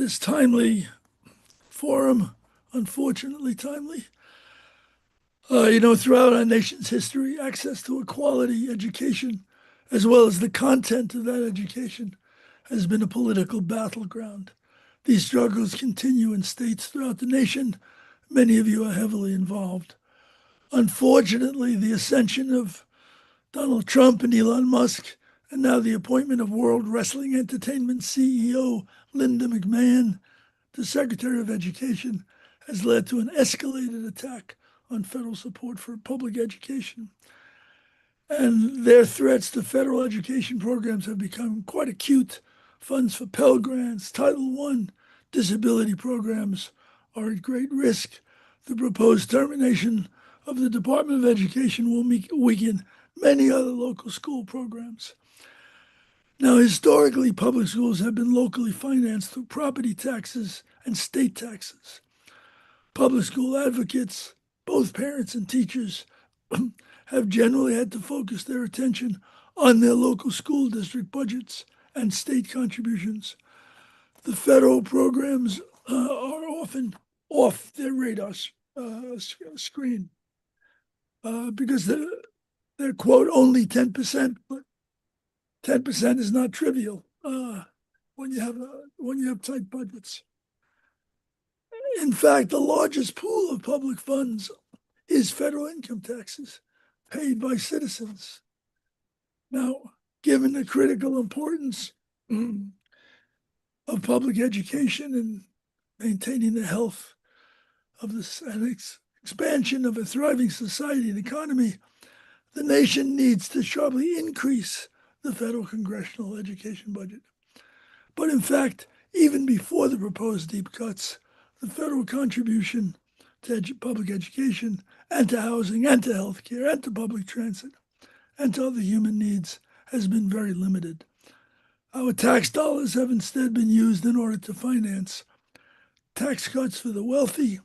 this timely forum, unfortunately timely. Throughout our nation's history, access to a quality education, as well as the content of that education, has been a political battleground. These struggles continue in states throughout the nation. Many of you are heavily involved. Unfortunately, the ascension of Donald Trump and Elon Musk, and now the appointment of World Wrestling Entertainment CEO Linda McMahon to Secretary of Education, has led to an escalated attack on federal support for public education. And their threats to federal education programs have become quite acute. Funds for Pell Grants, Title I, disability programs are at great risk. The proposed termination of the Department of Education will weaken many other local school programs. Now, historically, public schools have been locally financed through property taxes and state taxes. Public school advocates, both parents and teachers, have generally had to focus their attention on their local school district budgets and state contributions. The federal programs are often off their radar screen because they're, quote, only 10%, but 10% is not trivial when you have tight budgets. In fact, the largest pool of public funds is federal income taxes paid by citizens. Now, given the critical importance of public education and maintaining the health of and expansion of a thriving society and economy, the nation needs to sharply increase the federal congressional education budget. But in fact, even before the proposed deep cuts, the federal contribution to public education and to housing and to health care and to public transit and to other human needs has been very limited. Our tax dollars have instead been used in order to finance tax cuts for the wealthy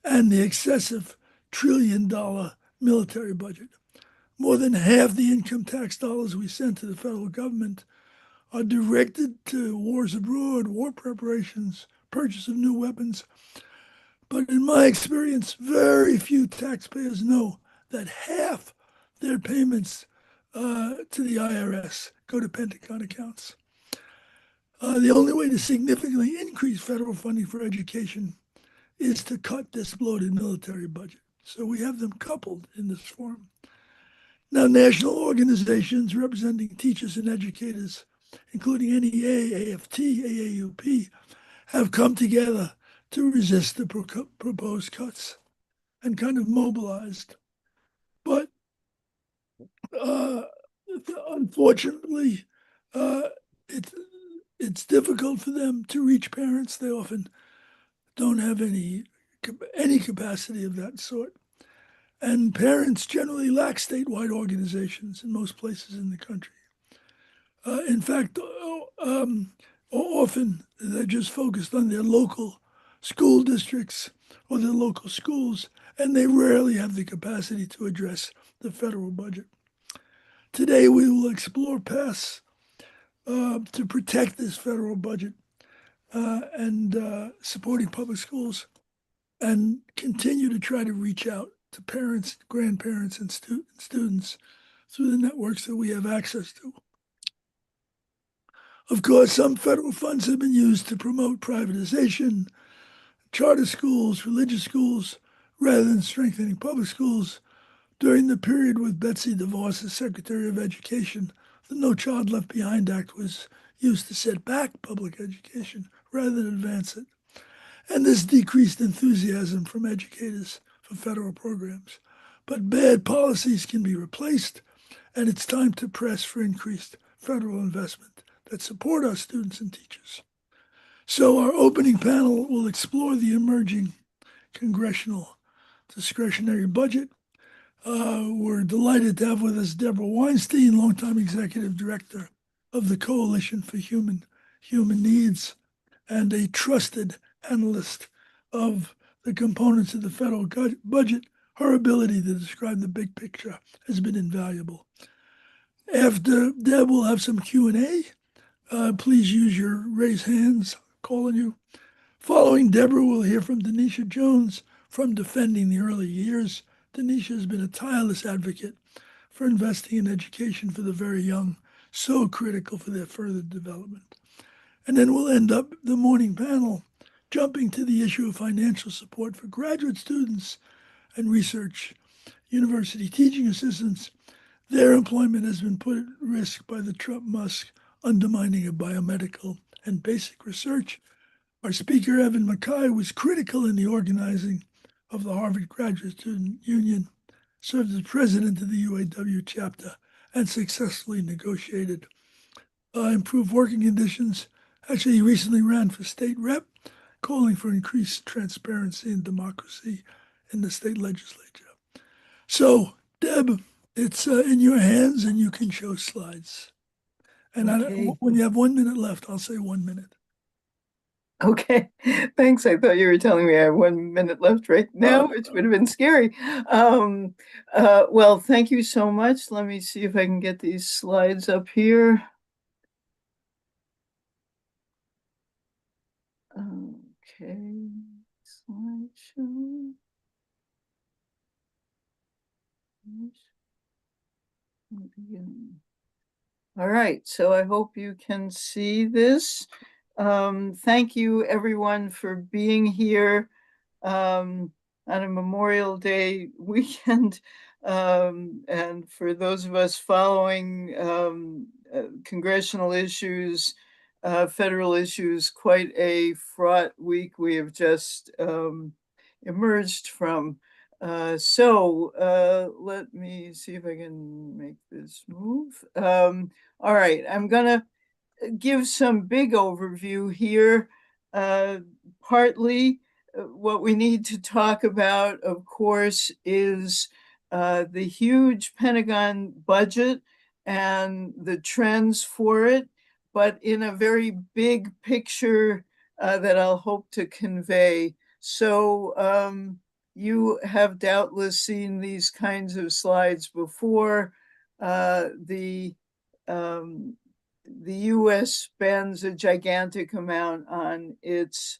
and the excessive trillion-dollar military budget. More than half the income tax dollars we send to the federal government are directed to wars abroad, war preparations, purchase of new weapons. But in my experience, very few taxpayers know that half their payments to the IRS go to Pentagon accounts. The only way to significantly increase federal funding for education is to cut this bloated military budget. So we have them coupled in this form. Now, national organizations representing teachers and educators, including NEA, AFT, AAUP, have come together to resist the proposed cuts and kind of mobilized. But unfortunately, it's difficult for them to reach parents. They often don't have any capacity of that sort. And parents generally lack statewide organizations in most places in the country. In fact, often they're just focused on their local school districts or their local schools, and they rarely have the capacity to address the federal budget. Today, we will explore paths to protect this federal budget and supporting public schools, and continue to try to reach out to parents, grandparents, and students through the networks that we have access to. Of course, some federal funds have been used to promote privatization, charter schools, religious schools, rather than strengthening public schools. During the period with Betsy DeVos as Secretary of Education, the No Child Left Behind Act was used to set back public education rather than advance it. And this decreased enthusiasm from educators for federal programs. But bad policies can be replaced, and it's time to press for increased federal investment that support our students and teachers. So our opening panel will explore the emerging congressional discretionary budget. We're delighted to have with us Deborah Weinstein, longtime executive director of the Coalition for Human Needs and a trusted analyst of the components of the federal budget. Her ability to describe the big picture has been invaluable. After Deb, we'll have some Q&A. Please use your raise hands calling you. Following Deborah, we'll hear from Denisha Jones from Defending the Early Years. Denisha has been a tireless advocate for investing in education for the very young, so critical for their further development. And then we'll end up the morning panel jumping to the issue of financial support for graduate students and research university teaching assistants. Their employment has been put at risk by the Trump-Musk undermining of biomedical and basic research. Our speaker, Evan MacKay, was critical in the organizing of the Harvard Graduate Student Union, served as president of the UAW chapter, and successfully negotiated improved working conditions. Actually, he recently ran for state rep, calling for increased transparency and democracy in the state legislature. So, Deb, it's in your hands and you can show slides. And Okay. when you have 1 minute left, I'll say 1 minute. Okay, thanks. I thought you were telling me I have 1 minute left right now, which would have been scary. Well, thank you so much. Let me see if I can get these slides up here. Okay, slideshow. All right, so I hope you can see this. Thank you everyone for being here on a Memorial Day weekend. And for those of us following congressional issues, federal issues, quite a fraught week we have just emerged from. Let me see if I can make this move. All right, I'm gonna give some big overview here. Partly what we need to talk about, of course, is the huge Pentagon budget and the trends for it, but in a very big picture that I'll hope to convey. So you have doubtless seen these kinds of slides before. The U.S. spends a gigantic amount on its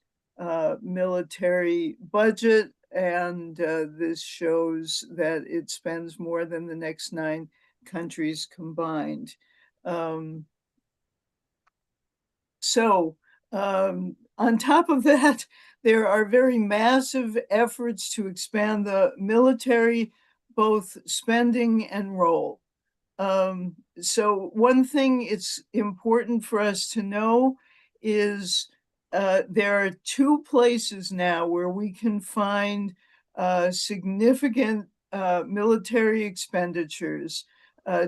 military budget, and this shows that it spends more than the next 9 countries combined. On top of that, there are very massive efforts to expand the military, both spending and role. So one thing it's important for us to know is there are 2 places now where we can find significant military expenditures,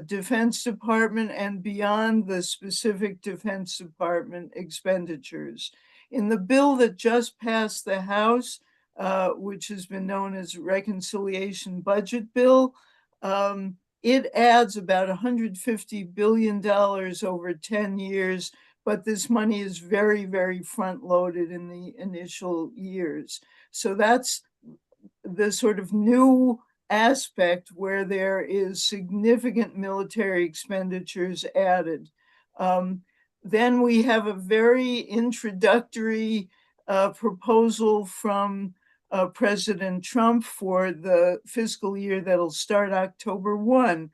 Defense Department and beyond the specific Defense Department expenditures. In the bill that just passed the House, which has been known as Reconciliation Budget Bill, it adds about $150 billion over 10 years, but this money is very, very front loaded in the initial years. So that's the sort of new aspect where there is significant military expenditures added. Then we have a very introductory proposal from President Trump for the fiscal year that'll start October 1.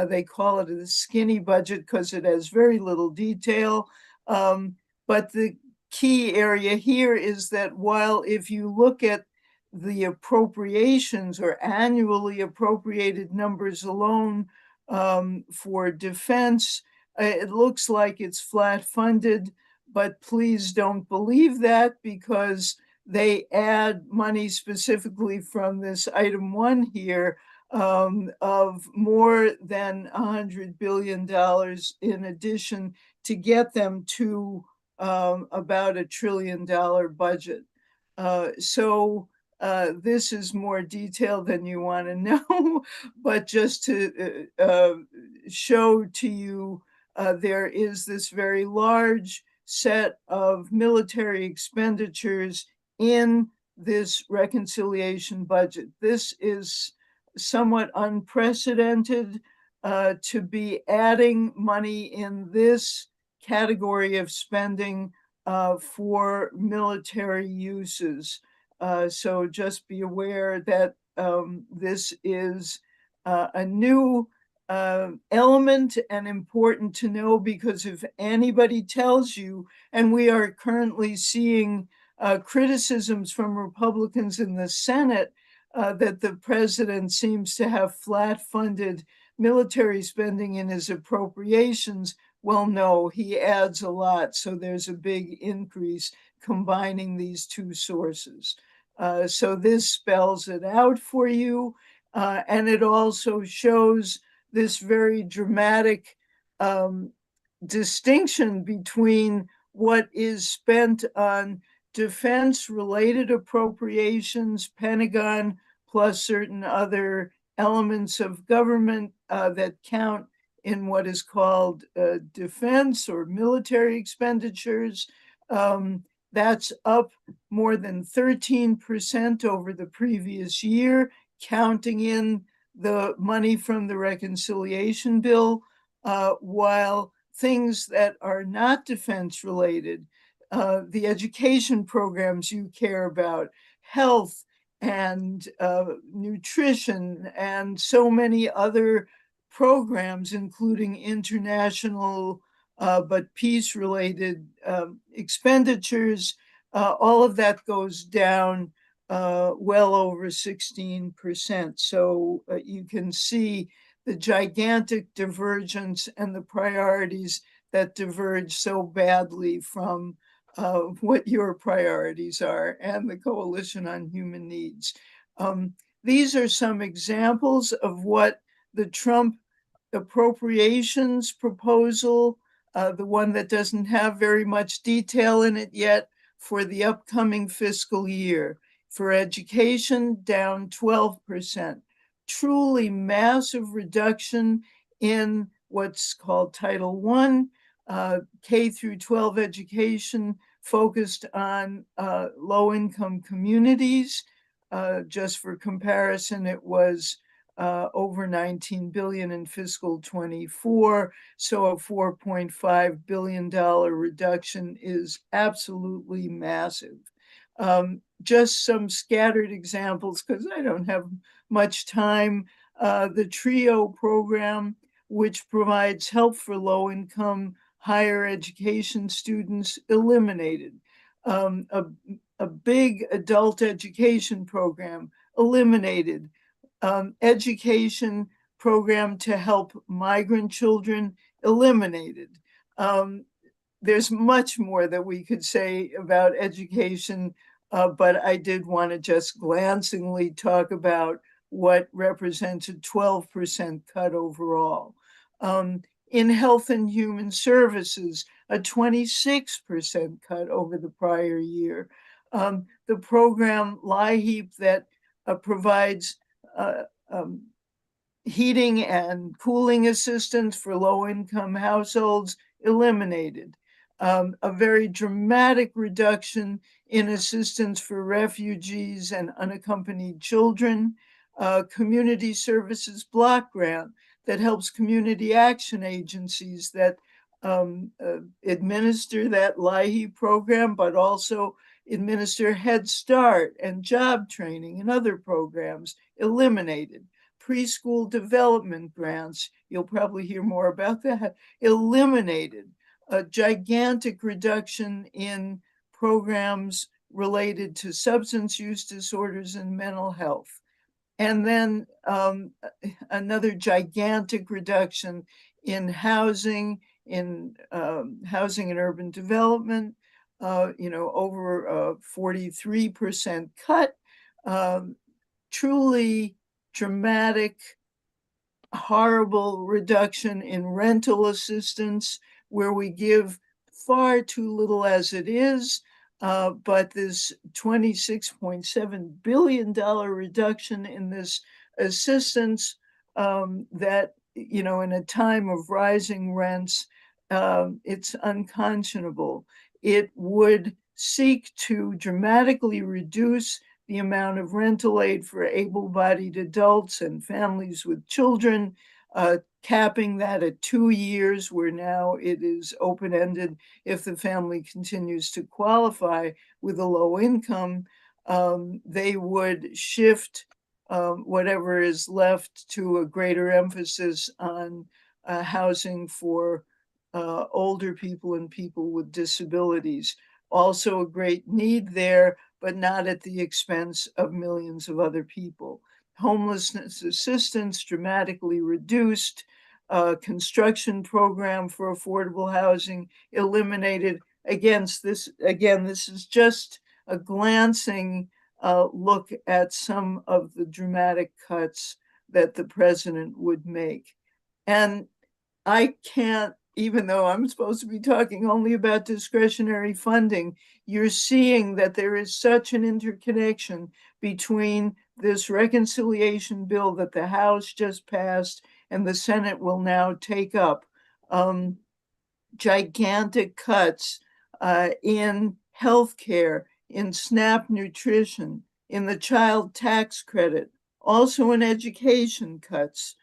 They call it a skinny budget because it has very little detail. But the key area here is that while if you look at the appropriations or annually appropriated numbers alone for defense, it looks like it's flat funded, but please don't believe that because they add money specifically from this item 1 here of more than $100 billion in addition to get them to about $1 trillion budget. This is more detail than you want to know, but just to show to you, there is this very large set of military expenditures in this reconciliation budget. This is somewhat unprecedented to be adding money in this category of spending for military uses. So just be aware that this is a new element and important to know, because if anybody tells you, and we are currently seeing criticisms from Republicans in the Senate that the president seems to have flat funded military spending in his appropriations. Well, no, he adds a lot. So there's a big increase combining these two sources. So this spells it out for you. And it also shows this very dramatic distinction between what is spent on defense-related appropriations, Pentagon, plus certain other elements of government that count in what is called defense or military expenditures. That's up more than 13% over the previous year, counting in the money from the reconciliation bill, while things that are not defense related, the education programs you care about, health and nutrition, and so many other programs, including international but peace-related expenditures, all of that goes down well over 16%. So you can see the gigantic divergence and the priorities that diverge so badly from what your priorities are and the Coalition on Human Needs. These are some examples of what the Trump appropriations proposal, the one that doesn't have very much detail in it yet, for the upcoming fiscal year. For education, down 12%. Truly massive reduction in what's called Title I, K through 12 education focused on low-income communities. Just for comparison, it was over 19 billion in fiscal 24. So a $4.5 billion reduction is absolutely massive. Just some scattered examples, because I don't have much time. The TRIO program, which provides help for low-income higher education students, eliminated. A big adult education program, eliminated. Education program to help migrant children, eliminated. There's much more that we could say about education, but I did want to just glancingly talk about what represents a 12% cut overall. In health and human services, a 26% cut over the prior year. The program LIHEAP that provides heating and cooling assistance for low-income households, eliminated. A very dramatic reduction in assistance for refugees and unaccompanied children. Community services block grant that helps community action agencies that administer that LIHEAP program, but also administer Head Start and job training and other programs, eliminated. Preschool development grants, you'll probably hear more about that, eliminated. A gigantic reduction in programs related to substance use disorders and mental health. And then another gigantic reduction in housing, housing and urban development, over a 43% cut. Truly dramatic, horrible reduction in rental assistance, where we give far too little as it is, but this $26.7 billion reduction in this assistance that, in a time of rising rents, it's unconscionable. It would seek to dramatically reduce the amount of rental aid for able-bodied adults and families with children, capping that at 2 years, where now it is open-ended if the family continues to qualify with a low income. They would shift whatever is left to a greater emphasis on housing for older people and people with disabilities. Also a great need there, but not at the expense of millions of other people. Homelessness assistance dramatically reduced, construction program for affordable housing eliminated. Against this, again, this is just a glancing look at some of the dramatic cuts that the president would make. And I can't, even though I'm supposed to be talking only about discretionary funding, you're seeing that there is such an interconnection between this reconciliation bill that the House just passed and the Senate will now take up. Gigantic cuts in healthcare, in SNAP nutrition, in the child tax credit, also in education cuts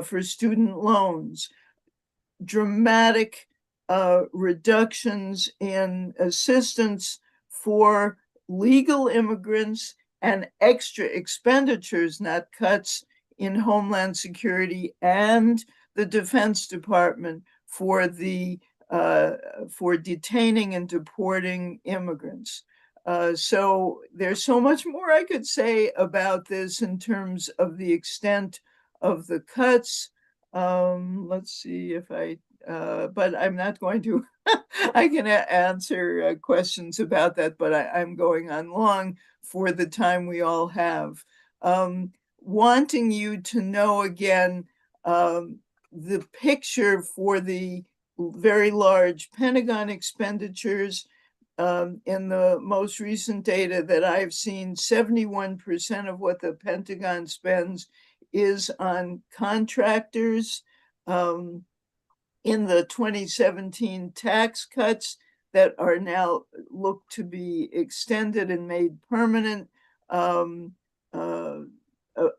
for student loans, dramatic reductions in assistance for legal immigrants and extra expenditures, not cuts, in Homeland Security and the Defense Department for detaining and deporting immigrants. So there's so much more I could say about this in terms of the extent of the cuts. Let's see if but I'm not going to, I can answer questions about that, but I'm going on long for the time we all have. Wanting you to know again the picture for the very large Pentagon expenditures. In the most recent data that I've seen, 71% of what the Pentagon spends is on contractors. In the 2017 tax cuts that are now looked to be extended and made permanent,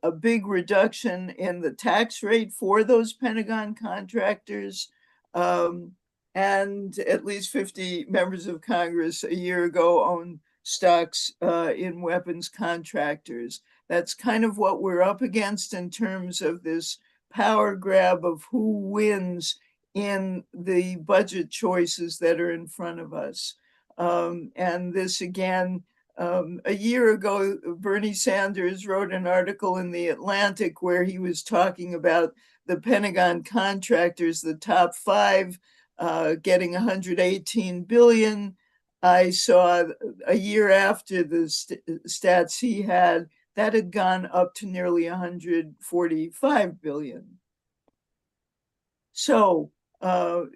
a big reduction in the tax rate for those Pentagon contractors. And at least 50 members of Congress a year ago owned stocks in weapons contractors. That's kind of what we're up against in terms of this power grab of who wins in the budget choices that are in front of us. And this again, a year ago, Bernie Sanders wrote an article in The Atlantic where he was talking about the Pentagon contractors, the top five, getting 118 billion. I saw a year after the stats he had, that had gone up to nearly 145 billion. So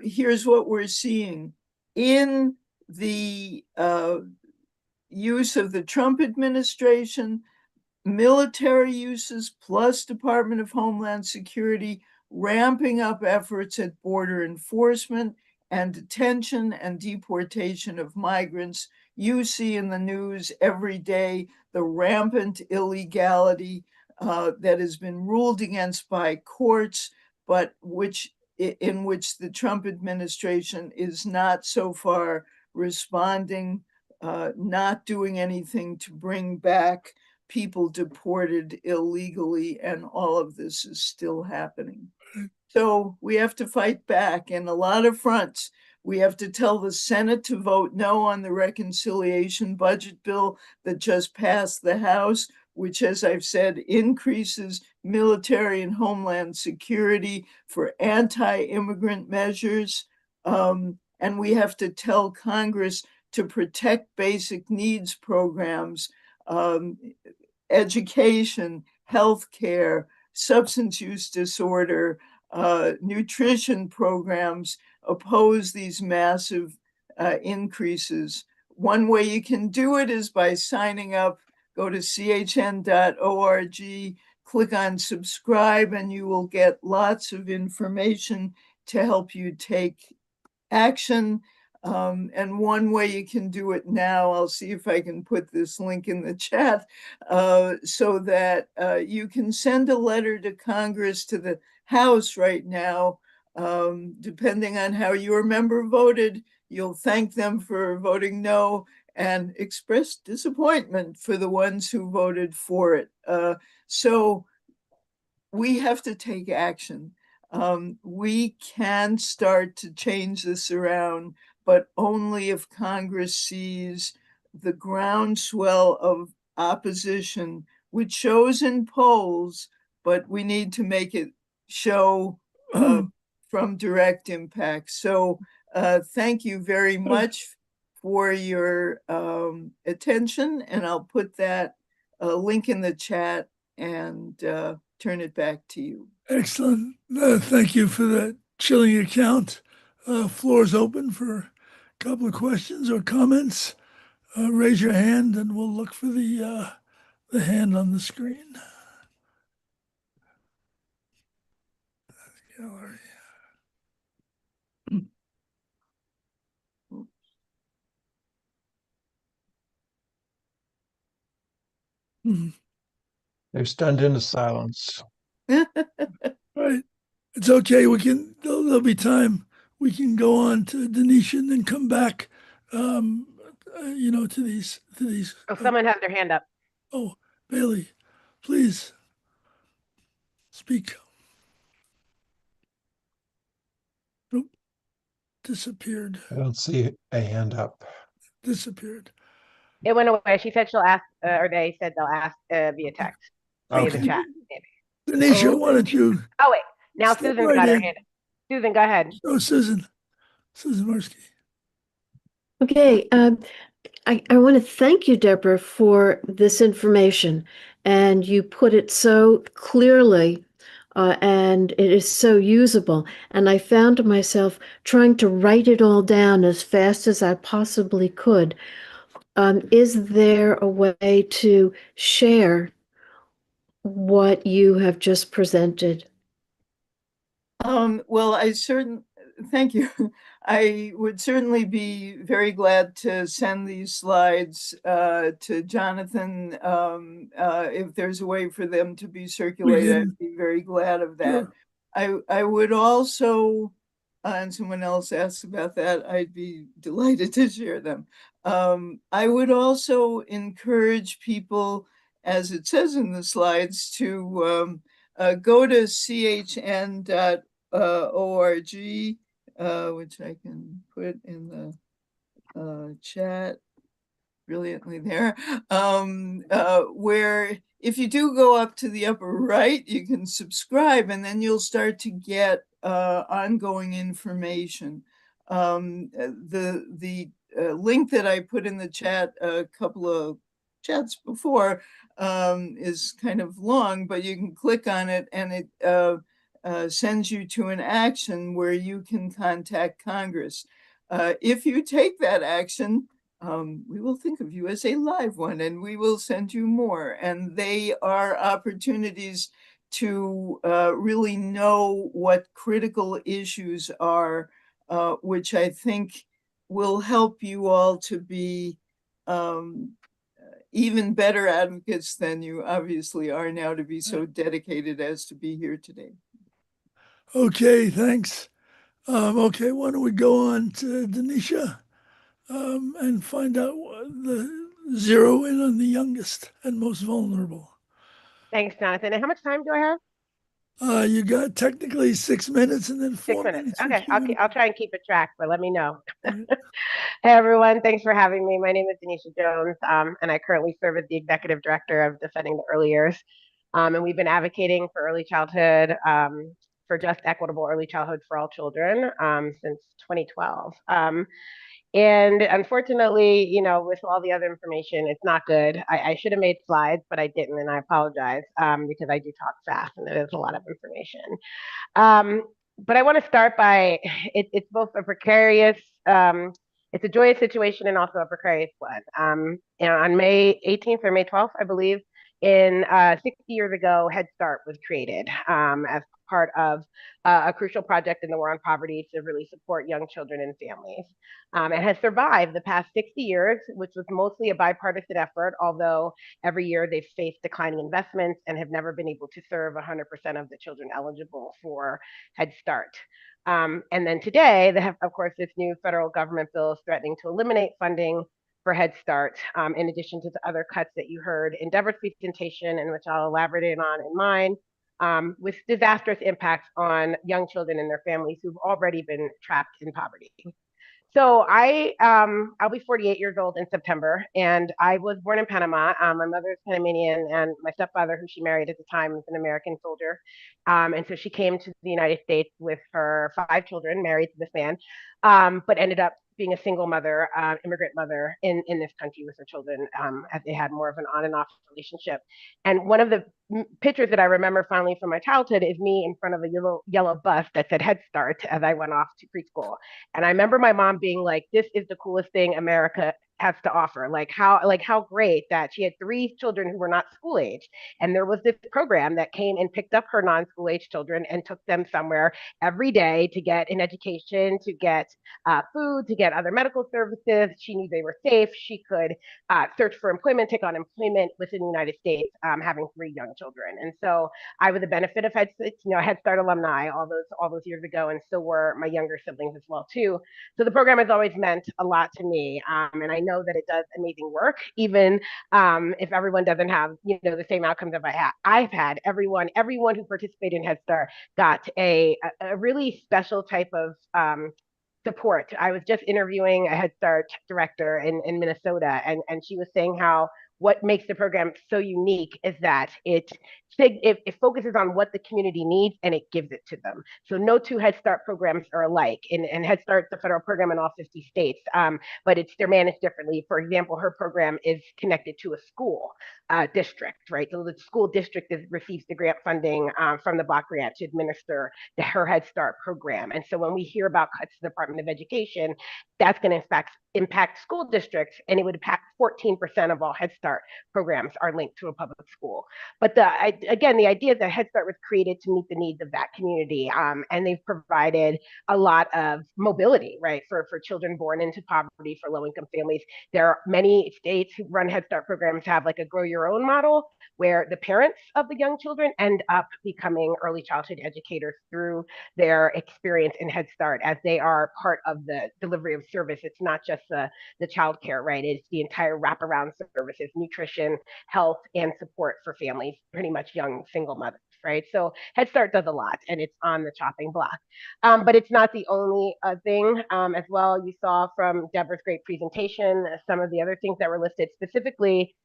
here's what we're seeing. In the use of the Trump administration, military uses plus Department of Homeland Security ramping up efforts at border enforcement and detention and deportation of migrants. You see in the news every day the rampant illegality that has been ruled against by courts, but in which the Trump administration is not so far responding, not doing anything to bring back people deported illegally, and all of this is still happening. So we have to fight back in a lot of fronts. We have to tell the Senate to vote no on the reconciliation budget bill that just passed the House, which, as I've said, increases military and homeland security for anti-immigrant measures. And we have to tell Congress to protect basic needs programs, education, healthcare, substance use disorder, nutrition programs, oppose these massive increases. One way you can do it is by signing up. Go to chn.org, click on subscribe, and you will get lots of information to help you take action. And one way you can do it now, I'll see if I can put this link in the chat, so that you can send a letter to Congress, to the House right now. Depending on how your member voted, you'll thank them for voting no and express disappointment for the ones who voted for it. So we have to take action. We can start to change this around, but only if Congress sees the groundswell of opposition, which shows in polls, but we need to make it show from direct impact. So thank you very much for your attention, and I'll put that link in the chat and turn it back to you. Excellent. Thank you for that chilling account. Floor is open for a couple of questions or comments. Raise your hand and we'll look for the hand on the screen. Gallery. They're stunned into silence. Right. It's okay. There'll be time. We can go on to Denisha and then come back, to these. Oh, someone has their hand up. Oh, Bailey, please speak. Nope. Disappeared. I don't see a hand up. Disappeared. It went away. She said she'll ask, or they said they'll ask via text, via the chat. Maybe. Denisha, why don't you? Oh wait, now Susan got her hand up. Susan, go ahead. Oh, Susan Marsky. Okay, I want to thank you, Deborah, for this information. And you put it so clearly, and it is so usable. And I found myself trying to write it all down as fast as I possibly could. Is there a way to share what you have just presented? Well, thank you. I would certainly be very glad to send these slides to Jonathan. If there's a way for them to be circulated, I'd be very glad of that. Sure. I would also, and someone else asked about that, I'd be delighted to share them. I would also encourage people, as it says in the slides, to go to chn.org, which I can put in the chat brilliantly there, where if you do go up to the upper right, you can subscribe, and then you'll start to get ongoing information. The link that I put in the chat a couple of chats before is kind of long, but you can click on it and it sends you to an action where you can contact Congress. If you take that action, we will think of you as a live one and we will send you more. And they are opportunities to really know what critical issues are, which I think will help you all to be even better advocates than you obviously are now, to be so dedicated as to be here today. Okay, thanks. Okay, why don't we go on to Denisha and find out the zero in on the youngest and most vulnerable. Thanks, Jonathan. And how much time do I have? You got technically 6 minutes and then 4 minutes. Okay, I'll try and keep a track, but let me know. Right. Hey, everyone. Thanks for having me. My name is Denisha Jones, and I currently serve as the Executive Director of Defending the Early Years. And we've been advocating for early childhood, for just equitable early childhood for all children since 2012. And unfortunately, with all the other information, it's not good. I should have made slides, but I didn't, and I apologize because I do talk fast and it is a lot of information. But I want to start by, it's both a precarious, it's a joyous situation and also a precarious one. On May 18th or May 12th, I believe, In 60 years ago, Head Start was created as part of a crucial project in the war on poverty to really support young children and families. It has survived the past 60 years, which was mostly a bipartisan effort, although every year they've faced declining investments and have never been able to serve 100% of the children eligible for Head Start. And then today, they have, of course, this new federal government bill is threatening to eliminate funding for Head Start, in addition to the other cuts that you heard in Deborah's presentation, and which I'll elaborate on in mine, with disastrous impacts on young children and their families who've already been trapped in poverty. So I'll be 48 years old in September, and I was born in Panama. My mother's Panamanian, and my stepfather, who she married at the time, was an American soldier. And so she came to the United States with her 5 children, married to this man, but ended up being a single mother, immigrant mother in this country with her children, as they had more of an on and off relationship. And one of the pictures that I remember fondly from my childhood is me in front of a yellow bus that said Head Start as I went off to preschool. And I remember my mom being like, "This is the coolest thing America has to offer." Like how great that she had 3 children who were not school age, and there was this program that came and picked up her non-school age children and took them somewhere every day to get an education, to get food, to get other medical services. She knew they were safe. She could search for employment, take on employment within the United States, having 3 young children. And so I was the benefit of Head Start alumni all those years ago, and so were my younger siblings as well too. So the program has always meant a lot to me, and I know that it does amazing work, even if everyone doesn't have the same outcomes that I've had. Everyone who participated in Head Start got a really special type of support. I was just interviewing a Head Start director in Minnesota, and she was saying how what makes the program so unique is that it focuses on what the community needs and it gives it to them. So no 2 Head Start programs are alike. And Head Start, the federal program in all 50 states, but they're managed differently. For example, her program is connected to a school district, right? So the school district receives the grant funding from the block grant to administer her Head Start program. And so when we hear about cuts to the Department of Education, that's going to impact school districts, and it would impact 14% of all Head Start programs are linked to a public school. But the idea is that Head Start was created to meet the needs of that community, and they've provided a lot of mobility, right, for children born into poverty, for low-income families. There are many states who run Head Start programs have like a grow your own model, where the parents of the young children end up becoming early childhood educators through their experience in Head Start, as they are part of the delivery of service. It's not just the child care, right? It's the entire wraparound services, nutrition, health, and support for families, pretty much young single mothers, right? So Head Start does a lot, and it's on the chopping block. But it's not the only thing. As well, you saw from Deborah's great presentation some of the other things that were listed specifically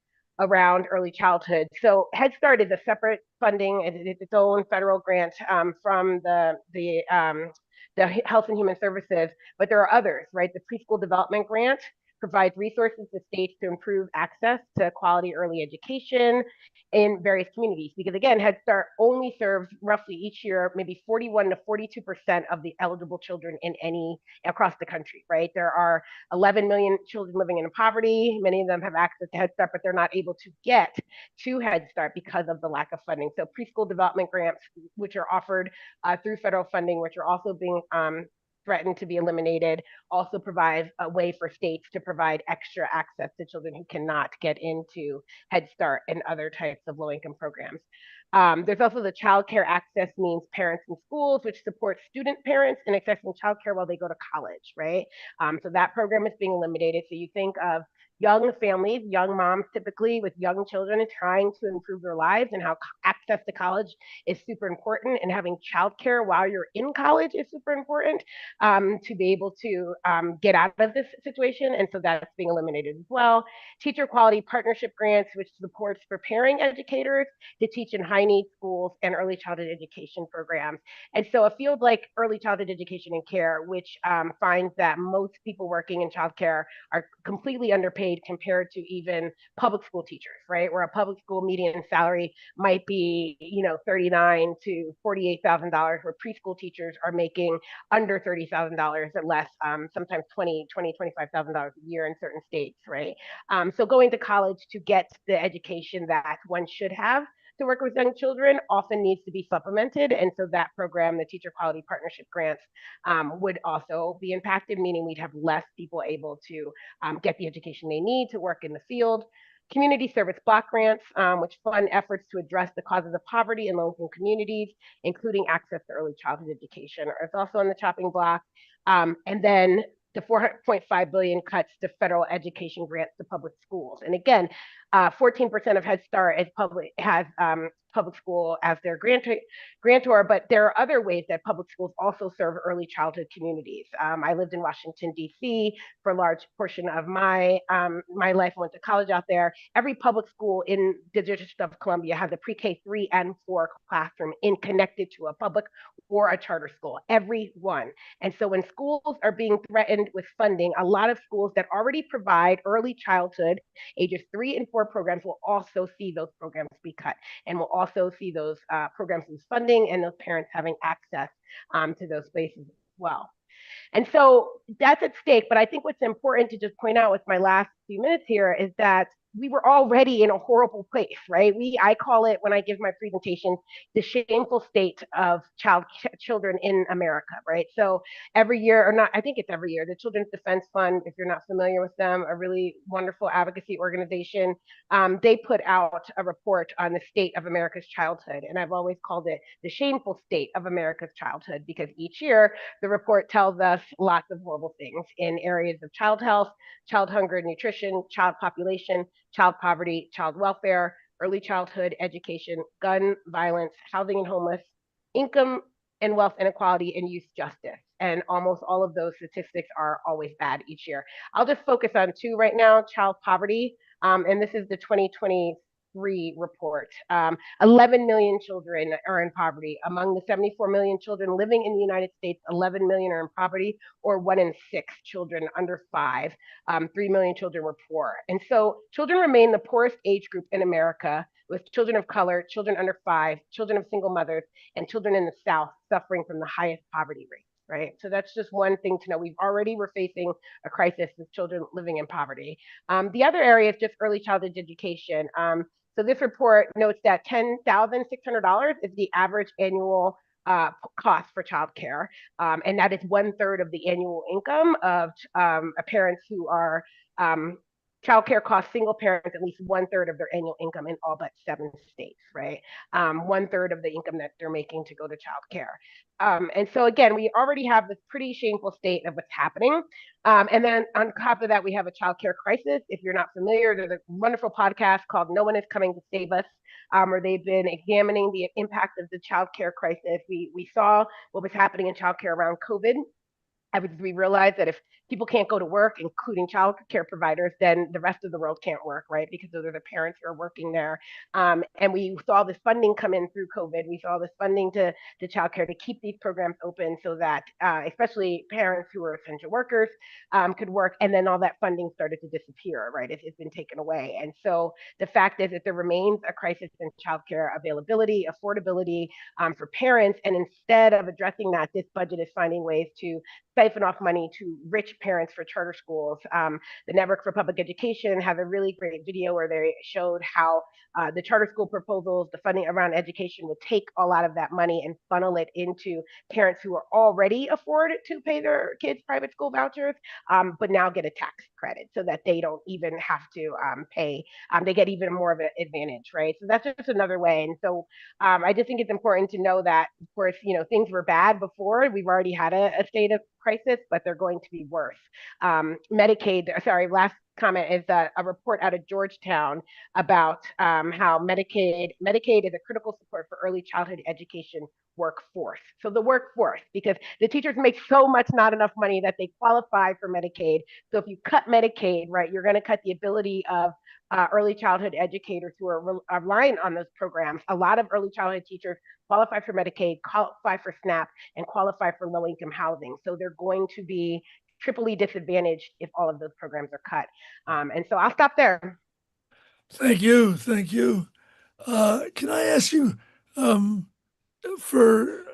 around early childhood. So Head Start is a separate funding. It's its own federal grant from the Health and Human Services, but there are others, right? The Preschool Development Grant provides resources to states to improve access to quality early education in various communities. Because again, Head Start only serves roughly each year maybe 41 to 42% of the eligible children across the country, right? There are 11 million children living in poverty. Many of them have access to Head Start, but they're not able to get to Head Start because of the lack of funding. So preschool development grants, which are offered through federal funding, which are also being threatened to be eliminated, also provide a way for states to provide extra access to children who cannot get into Head Start and other types of low-income programs. There's also the Child Care Access Means Parents in Schools, which supports student parents in accessing childcare while they go to college, right? So that program is being eliminated. So you think of young families, young moms typically with young children trying to improve their lives, and how access to college is super important, and having childcare while you're in college is super important to be able to get out of this situation. And so that's being eliminated as well. Teacher Quality Partnership Grants, which supports preparing educators to teach in high need schools and early childhood education programs. And so a field like early childhood education and care, which finds that most people working in childcare are completely underpaid paid compared to even public school teachers, right? Where a public school median salary might be, $39,000 to $48,000, where preschool teachers are making under $30,000 or less, sometimes $25,000 a year in certain states, right? So going to college to get the education that one should have to work with young children often needs to be supplemented. And so that program, the Teacher Quality Partnership Grants, would also be impacted, meaning we'd have less people able to get the education they need to work in the field. Community service block grants, which fund efforts to address the causes of poverty in low-income communities, including access to early childhood education, is also on the chopping block. And then the $4.5 billion cuts to federal education grants to public schools. And again, 14% of Head Start has public school as their grantor, but there are other ways that public schools also serve early childhood communities. I lived in Washington, D.C. for a large portion of my life. I went to college out there. Every public school in the District of Columbia has a pre-K 3 and 4 classroom connected to a public or a charter school, every one. And so when schools are being threatened with funding, a lot of schools that already provide early childhood, ages 3 and 4 programs, will also see those programs be cut, and will also see those programs lose funding and those parents having access to those spaces as well. And so that's at stake. But I think what's important to just point out with my last few minutes here is that we were already in a horrible place, right? I call it, when I give my presentation, the shameful state of children in America, right? So every year, or not, I think it's every year, the Children's Defense Fund, if you're not familiar with them, a really wonderful advocacy organization, they put out a report on the state of America's childhood. And I've always called it the shameful state of America's childhood, because each year the report tells us lots of horrible things in areas of child health, child hunger and nutrition, child population, child poverty, child welfare, early childhood education, gun violence, housing and homeless, income and wealth inequality, and youth justice. And almost all of those statistics are always bad each year. I'll just focus on two right now: child poverty, and this is the 2023 report. 11 million children are in poverty. Among the 74 million children living in the United States, 11 million are in poverty, or 1 in 6 children under 5. 3 million children were poor. And so children remain the poorest age group in America, with children of color, children under 5, children of single mothers, and children in the South suffering from the highest poverty rates. Right. So that's just one thing to know. We're facing a crisis with children living in poverty. The other area is just early childhood education. So this report notes that $10,600 is the average annual cost for childcare, and that is 1/3 of the annual income of parents who are childcare costs single parents at least 1/3 of their annual income in all but 7 states, right? 1/3 of the income that they're making to go to childcare. And so again, we already have this pretty shameful state of what's happening. And then on top of that, we have a childcare crisis. If you're not familiar, there's a wonderful podcast called No One Is Coming to Save Us, where they've been examining the impact of the childcare crisis. We saw what was happening in childcare around COVID. We realized that if people can't go to work, including child care providers, then the rest of the world can't work, right? Because those are the parents who are working there. And we saw this funding come in through COVID. We saw this funding to child care to keep these programs open so that especially parents who are essential workers could work. And then all that funding started to disappear, right? It's been taken away. And so the fact is that there remains a crisis in child care availability, affordability for parents. And instead of addressing that, this budget is finding ways to siphon off money to rich parents for charter schools. The Network for Public Education has a really great video where they showed how the charter school proposals, the funding around education, would take a lot of that money and funnel it into parents who are already afford to pay their kids private school vouchers, but now get a tax credit so that they don't even have to pay. They get even more of an advantage, right? So that's just another way. And so I just think it's important to know that, of course, things were bad before. We've already had a state of crisis, but they're going to be worse. Last comment is a report out of Georgetown about how Medicaid is a critical support for early childhood education workforce. So the workforce, because the teachers make so much not enough money that they qualify for Medicaid. So if you cut Medicaid, right, you're going to cut the ability of early childhood educators who are relying on those programs. A lot of early childhood teachers qualify for Medicaid, qualify for SNAP, and qualify for low-income housing. So they're going to be triply disadvantaged if all of those programs are cut. And so I'll stop there. Thank you. Thank you. Can I ask you, for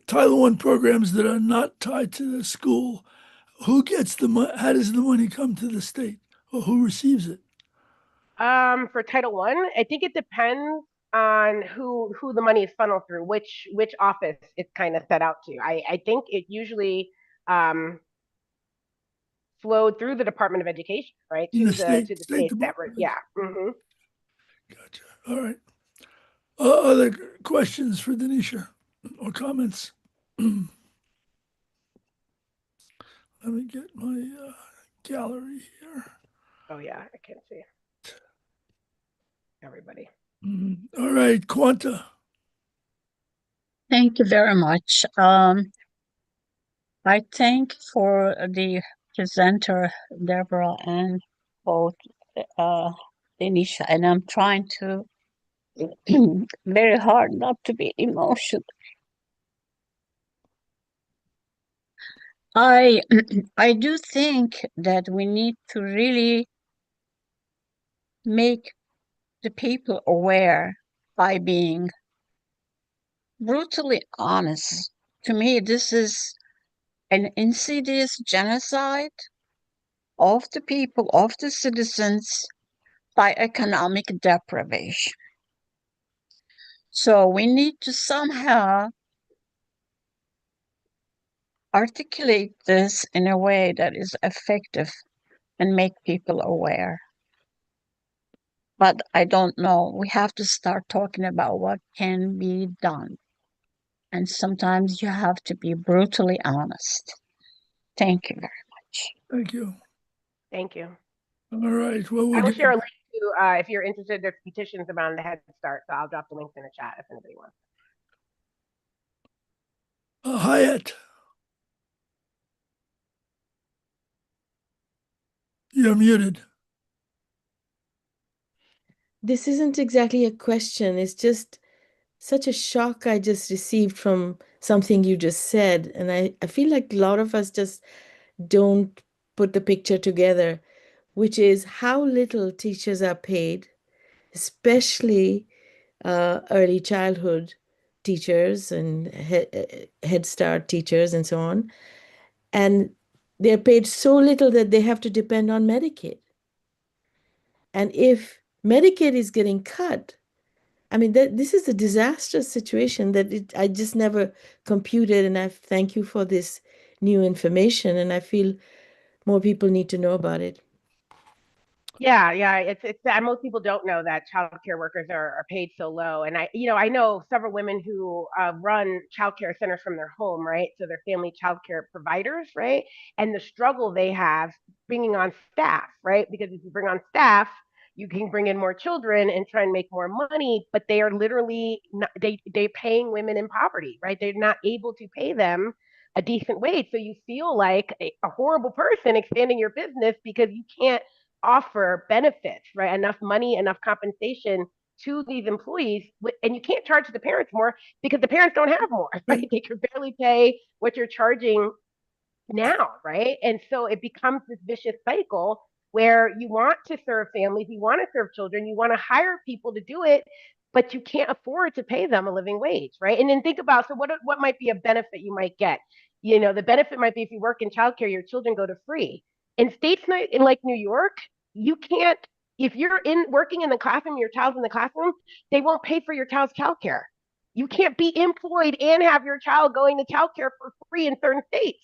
Title I programs that are not tied to the school, who gets the money? How does the money come to the state, or who receives it? For Title I think it depends on who the money is funneled through, which office it's kind of set out to. I think it usually flowed through the Department of Education, right? In To the the State states that were, Department. yeah. Mm-hmm. Gotcha. All right. Other questions for Denisha or comments? Let me get my gallery here. Oh yeah, I can't see everybody. All right, Quanta. Thank you very much. I thank for the presenter, Deborah, and both Denisha, and I'm trying to very hard not to be emotional. I do think that we need to really make the people aware by being brutally honest. To me, this is an insidious genocide of the people, of the citizens, by economic deprivation. So we need to somehow articulate this in a way that is effective and make people aware. But I don't know. We have to start talking about what can be done. And sometimes you have to be brutally honest. Thank you very much. Thank you. Thank you. All right. Well, I will share a link to, if you're interested, there's petitions around the Head Start, so I'll drop the links in the chat if anybody wants. Hyatt. You're muted. This isn't exactly a question. It's just such a shock I just received from something you just said. And I feel like a lot of us just don't put the picture together, which is how little teachers are paid, especially early childhood teachers and Head Start teachers and so on. And they're paid so little that they have to depend on Medicaid. And if Medicaid is getting cut, I mean, this is a disastrous situation that I just never computed. And I thank you for this new information. And I feel more people need to know about it. Yeah, it's most people don't know that child care workers are paid so low. And I know several women who run child care centers from their home, right? So they're family child care providers, right? And the struggle they have bringing on staff, right? Because if you bring on staff, you can bring in more children and try and make more money, but they are literally not, they're paying women in poverty, right? They're not able to pay them a decent wage. So you feel like a horrible person expanding your business because you can't offer benefits, right? Enough money, enough compensation to these employees, and you can't charge the parents more because the parents don't have more, right? They can barely pay what you're charging now, right? And so it becomes this vicious cycle where you want to serve families, you want to serve children, you want to hire people to do it, but you can't afford to pay them a living wage, right? And then think about, so what might be a benefit you might get? The benefit might be if you work in childcare, your children go to free. In states like New York, you can't, if you're working in the classroom, your child's in the classroom, they won't pay for your child's childcare. You can't be employed and have your child going to childcare for free in certain states.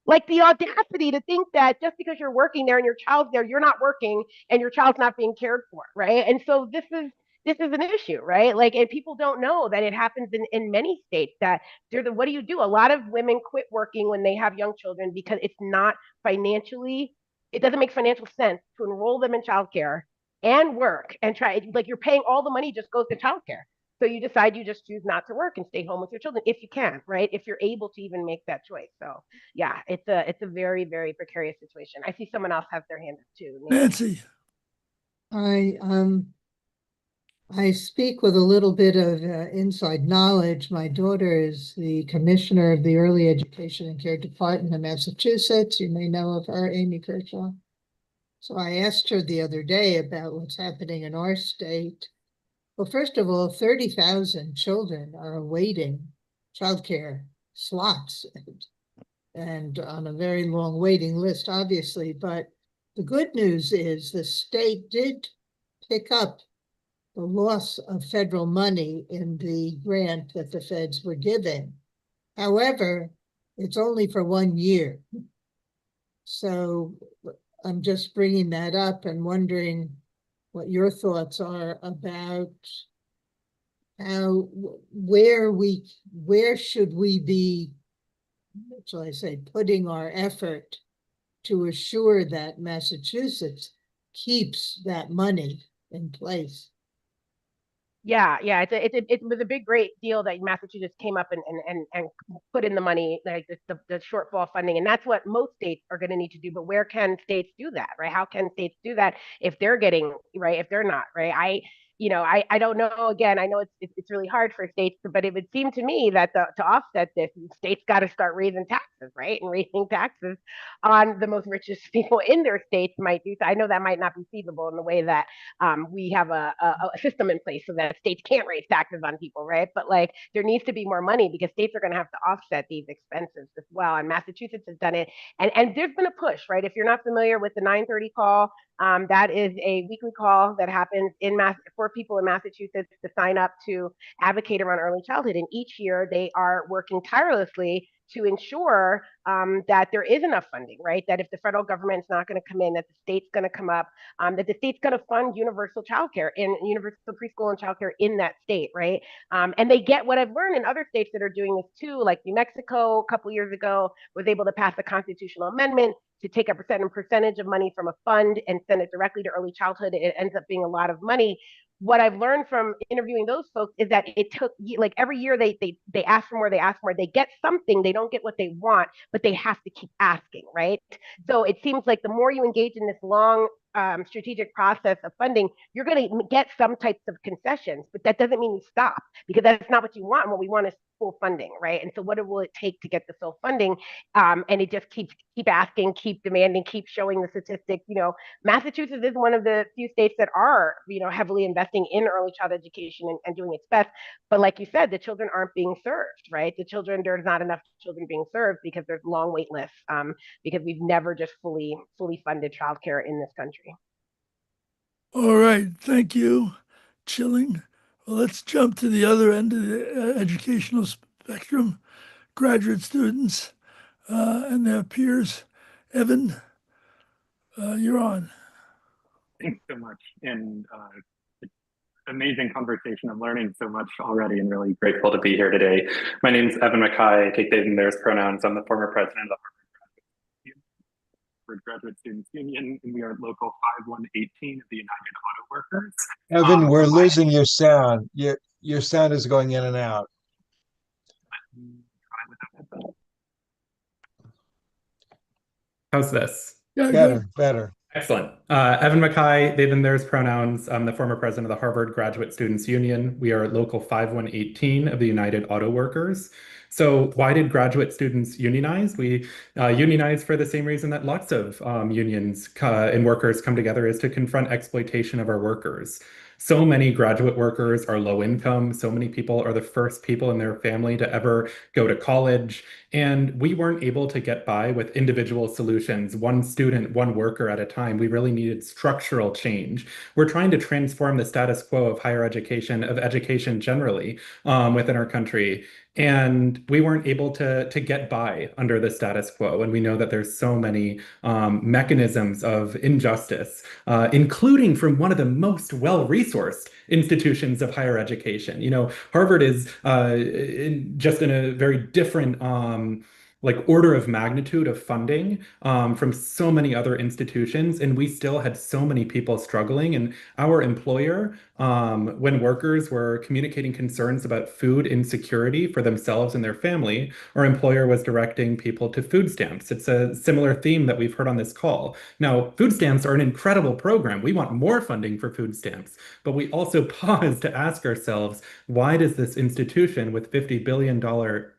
Like the audacity to think that just because you're working there and your child's there, you're not working and your child's not being cared for, right? And so this is an issue, right? Like, and people don't know that it happens in many states that what do you do? A lot of women quit working when they have young children because it's not financially, it doesn't make financial sense to enroll them in childcare and work and try, like you're paying all the money just goes to childcare. So you decide you just choose not to work and stay home with your children if you can, right? If you're able to even make that choice. So yeah, it's a very, very precarious situation. I see someone else has their hand up too. Nancy. Hi, I speak with a little bit of inside knowledge. My daughter is the commissioner of the Early Education and Care Department in Massachusetts. You may know of her, Amy Kershaw. So I asked her the other day about what's happening in our state. Well, first of all, 30,000 children are awaiting childcare slots and on a very long waiting list, obviously. But the good news is the state did pick up the loss of federal money in the grant that the feds were giving. However, it's only for 1 year. So I'm just bringing that up and wondering what your thoughts are about how, where should we be, shall I say, putting our effort to assure that Massachusetts keeps that money in place? Yeah, it was a big, great deal that Massachusetts came up and put in the money, like the shortfall funding, and that's what most states are going to need to do. But where can states do that, right? How can states do that if they're getting right, if they're not right? I don't know. Again, I know it's really hard for states, but it would seem to me that to offset this, states got to start raising taxes, right? And raising taxes on the most richest people in their states might do. So I know that might not be feasible in the way that we have a system in place so that states can't raise taxes on people, right? But like there needs to be more money because states are going to have to offset these expenses as well. And Massachusetts has done it. And there's been a push, right? If you're not familiar with the 930 call, that is a weekly call that happens for people in Massachusetts to sign up to advocate around early childhood. And each year they are working tirelessly to ensure that there is enough funding, right? That if the federal government's not going to come in, that the state's going to come up, that the state's going to fund universal childcare and universal preschool and childcare in that state, right? And they get what I've learned in other states that are doing this too, like New Mexico a couple years ago was able to pass a constitutional amendment to take a percentage of money from a fund and send it directly to early childhood. It ends up being a lot of money. What I've learned from interviewing those folks is that it took like every year they ask for more, they get something, they don't get what they want, but they have to keep asking, right? So it seems like the more you engage in this long strategic process of funding, you're going to get some types of concessions, but that doesn't mean you stop because that's not what you want. And what we want is full funding, right? And so, what will it take to get the full funding? And it just keep asking, keep demanding, keep showing the statistics. Massachusetts is one of the few states that are, heavily investing in early child education and doing its best. But like you said, the children aren't being served, right? There's not enough children being served because there's long wait lists, because we've never just fully funded childcare in this country. All right, thank you. Chilling. Well, let's jump to the other end of the educational spectrum, graduate students and their peers. Evan, you're on. Thanks so much. And amazing conversation. I'm learning so much already and really grateful to be here today. My name is Evan MacKay. I take they and theirs pronouns. I'm the former president of the Harvard Graduate Students Union, and we are local 5118 of the United Auto Workers. Evan, we're losing your sound. Your sound is going in and out. How's this? Yeah, Better. Excellent. Evan MacKay, they, them, theirs pronouns. I'm the former president of the Harvard Graduate Students Union. We are local 5118 of the United Auto Workers. So why did graduate students unionize? We unionize for the same reason that lots of unions and workers come together, is to confront exploitation of our workers. So many graduate workers are low income. So many people are the first people in their family to ever go to college. And we weren't able to get by with individual solutions, one student, one worker at a time. We really needed structural change. We're trying to transform the status quo of higher education, of education generally within our country. And we weren't able to get by under the status quo. And we know that there's so many mechanisms of injustice, including from one of the most well-resourced institutions of higher education. Harvard is just in a very different like order of magnitude of funding from so many other institutions, and we still had so many people struggling. And our employer, when workers were communicating concerns about food insecurity for themselves and their family, our employer was directing people to food stamps. It's a similar theme that we've heard on this call. Now, food stamps are an incredible program. We want more funding for food stamps, but we also pause to ask ourselves, why does this institution with $50 billion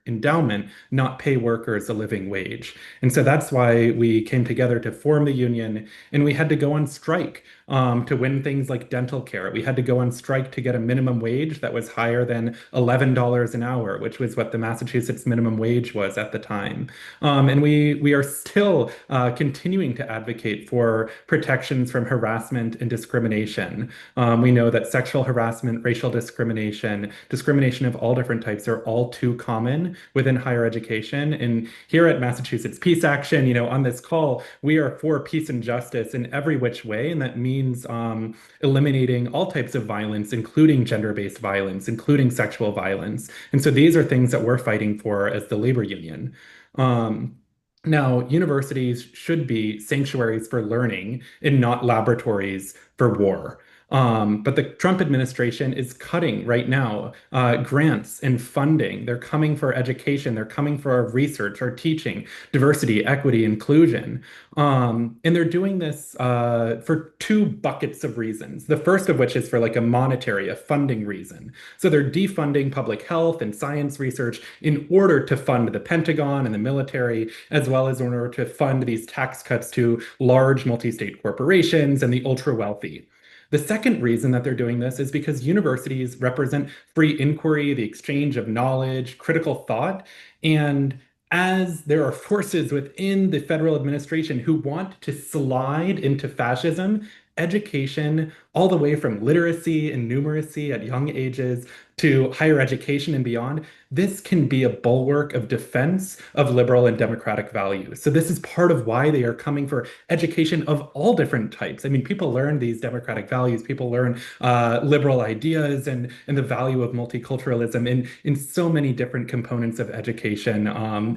endowment not pay workers a living wage? And so that's why we came together to form the union, and we had to go on strike to win things like dental care. We had to go on strike to get a minimum wage that was higher than $11 an hour, which was what the Massachusetts minimum wage was at the time. And we are still continuing to advocate for protections from harassment and discrimination. We know that sexual harassment, racial discrimination, discrimination of all different types are all too common within higher education. And here at Massachusetts Peace Action, on this call, we are for peace and justice in every which way. And that means eliminating all types of violence, including gender-based violence, including sexual violence. And so these are things that we're fighting for as the labor union. Now, universities should be sanctuaries for learning and not laboratories for war. But the Trump administration is cutting right now grants and funding. They're coming for education. They're coming for our research, our teaching, diversity, equity, inclusion. And they're doing this for two buckets of reasons. The first of which is for like a funding reason. So they're defunding public health and science research in order to fund the Pentagon and the military, as well as in order to fund these tax cuts to large multi-state corporations and the ultra wealthy. The second reason that they're doing this is because universities represent free inquiry, the exchange of knowledge, critical thought, and as there are forces within the federal administration who want to slide into fascism, education, all the way from literacy and numeracy at young ages to higher education and beyond, this can be a bulwark of defense of liberal and democratic values. So this is part of why they are coming for education of all different types. I mean, people learn these democratic values, people learn liberal ideas and the value of multiculturalism in so many different components of education,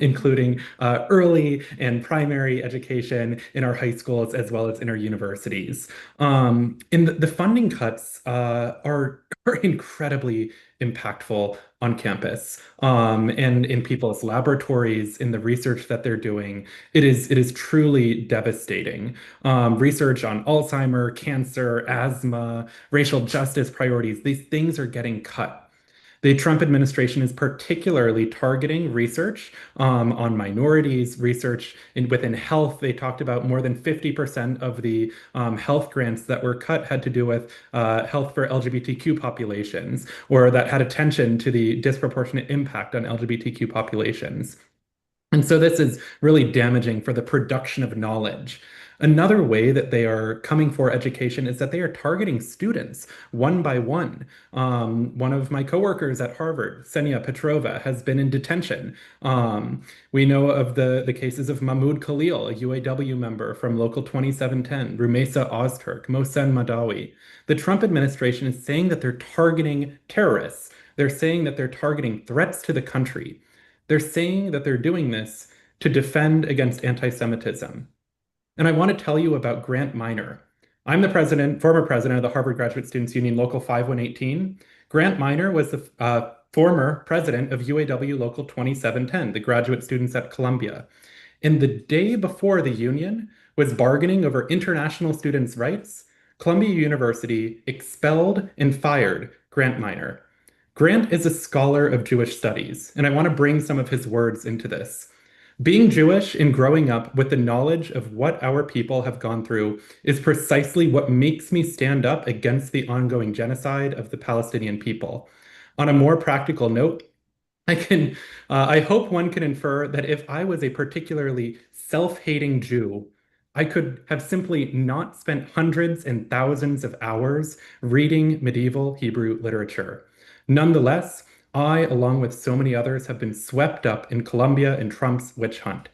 including early and primary education in our high schools as well as in our universities. And the funding cuts are incredibly impactful on campus and in people's laboratories, in the research that they're doing. It is truly devastating. Research on Alzheimer's, cancer, asthma, racial justice priorities, these things are getting cut. The Trump administration is particularly targeting research on minorities, research within health. They talked about more than 50% of the health grants that were cut had to do with health for LGBTQ populations, or that had attention to the disproportionate impact on LGBTQ populations. And so this is really damaging for the production of knowledge. Another way that they are coming for education is that they are targeting students one by one. One of my coworkers at Harvard, Ksenia Petrova, has been in detention. We know of the cases of Mahmoud Khalil, a UAW member from Local 2710, Rumeysa Ozturk, Mohsen Madawi. The Trump administration is saying that they're targeting terrorists. They're saying that they're targeting threats to the country. They're saying that they're doing this to defend against anti-Semitism. And I want to tell you about Grant Minor. I'm the former president of the Harvard Graduate Students Union Local 5118. Grant Minor was the former president of UAW Local 2710, the graduate students at Columbia. And the day before the union was bargaining over international students' rights, Columbia University expelled and fired Grant Minor. Grant is a scholar of Jewish studies, and I want to bring some of his words into this. Being Jewish and growing up with the knowledge of what our people have gone through is precisely what makes me stand up against the ongoing genocide of the Palestinian people. On a more practical note, I hope one can infer that if I was a particularly self-hating Jew, I could have simply not spent hundreds and thousands of hours reading medieval Hebrew literature. Nonetheless, I, along with so many others, have been swept up in Columbia and Trump's witch hunt.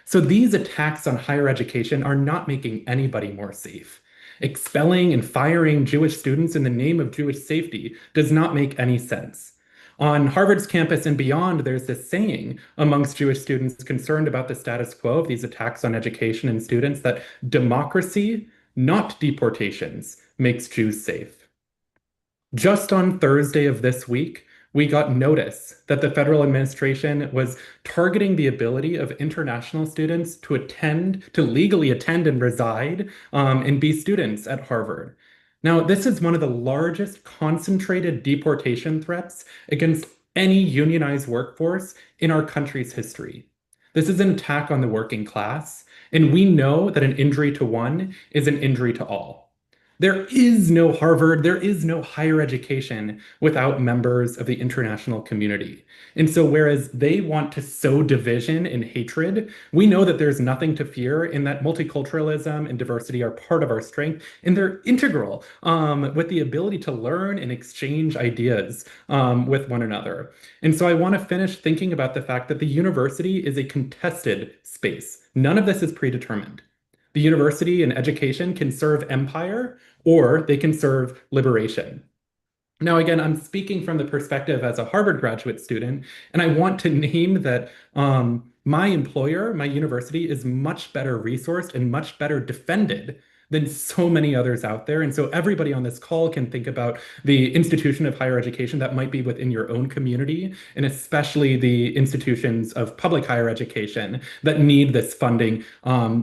So these attacks on higher education are not making anybody more safe. Expelling and firing Jewish students in the name of Jewish safety does not make any sense. On Harvard's campus and beyond, there's this saying amongst Jewish students concerned about the status quo of these attacks on education and students that democracy, not deportations, makes Jews safe. Just on Thursday of this week, we got notice that the federal administration was targeting the ability of international students to legally attend and reside and be students at Harvard. Now, this is one of the largest concentrated deportation threats against any unionized workforce in our country's history. This is an attack on the working class, and we know that an injury to one is an injury to all. There is no Harvard, there is no higher education without members of the international community. And so whereas they want to sow division and hatred, we know that there's nothing to fear in that multiculturalism and diversity are part of our strength, and they're integral with the ability to learn and exchange ideas with one another. And so I want to finish thinking about the fact that the university is a contested space. None of this is predetermined. The university and education can serve empire or they can serve liberation. Now, again, I'm speaking from the perspective as a Harvard graduate student, and I want to name that my employer, my university, is much better resourced and much better defended than so many others out there. And so everybody on this call can think about the institution of higher education that might be within your own community, and especially the institutions of public higher education that need this funding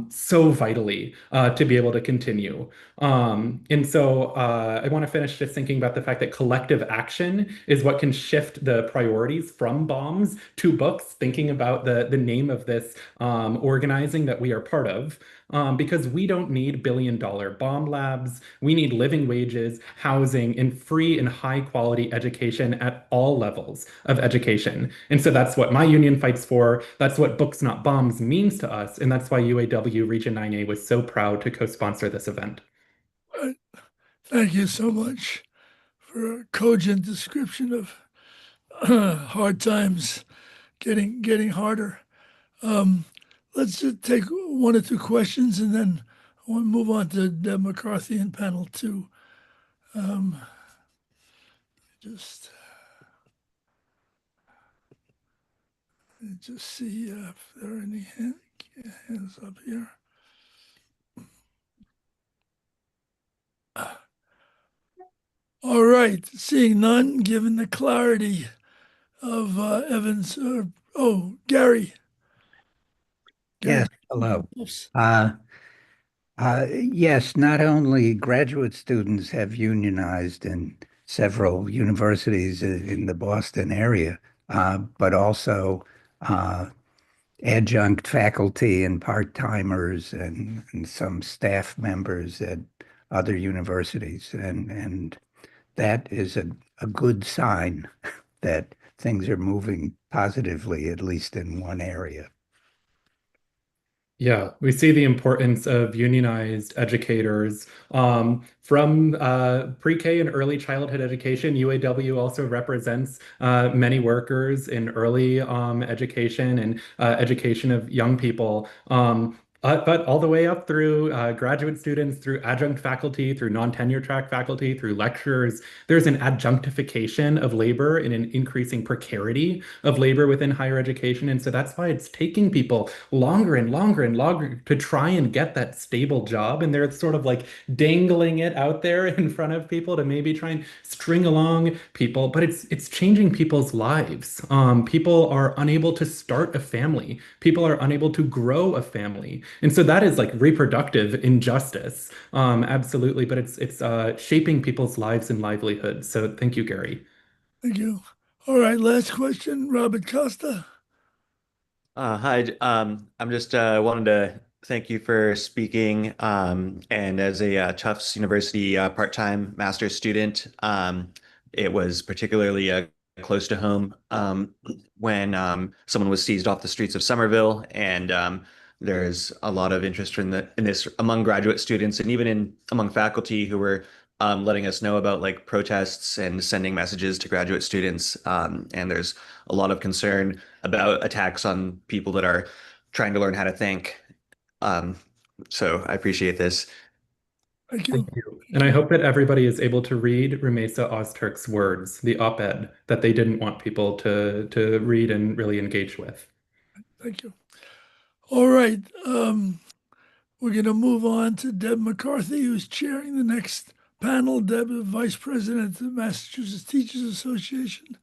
so vitally to be able to continue. And so I want to finish just thinking about the fact that collective action is what can shift the priorities from bombs to books, thinking about the name of this organizing that we are part of. Because we don't need billion-dollar bomb labs. We need living wages, housing, and free and high-quality education at all levels of education. And so that's what my union fights for. That's what Books Not Bombs means to us. And that's why UAW Region 9A was so proud to co-sponsor this event. Thank you so much for a cogent description of hard times getting harder. Let's just take one or two questions, and then I want to move on to Deb McCarthy and panel 2. Just see if there are any hands up here. All right, seeing none, given the clarity of Evan's, Gary. Yes, hello. Yes, not only graduate students have unionized in several universities in the Boston area, but also adjunct faculty and part-timers and some staff members at other universities. And that is a good sign that things are moving positively, at least in one area. Yeah, we see the importance of unionized educators from pre-K and early childhood education. UAW also represents many workers in early education and education of young people. But all the way up through graduate students, through adjunct faculty, through non-tenure track faculty, through lecturers, there's an adjunctification of labor and an increasing precarity of labor within higher education. And so that's why it's taking people longer and longer and longer to try and get that stable job. And they're sort of like dangling it out there in front of people to maybe try and string along people, but it's changing people's lives. People are unable to start a family. People are unable to grow a family. And so that is like reproductive injustice, absolutely. But it's shaping people's lives and livelihoods. So thank you, Gary. Thank you. All right, last question, Robert Costa. Hi, I'm just wanted to thank you for speaking. And as a Tufts University part-time master's student, it was particularly close to home when someone was seized off the streets of Somerville, and there's a lot of interest in this among graduate students and even among faculty who were letting us know about like protests and sending messages to graduate students. And there's a lot of concern about attacks on people that are trying to learn how to think. So I appreciate this. Thank you. Thank you. And I hope that everybody is able to read Rumeysa Ozturk's words, the op-ed that they didn't want people to read and really engage with. Thank you. All right. We're going to move on to Deb McCarthy, who's chairing the next panel. Deb is Vice President of the Massachusetts Teachers Association,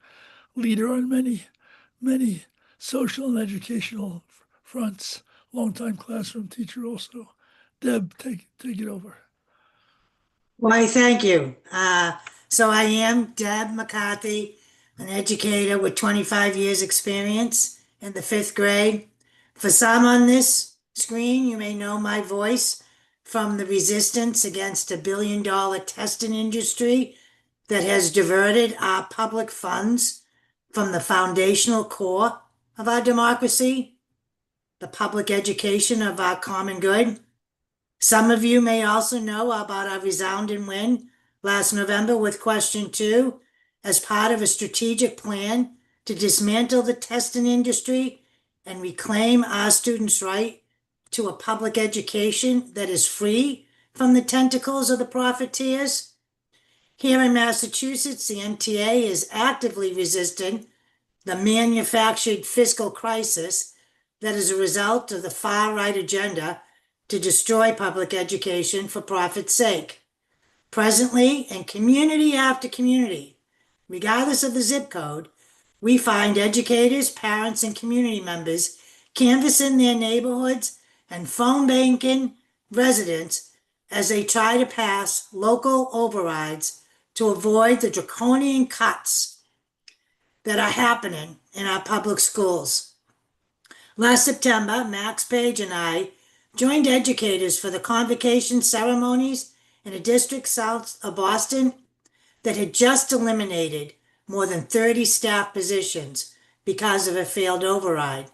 leader on many social and educational fronts, longtime classroom teacher also. Deb, take it over. Why, thank you. So I am Deb McCarthy, an educator with 25 years experience in the fifth grade. For some on this screen, you may know my voice from the resistance against a $1 billion testing industry that has diverted our public funds from the foundational core of our democracy, the public education of our common good. Some of you may also know about our resounding win last November with question 2 as part of a strategic plan to dismantle the testing industry and reclaim our students' right to a public education that is free from the tentacles of the profiteers. Here in Massachusetts, the NTA is actively resisting the manufactured fiscal crisis that is a result of the far-right agenda to destroy public education for profit's sake. Presently, in community after community, regardless of the zip code, we find educators, parents, and community members canvassing their neighborhoods and phone banking residents as they try to pass local overrides to avoid the draconian cuts that are happening in our public schools. Last September, Max Page and I joined educators for the convocation ceremonies in a district south of Boston that had just eliminated more than 30 staff positions because of a failed override.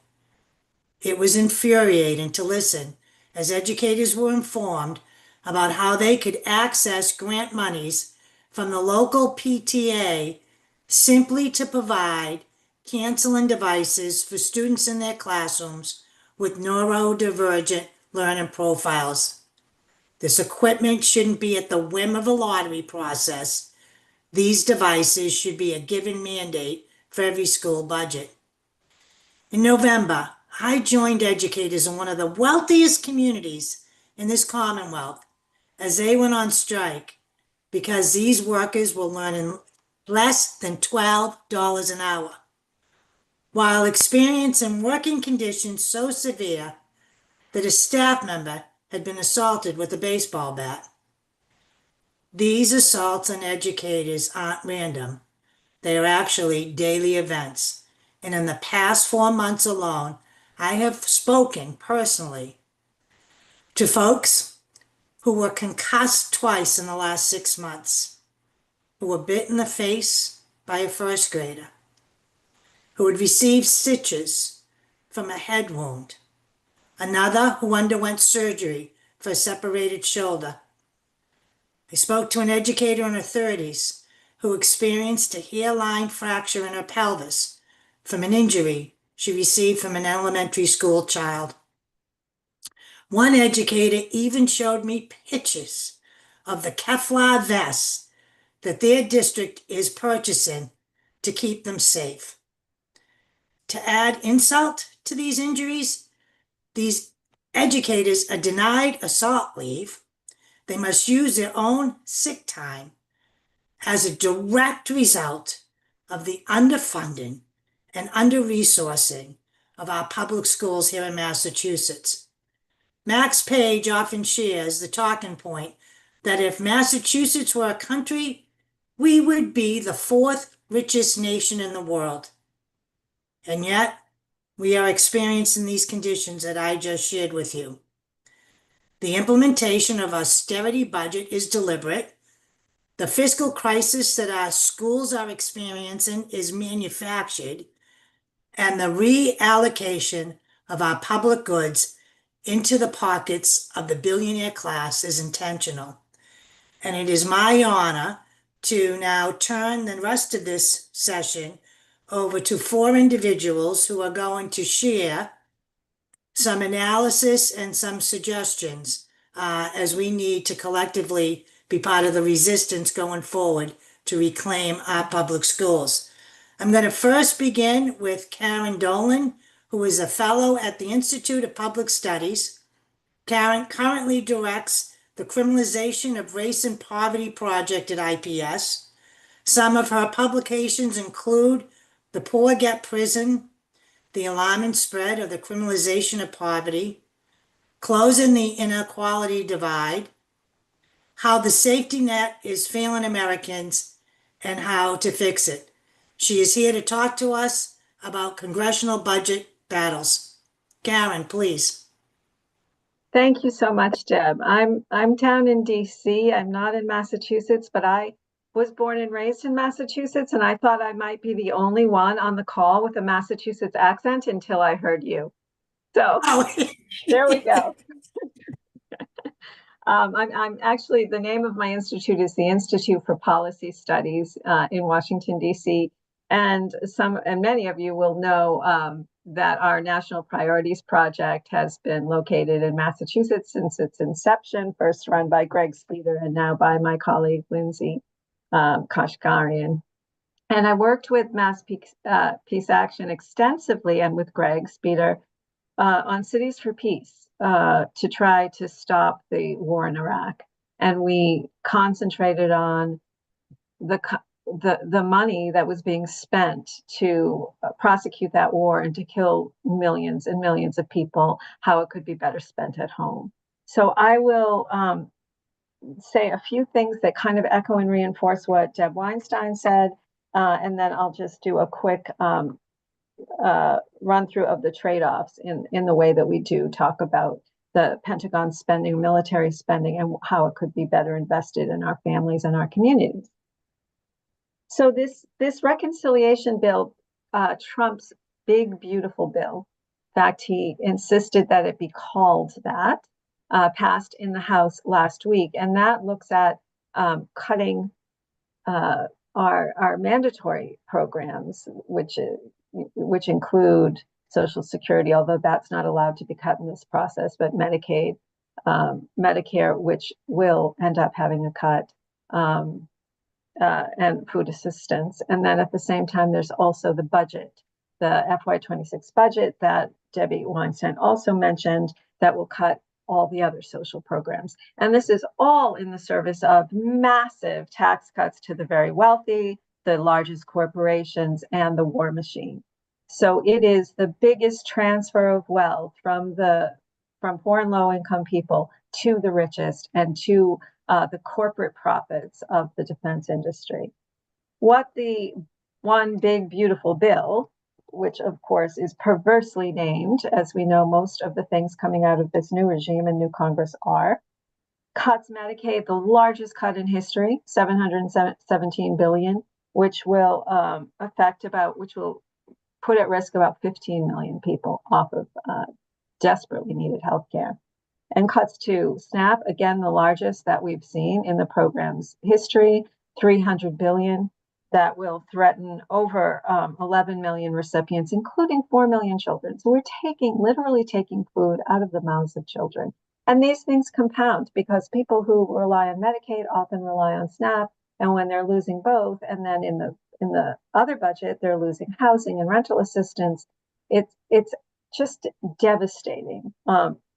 It was infuriating to listen as educators were informed about how they could access grant monies from the local PTA simply to provide canceling devices for students in their classrooms with neurodivergent learning profiles. This equipment shouldn't be at the whim of a lottery process. These devices should be a given mandate for every school budget. In November, I joined educators in one of the wealthiest communities in this Commonwealth as they went on strike because these workers were learning less than $12 an hour, while experiencing working conditions so severe that a staff member had been assaulted with a baseball bat. These assaults on educators aren't random. They are actually daily events. And in the past 4 months alone, I have spoken personally to folks who were concussed twice in the last 6 months, who were bit in the face by a first grader, who had received stitches from a head wound, another who underwent surgery for a separated shoulder. I spoke to an educator in her 30s who experienced a hairline fracture in her pelvis from an injury she received from an elementary school child. One educator even showed me pictures of the Kevlar vests that their district is purchasing to keep them safe. To add insult to these injuries, these educators are denied assault leave. They must use their own sick time as a direct result of the underfunding and under-resourcing of our public schools here in Massachusetts. Max Page often shares the talking point that if Massachusetts were a country, we would be the 4th richest nation in the world. And yet, we are experiencing these conditions that I just shared with you. The implementation of austerity budget is deliberate. The fiscal crisis that our schools are experiencing is manufactured, and the reallocation of our public goods into the pockets of the billionaire class is intentional. And it is my honor to now turn the rest of this session over to 4 individuals who are going to share some analysis and some suggestions as we need to collectively be part of the resistance going forward to reclaim our public schools. I'm going to first begin with Karen Dolan, who is a fellow at the Institute of Public Studies. Karen currently directs the Criminalization of Race and Poverty project at IPS. Some of her publications include The Poor Get Prison, The Alarming Spread of the Criminalization of Poverty, Closing the Inequality Divide, How the Safety Net is Failing Americans, and How to Fix It. She is here to talk to us about congressional budget battles. Karen, please. Thank you so much, Deb. I'm down in DC. I'm not in Massachusetts, but I was born and raised in Massachusetts, and I thought I might be the only one on the call with a Massachusetts accent until I heard you. So there we go. I'm actually, the name of my institute is the Institute for Policy Studies in Washington, DC. And many of you will know that our National Priorities Project has been located in Massachusetts since its inception, first run by Greg Speeder and now by my colleague Lindsay Kashgarian. And I worked with Mass Peace Action extensively and with Greg Speeder on Cities for Peace to try to stop the war in Iraq. And we concentrated on the money that was being spent to prosecute that war and to kill millions and millions of people, how it could be better spent at home. So I will say a few things that kind of echo and reinforce what Deb Weinstein said, and then I'll just do a quick run through of the trade-offs in the way that we do talk about the Pentagon spending, military spending, and how it could be better invested in our families and our communities. So this reconciliation bill trumps big, beautiful bill. In fact, he insisted that it be called that, passed in the House last week. And that looks at cutting our mandatory programs, which include Social Security, although that's not allowed to be cut in this process, but Medicaid, Medicare, which will end up having a cut, and food assistance. And then at the same time, there's also the budget, the FY26 budget that Debbie Weinstein also mentioned, that will cut all the other social programs. And this is all in the service of massive tax cuts to the very wealthy, the largest corporations, and the war machine. So it is the biggest transfer of wealth from poor and low income people to the richest and to the corporate profits of the defense industry. What the one big beautiful bill, which of course is perversely named, as we know most of the things coming out of this new regime and new Congress are, cuts Medicaid, the largest cut in history, $717 billion, which will which will put at risk about 15 million people off of desperately needed health care. And cuts to SNAP, again, the largest that we've seen in the program's history, $300 billion, that will threaten over 11 million recipients, including 4 million children. So we're literally taking food out of the mouths of children. And these things compound because people who rely on Medicaid often rely on SNAP. And when they're losing both, and then in the other budget, they're losing housing and rental assistance, it's just devastating.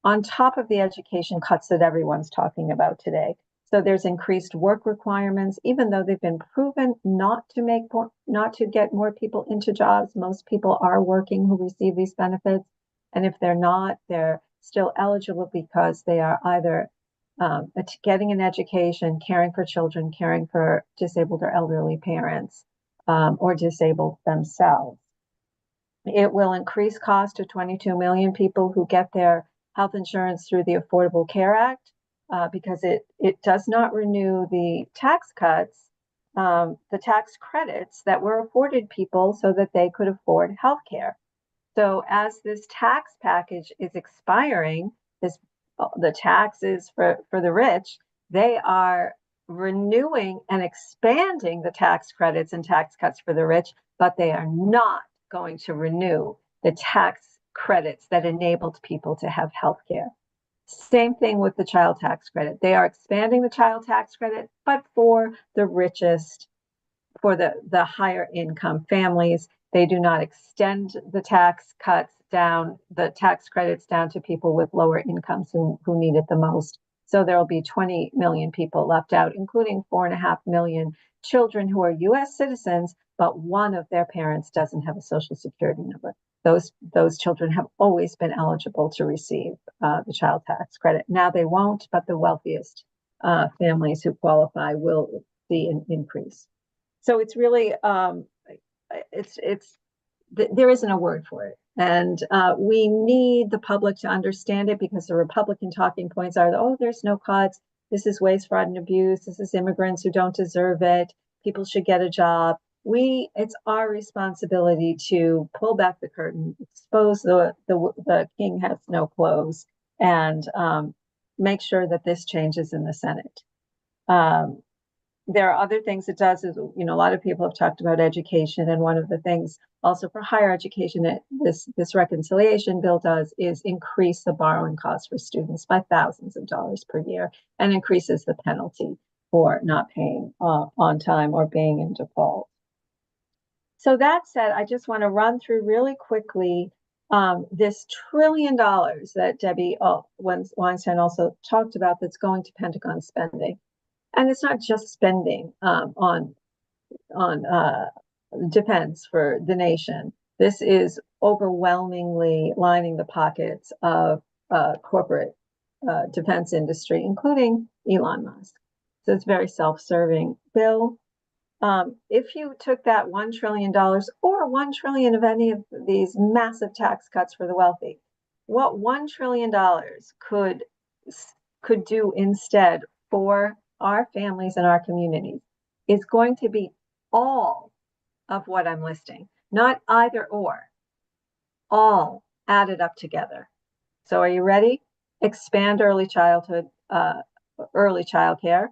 On top of the education cuts that everyone's talking about today. So there's increased work requirements, even though they've been proven not to get more people into jobs. Most people are working who receive these benefits. And if they're not, they're still eligible because they are either getting an education, caring for children, caring for disabled or elderly parents, or disabled themselves. It will increase cost to 22 million people who get their health insurance through the Affordable Care Act, because it does not renew the tax cuts, the tax credits that were afforded people so that they could afford health care. So as this tax package is expiring, the taxes for the rich, they are renewing and expanding the tax credits and tax cuts for the rich, but they are not going to renew the tax credits that enabled people to have health care. Same thing with the child tax credit. They are expanding the child tax credit, but for the richest, for the higher income families. They do not extend the tax cuts down, the tax credits down to people with lower incomes who need it the most. So there will be 20 million people left out, including 4.5 million children who are US citizens, but one of their parents doesn't have a social security number. Those children have always been eligible to receive the child tax credit. Now they won't, but the wealthiest families who qualify will see an increase. So it's really, there isn't a word for it. And we need the public to understand it, because the Republican talking points are, oh, there's no cuts. This is waste, fraud, and abuse. This is immigrants who don't deserve it. People should get a job. It's our responsibility to pull back the curtain, expose the king has no clothes, and make sure that this changes in the Senate. There are other things it does is, a lot of people have talked about education, and one of the things also for higher education that this reconciliation bill does is increase the borrowing costs for students by thousands of dollars per year, and increases the penalty for not paying on time or being in default. So that said, I just want to run through really quickly this $1 trillion that Debbie Weinstein also talked about that's going to Pentagon spending. And it's not just spending on defense for the nation. This is overwhelmingly lining the pockets of corporate defense industry, including Elon Musk. So it's a very self-serving bill. If you took that $1 trillion or $1 trillion of any of these massive tax cuts for the wealthy, what $1 trillion could do instead for our families and our communities is going to be all of what I'm listing, not either or, all added up together. So are you ready? Expand early childhood, early childcare,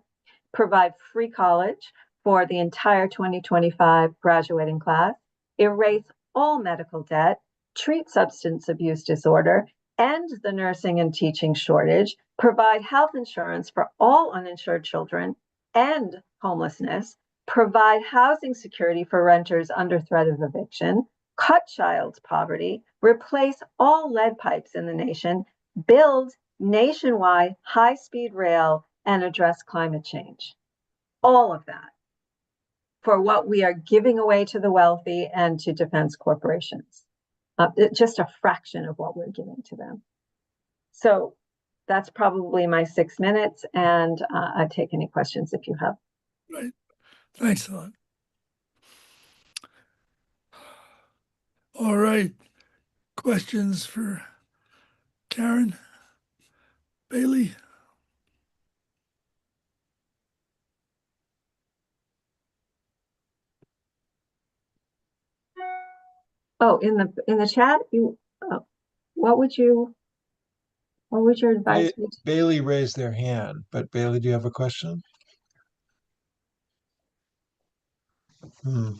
provide free college for the entire 2025 graduating class, erase all medical debt, treat substance abuse disorder, end the nursing and teaching shortage, provide health insurance for all uninsured children, end homelessness, provide housing security for renters under threat of eviction, cut child poverty, replace all lead pipes in the nation, build nationwide high-speed rail, and address climate change. All of that for what we are giving away to the wealthy and to defense corporations. Just a fraction of what we're giving to them. So that's probably my 6 minutes, and I'd take any questions if you have. Right. Thanks a lot. All right. Questions for Karen? Bailey? Oh, in the chat, what would your advice be? Bailey raised their hand, but Bailey, do you have a question? Can't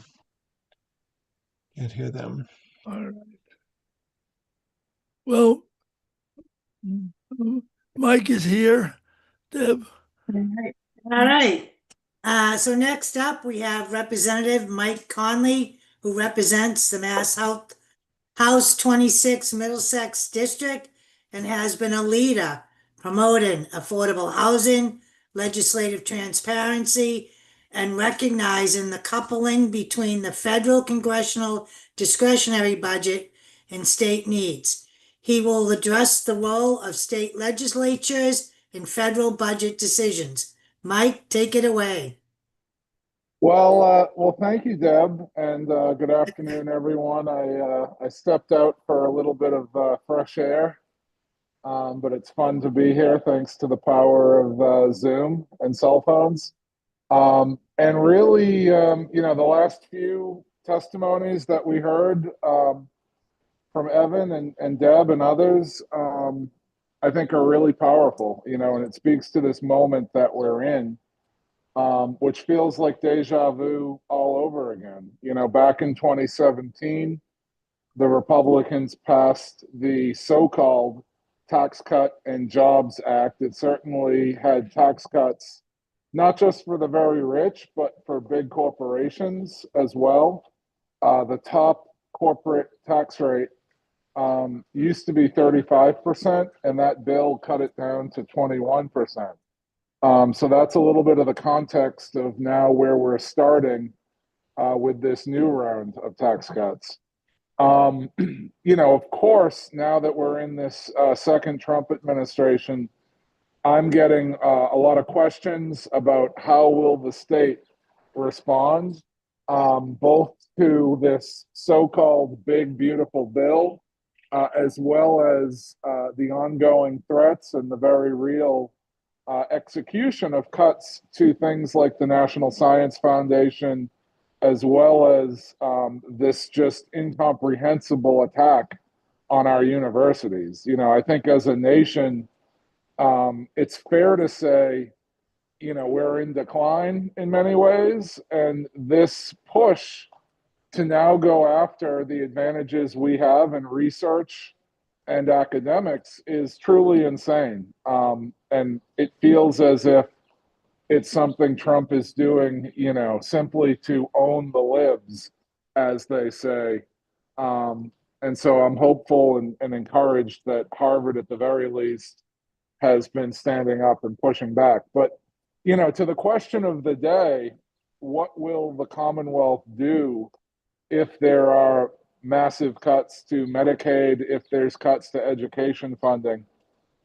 hear them. All right. Well, Mike is here. Deb. All right. So next up, we have Representative Mike Connolly, who represents the Mass House 26 Middlesex District and has been a leader promoting affordable housing, legislative transparency, and recognizing the coupling between the federal congressional discretionary budget and state needs. He will address the role of state legislatures in federal budget decisions. Mike, take it away. Well, thank you, Deb, and good afternoon, everyone. I stepped out for a little bit of fresh air, but it's fun to be here thanks to the power of Zoom and cell phones. And really, the last few testimonies that we heard from Evan and Deb and others, I think are really powerful, and it speaks to this moment that we're in. Which feels like deja vu all over again. Back in 2017, the Republicans passed the so-called Tax Cut and Jobs Act. It certainly had tax cuts, not just for the very rich, but for big corporations as well. The top corporate tax rate used to be 35%, and that bill cut it down to 21%. So that's a little bit of the context of now where we're starting with this new round of tax cuts. Of course, now that we're in this second Trump administration, I'm getting a lot of questions about how will the state respond, both to this so-called big, beautiful bill, as well as the ongoing threats and the very real execution of cuts to things like the National Science Foundation, as well as this just incomprehensible attack on our universities. I think as a nation, it's fair to say, we're in decline in many ways, and this push to now go after the advantages we have in research and academics is truly insane. And it feels as if it's something Trump is doing, simply to own the libs, as they say. And so I'm hopeful and encouraged that Harvard, at the very least, has been standing up and pushing back. But, to the question of the day, what will the Commonwealth do if there are massive cuts to Medicaid, if there's cuts to education funding?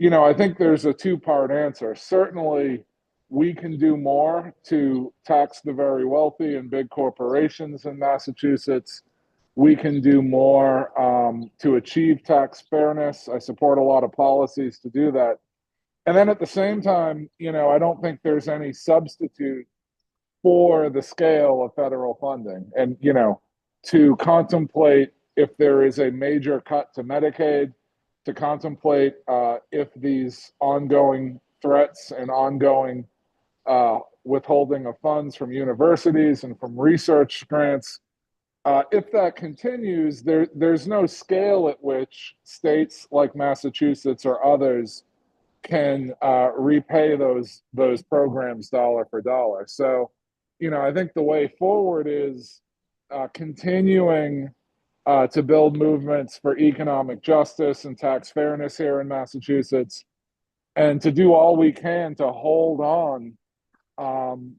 I think there's a two-part answer. Certainly, we can do more to tax the very wealthy and big corporations in Massachusetts. We can do more to achieve tax fairness. I support a lot of policies to do that. And then at the same time, I don't think there's any substitute for the scale of federal funding. And, to contemplate if there is a major cut to Medicaid, to contemplate if these ongoing threats and ongoing withholding of funds from universities and from research grants, if that continues, there's no scale at which states like Massachusetts or others can repay those programs dollar for dollar. So, I think the way forward is continuing to build movements for economic justice and tax fairness here in Massachusetts, and to do all we can to hold on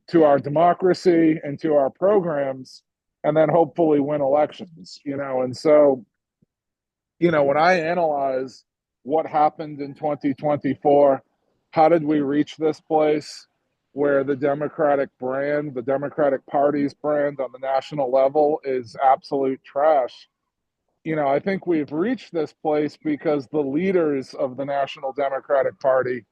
to our democracy and to our programs, and then hopefully win elections. And so, when I analyze what happened in 2024, how did we reach this place where the Democratic brand, the Democratic Party's brand on the national level is absolute trash? I think we've reached this place because the leaders of the National Democratic Party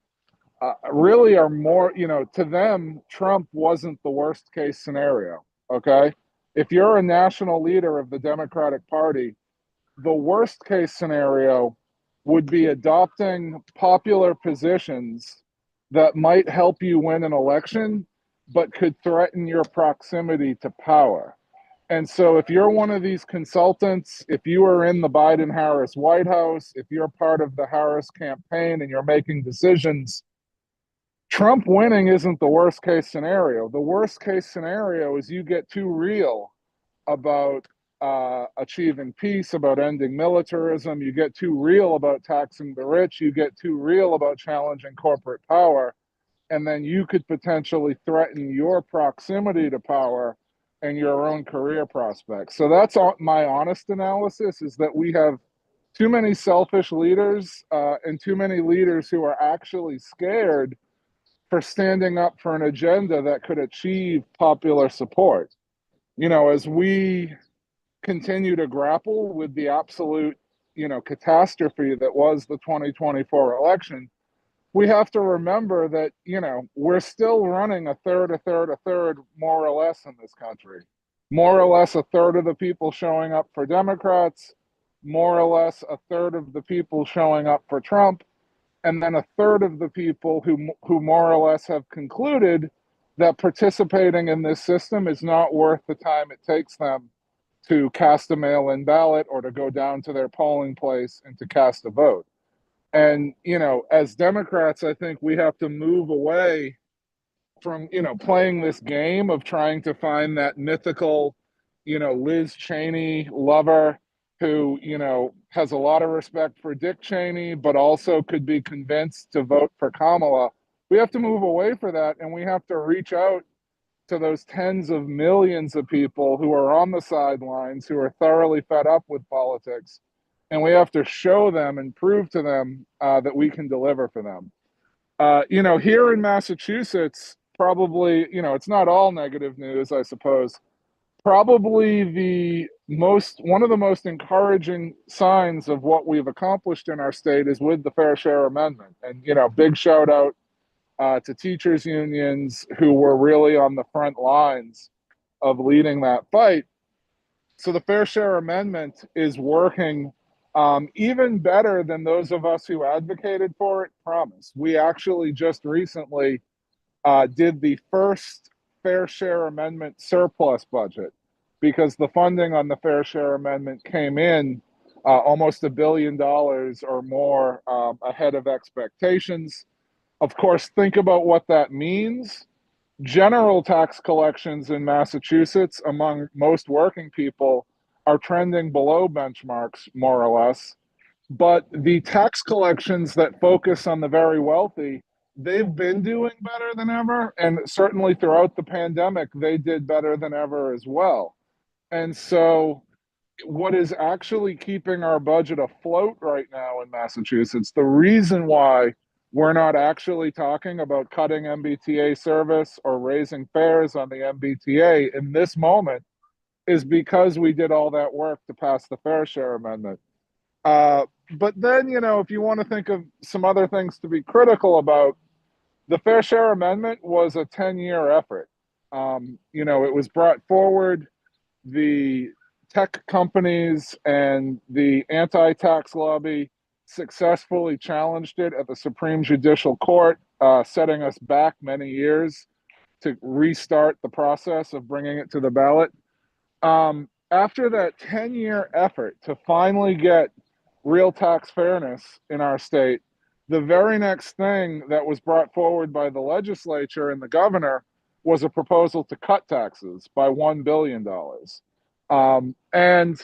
really are more, to them, Trump wasn't the worst case scenario, okay? If you're a national leader of the Democratic Party, the worst case scenario would be adopting popular positions that might help you win an election, but could threaten your proximity to power. And so if you're one of these consultants, if you are in the Biden-Harris White House, if you're part of the Harris campaign and you're making decisions, Trump winning isn't the worst case scenario. The worst case scenario is you get too real about achieving peace, about ending militarism. You get too real about taxing the rich. You get too real about challenging corporate power. And then you could potentially threaten your proximity to power and your own career prospects. So that's my honest analysis, is that we have too many selfish leaders and too many leaders who are actually scared for standing up for an agenda that could achieve popular support. As we continue to grapple with the absolute, catastrophe that was the 2024 election, we have to remember that, we're still running a third, more or less in this country. More or less a third of the people showing up for Democrats, more or less a third of the people showing up for Trump, and then a third of the people who more or less have concluded that participating in this system is not worth the time it takes them to cast a mail-in ballot or to go down to their polling place and to cast a vote. And, as Democrats, I think we have to move away from, playing this game of trying to find that mythical, Liz Cheney lover who, has a lot of respect for Dick Cheney, but also could be convinced to vote for Kamala. We have to move away from that, and we have to reach out to those tens of millions of people who are on the sidelines, who are thoroughly fed up with politics. And we have to show them and prove to them that we can deliver for them. Here in Massachusetts, probably, it's not all negative news, I suppose. Probably one of the most encouraging signs of what we've accomplished in our state is with the Fair Share Amendment. And, big shout out to teachers unions who were really on the front lines of leading that fight. So the Fair Share Amendment is working even better than those of us who advocated for it promised. We actually just recently did the first Fair Share Amendment surplus budget, because the funding on the Fair Share Amendment came in almost $1 billion or more ahead of expectations. Of course, think about what that means. General tax collections in Massachusetts among most working people are trending below benchmarks, more or less. But the tax collections that focus on the very wealthy, they've been doing better than ever. And certainly throughout the pandemic, they did better than ever as well. And so what is actually keeping our budget afloat right now in Massachusetts, the reason why we're not actually talking about cutting MBTA service or raising fares on the MBTA in this moment, is because we did all that work to pass the Fair Share Amendment. But then, if you want to think of some other things to be critical about, the Fair Share Amendment was a 10-year effort. It was brought forward. The tech companies and the anti-tax lobby successfully challenged it at the Supreme Judicial Court, setting us back many years to restart the process of bringing it to the ballot. After that 10-year effort to finally get real tax fairness in our state, the very next thing that was brought forward by the legislature and the governor was a proposal to cut taxes by $1 billion. And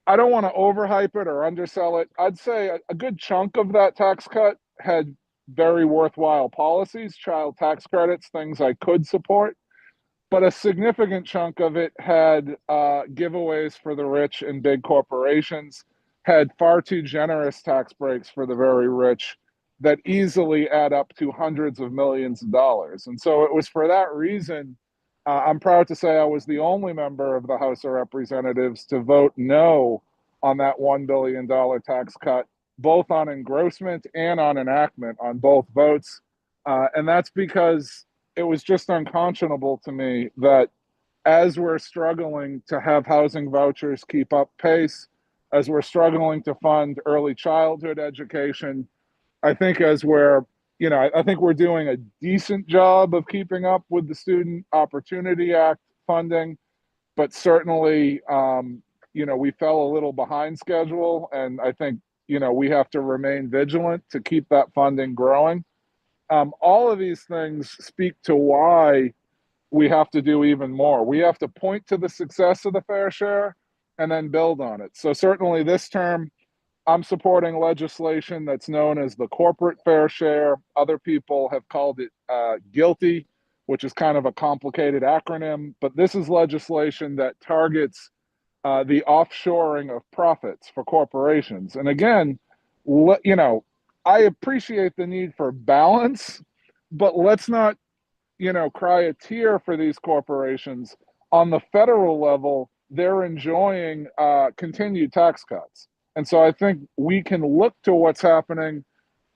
I don't want to overhype it or undersell it. I'd say a good chunk of that tax cut had very worthwhile policies, child tax credits, things I could support. But a significant chunk of it had giveaways for the rich and big corporations, had far too generous tax breaks for the very rich that easily add up to hundreds of millions of dollars. And so it was for that reason, I'm proud to say I was the only member of the House of Representatives to vote no on that $1 billion tax cut, both on engrossment and on enactment, on both votes. And that's because it was just unconscionable to me that as we're struggling to have housing vouchers keep up pace, as we're struggling to fund early childhood education, I think as we're, I think we're doing a decent job of keeping up with the Student Opportunity Act funding, but certainly, we fell a little behind schedule, and I think, we have to remain vigilant to keep that funding growing. All of these things speak to why we have to do even more. We have to point to the success of the fair share and then build on it. So certainly this term, I'm supporting legislation that's known as the corporate fair share. Other people have called it GILTY, which is kind of a complicated acronym, but this is legislation that targets the offshoring of profits for corporations. And again, I appreciate the need for balance, but let's not, cry a tear for these corporations. On the federal level, they're enjoying continued tax cuts. And so I think we can look to what's happening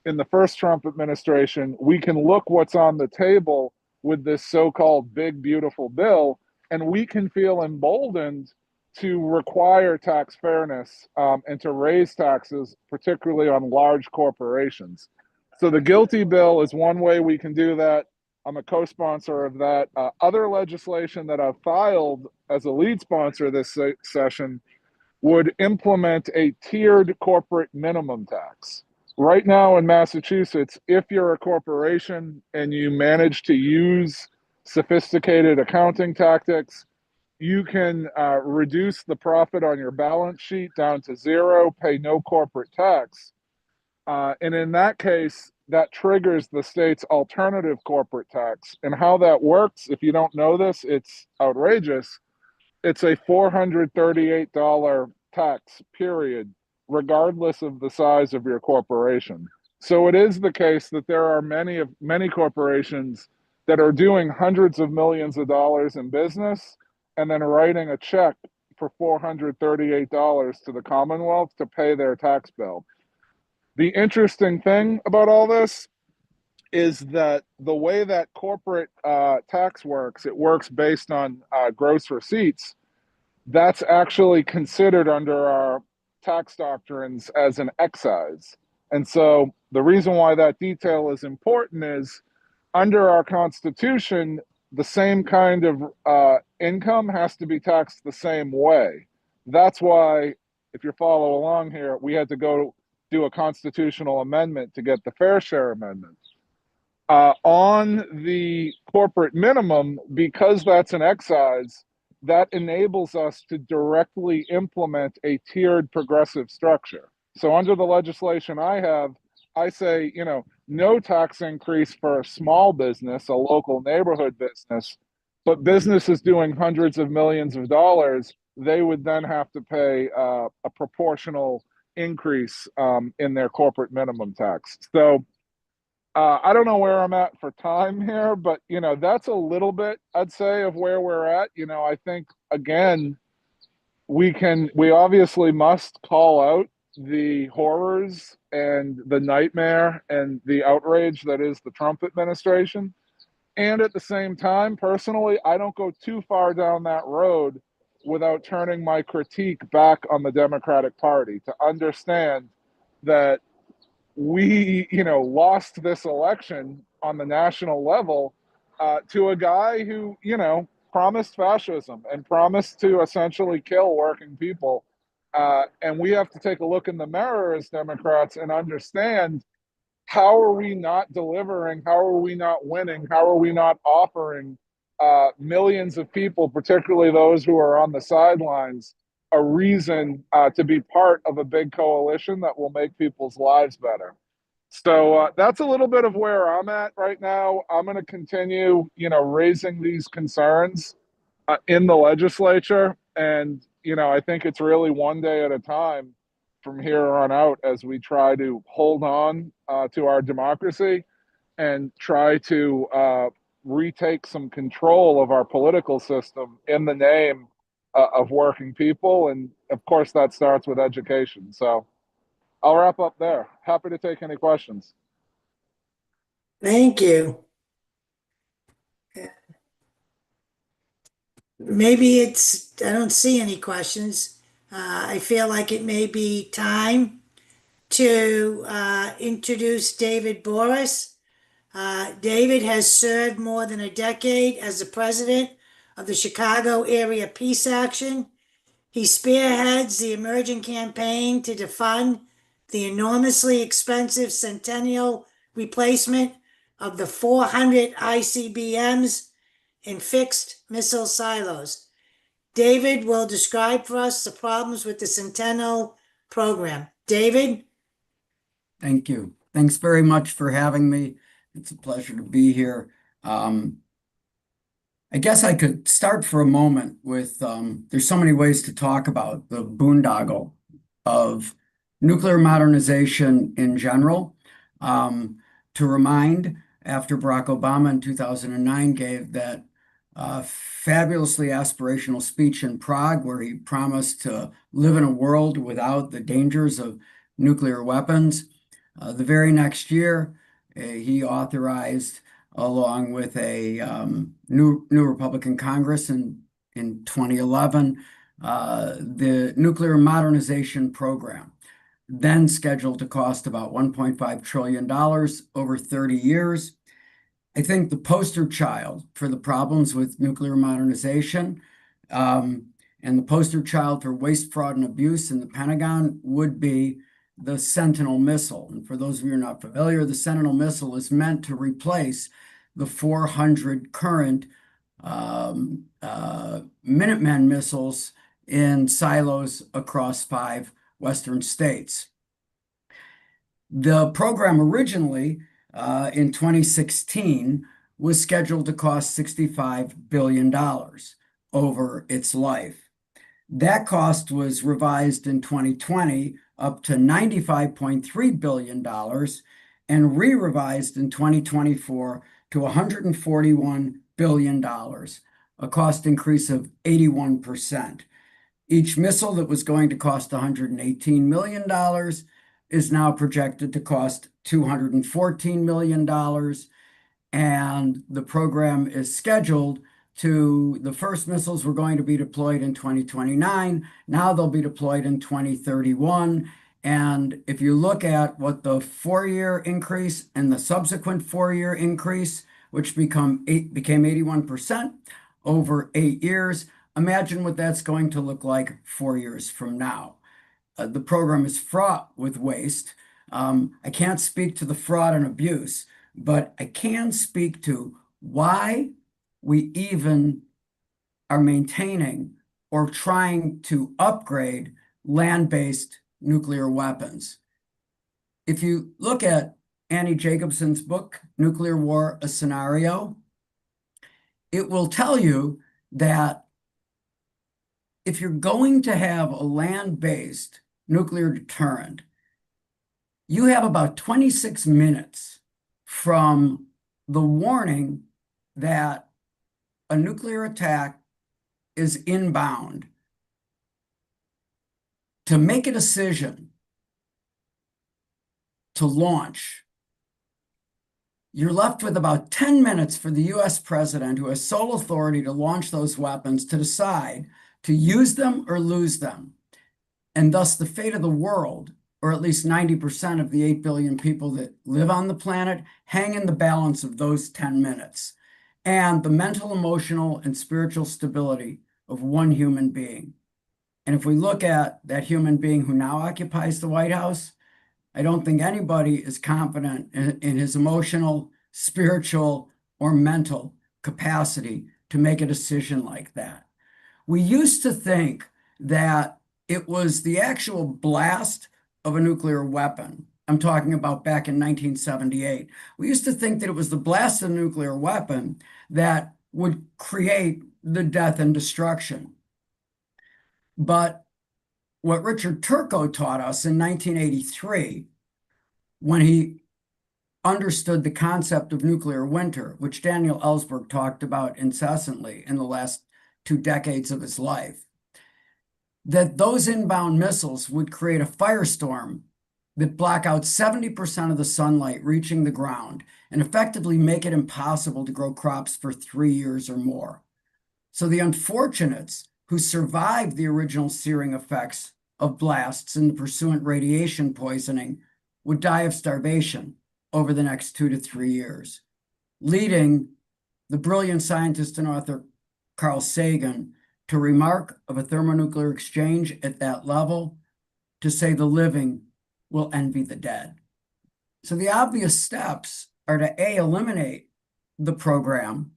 in the first Trump administration. We can look what's on the table with this so-called big, beautiful bill, and we can feel emboldened to require tax fairness and to raise taxes, particularly on large corporations. So the GILTY bill is one way we can do that. I'm a co-sponsor of that. Other legislation that I've filed as a lead sponsor this session would implement a tiered corporate minimum tax. right now in Massachusetts, if you're a corporation and you manage to use sophisticated accounting tactics, you can reduce the profit on your balance sheet down to zero, pay no corporate tax. And in that case, that triggers the state's alternative corporate tax. And how that works, if you don't know this, it's outrageous. It's a $438 tax, period, regardless of the size of your corporation. So it is the case that there are many corporations that are doing hundreds of millions of dollars in business and then writing a check for $438 to the Commonwealth to pay their tax bill. The interesting thing about all this is that the way that corporate tax works, it works based on gross receipts. That's actually considered under our tax doctrines as an excise. And so the reason why that detail is important is under our Constitution, the same kind of income has to be taxed the same way. That's why, if you follow along here, we had to go do a constitutional amendment to get the fair share amendment. On the corporate minimum, because that's an excise, that enables us to directly implement a tiered progressive structure. So under the legislation I have, I say, no tax increase for a small business, a local neighborhood business, but businesses doing hundreds of millions of dollars, they would then have to pay a proportional increase in their corporate minimum tax. So I don't know where I'm at for time here, but that's a little bit, I'd say, of where we're at. I think again, we obviously must call out the horrors and the nightmare and the outrage that is the Trump administration. And at the same time, personally, I don't go too far down that road without turning my critique back on the Democratic Party to understand that we, lost this election on the national level to a guy who, promised fascism and promised to essentially kill working people. And we have to take a look in the mirror as Democrats and understand, how are we not delivering? How are we not winning? How are we not offering millions of people, particularly those who are on the sidelines, a reason to be part of a big coalition that will make people's lives better? So that's a little bit of where I'm at right now. I'm going to continue, raising these concerns in the legislature. And, I think it's really one day at a time from here on out as we try to hold on to our democracy and try to retake some control of our political system in the name of working people. And of course, that starts with education. So I'll wrap up there. Happy to take any questions. Thank you. Maybe I don't see any questions. I feel like it may be time to introduce David Borris. David has served more than a decade as the president of the Chicago Area Peace Action. He spearheads the emerging campaign to defund the enormously expensive Sentinel replacement of the 400 ICBMs and fixed missile silos. David will describe for us the problems with the Sentinel program. David? Thank you. Thanks very much for having me. It's a pleasure to be here. I guess I could start for a moment with, there's so many ways to talk about the boondoggle of nuclear modernization in general. To remind, after Barack Obama in 2009 gave that fabulously aspirational speech in Prague, where he promised to live in a world without the dangers of nuclear weapons, the very next year, he authorized, along with a new Republican Congress in 2011, the nuclear modernization program, then scheduled to cost about $1.5 trillion over 30 years. I think the poster child for the problems with nuclear modernization and the poster child for waste, fraud, and abuse in the Pentagon would be the Sentinel missile. And for those of you who are not familiar, the Sentinel missile is meant to replace the 400 current Minuteman missiles in silos across 5 Western states. The program originally in 2016 was scheduled to cost $65 billion over its life. That cost was revised in 2020 up to $95.3 billion and re-revised in 2024 to $141 billion, a cost increase of 81%. Each missile that was going to cost $118 million is now projected to cost $214 million, and the program is scheduled to, the first missiles were going to be deployed in 2029. Now they'll be deployed in 2031. And if you look at what the 4-year increase and the subsequent 4-year increase, which became 81% over 8 years, imagine what that's going to look like 4 years from now. The program is fraught with waste. I can't speak to the fraud and abuse, but I can speak to why we even are maintaining or trying to upgrade land-based nuclear weapons. If you look at Annie Jacobson's book, Nuclear War, A Scenario, it will tell you that if you're going to have a land-based nuclear deterrent, you have about 26 minutes from the warning that a nuclear attack is inbound to make a decision to launch. You're left with about 10 minutes for the US president, who has sole authority to launch those weapons, to decide to use them or lose them. And thus the fate of the world, or at least 90% of the 8 billion people that live on the planet, hang in the balance of those 10 minutes. And the mental, emotional, and spiritual stability of one human being. And if we look at that human being who now occupies the White House, I don't think anybody is confident in his emotional, spiritual, or mental capacity to make a decision like that. We used to think that it was the actual blast of a nuclear weapon. I'm talking about back in 1978. We used to think that it was the blast of a nuclear weapon that would create the death and destruction. But what Richard Turco taught us in 1983, when he understood the concept of nuclear winter, which Daniel Ellsberg talked about incessantly in the last 2 decades of his life, that those inbound missiles would create a firestorm that block out 70% of the sunlight reaching the ground and effectively make it impossible to grow crops for 3 years or more. So the unfortunates who survived the original searing effects of blasts and the pursuant radiation poisoning would die of starvation over the next 2 to 3 years, leading the brilliant scientist and author Carl Sagan to remark of a thermonuclear exchange at that level, to say the living will envy the dead. So the obvious steps are to A, eliminate the program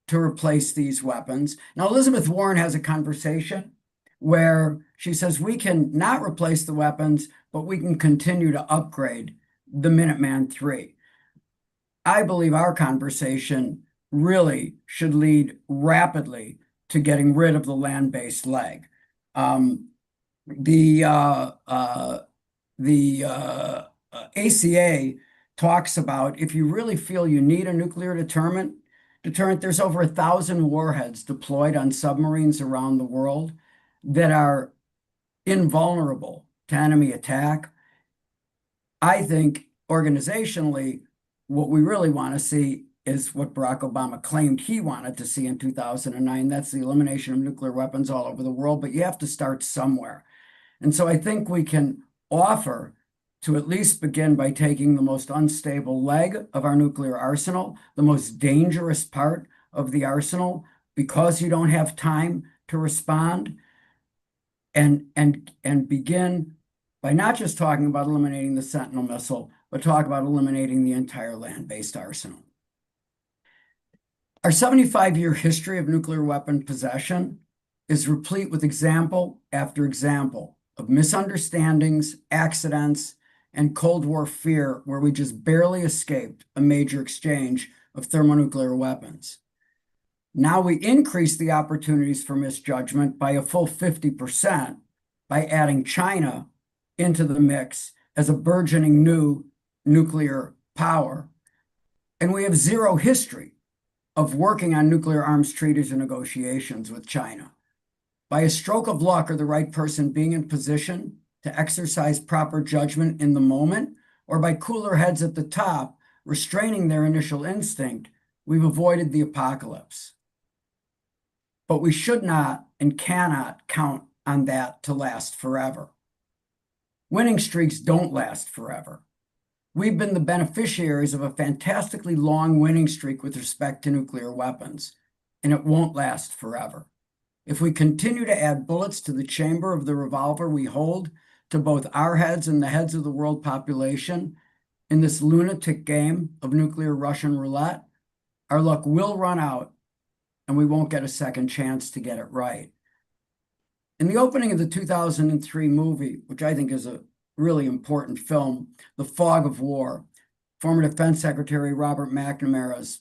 to replace these weapons. Now, Elizabeth Warren has a conversation where she says we can not replace the weapons, but we can continue to upgrade the Minuteman III. I believe our conversation really should lead rapidly to getting rid of the land-based leg. The ACA talks about, if you really feel you need a nuclear deterrent, there's over 1,000 warheads deployed on submarines around the world that are invulnerable to enemy attack. I think organizationally, what we really want to see is what Barack Obama claimed he wanted to see in 2009. That's the elimination of nuclear weapons all over the world, but you have to start somewhere. And so I think we can offer to at least begin by taking the most unstable leg of our nuclear arsenal, the most dangerous part of the arsenal, because you don't have time to respond, and begin by not just talking about eliminating the Sentinel missile, but talk about eliminating the entire land-based arsenal. Our 75-year history of nuclear weapon possession is replete with example after example of misunderstandings, accidents, and Cold War fear where we just barely escaped a major exchange of thermonuclear weapons. Now we increase the opportunities for misjudgment by a full 50% by adding China into the mix as a burgeoning new nuclear power. And we have zero history of working on nuclear arms treaties or negotiations with China. By a stroke of luck or the right person being in position to exercise proper judgment in the moment, or by cooler heads at the top restraining their initial instinct, we've avoided the apocalypse. But we should not and cannot count on that to last forever. Winning streaks don't last forever. We've been the beneficiaries of a fantastically long winning streak with respect to nuclear weapons, and it won't last forever. If we continue to add bullets to the chamber of the revolver we hold to both our heads and the heads of the world population in this lunatic game of nuclear Russian roulette, our luck will run out and we won't get a second chance to get it right. In the opening of the 2003 movie, which I think is a really important film, The Fog of War, former Defense Secretary Robert McNamara's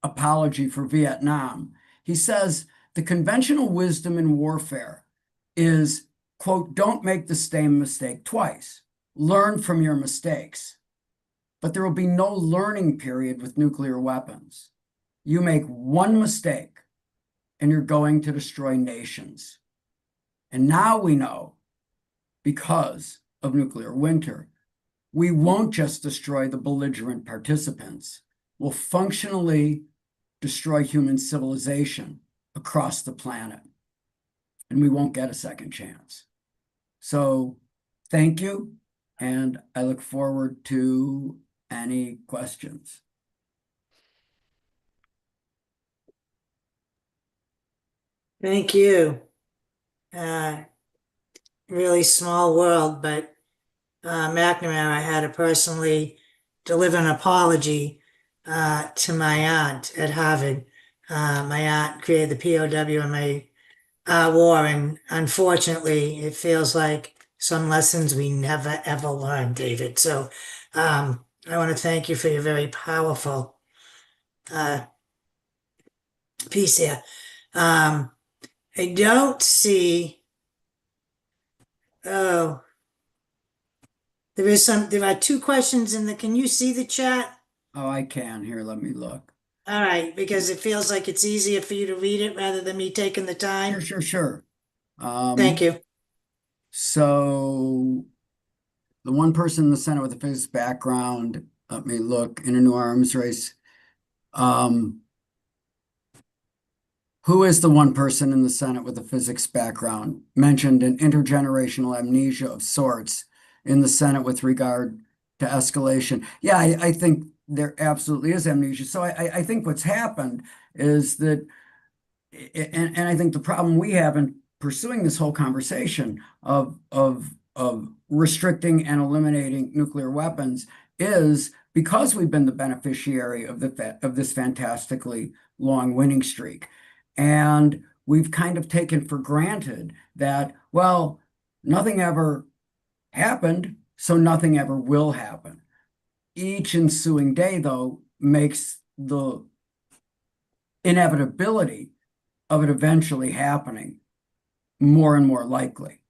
apology for Vietnam, he says, the conventional wisdom in warfare is, quote, don't make the same mistake twice. Learn from your mistakes. But there will be no learning period with nuclear weapons. You make one mistake and you're going to destroy nations. And now we know, because of nuclear winter, we won't just destroy the belligerent participants. We'll functionally destroy human civilization across the planet. And we won't get a second chance. So thank you. And I look forward to any questions. Thank you. Really small world, but McNamara had to personally deliver an apology to my aunt at Harvard. My aunt created the POW in my war, and unfortunately, it feels like some lessons we never ever learned, David. So I want to thank you for your very powerful piece here. I don't see. Oh, there are two questions in the, can you see the chat? Oh, I can. Here, let me look. All right, because it feels like it's easier for you to read it rather than me taking the time. Sure. Thank you. So the one person in the Senate with a physics background, let me look, in a new arms race. Who is the one person in the Senate with a physics background mentioned an intergenerational amnesia of sorts in the Senate with regard to escalation? Yeah, I think there absolutely is amnesia. So I think what's happened is that, and I think the problem we have in pursuing this whole conversation of restricting and eliminating nuclear weapons is because we've been the beneficiary of this fantastically long winning streak. And we've kind of taken for granted that, well, nothing ever happened, so nothing ever will happen. Each ensuing day, though, makes the inevitability of it eventually happening more and more likely.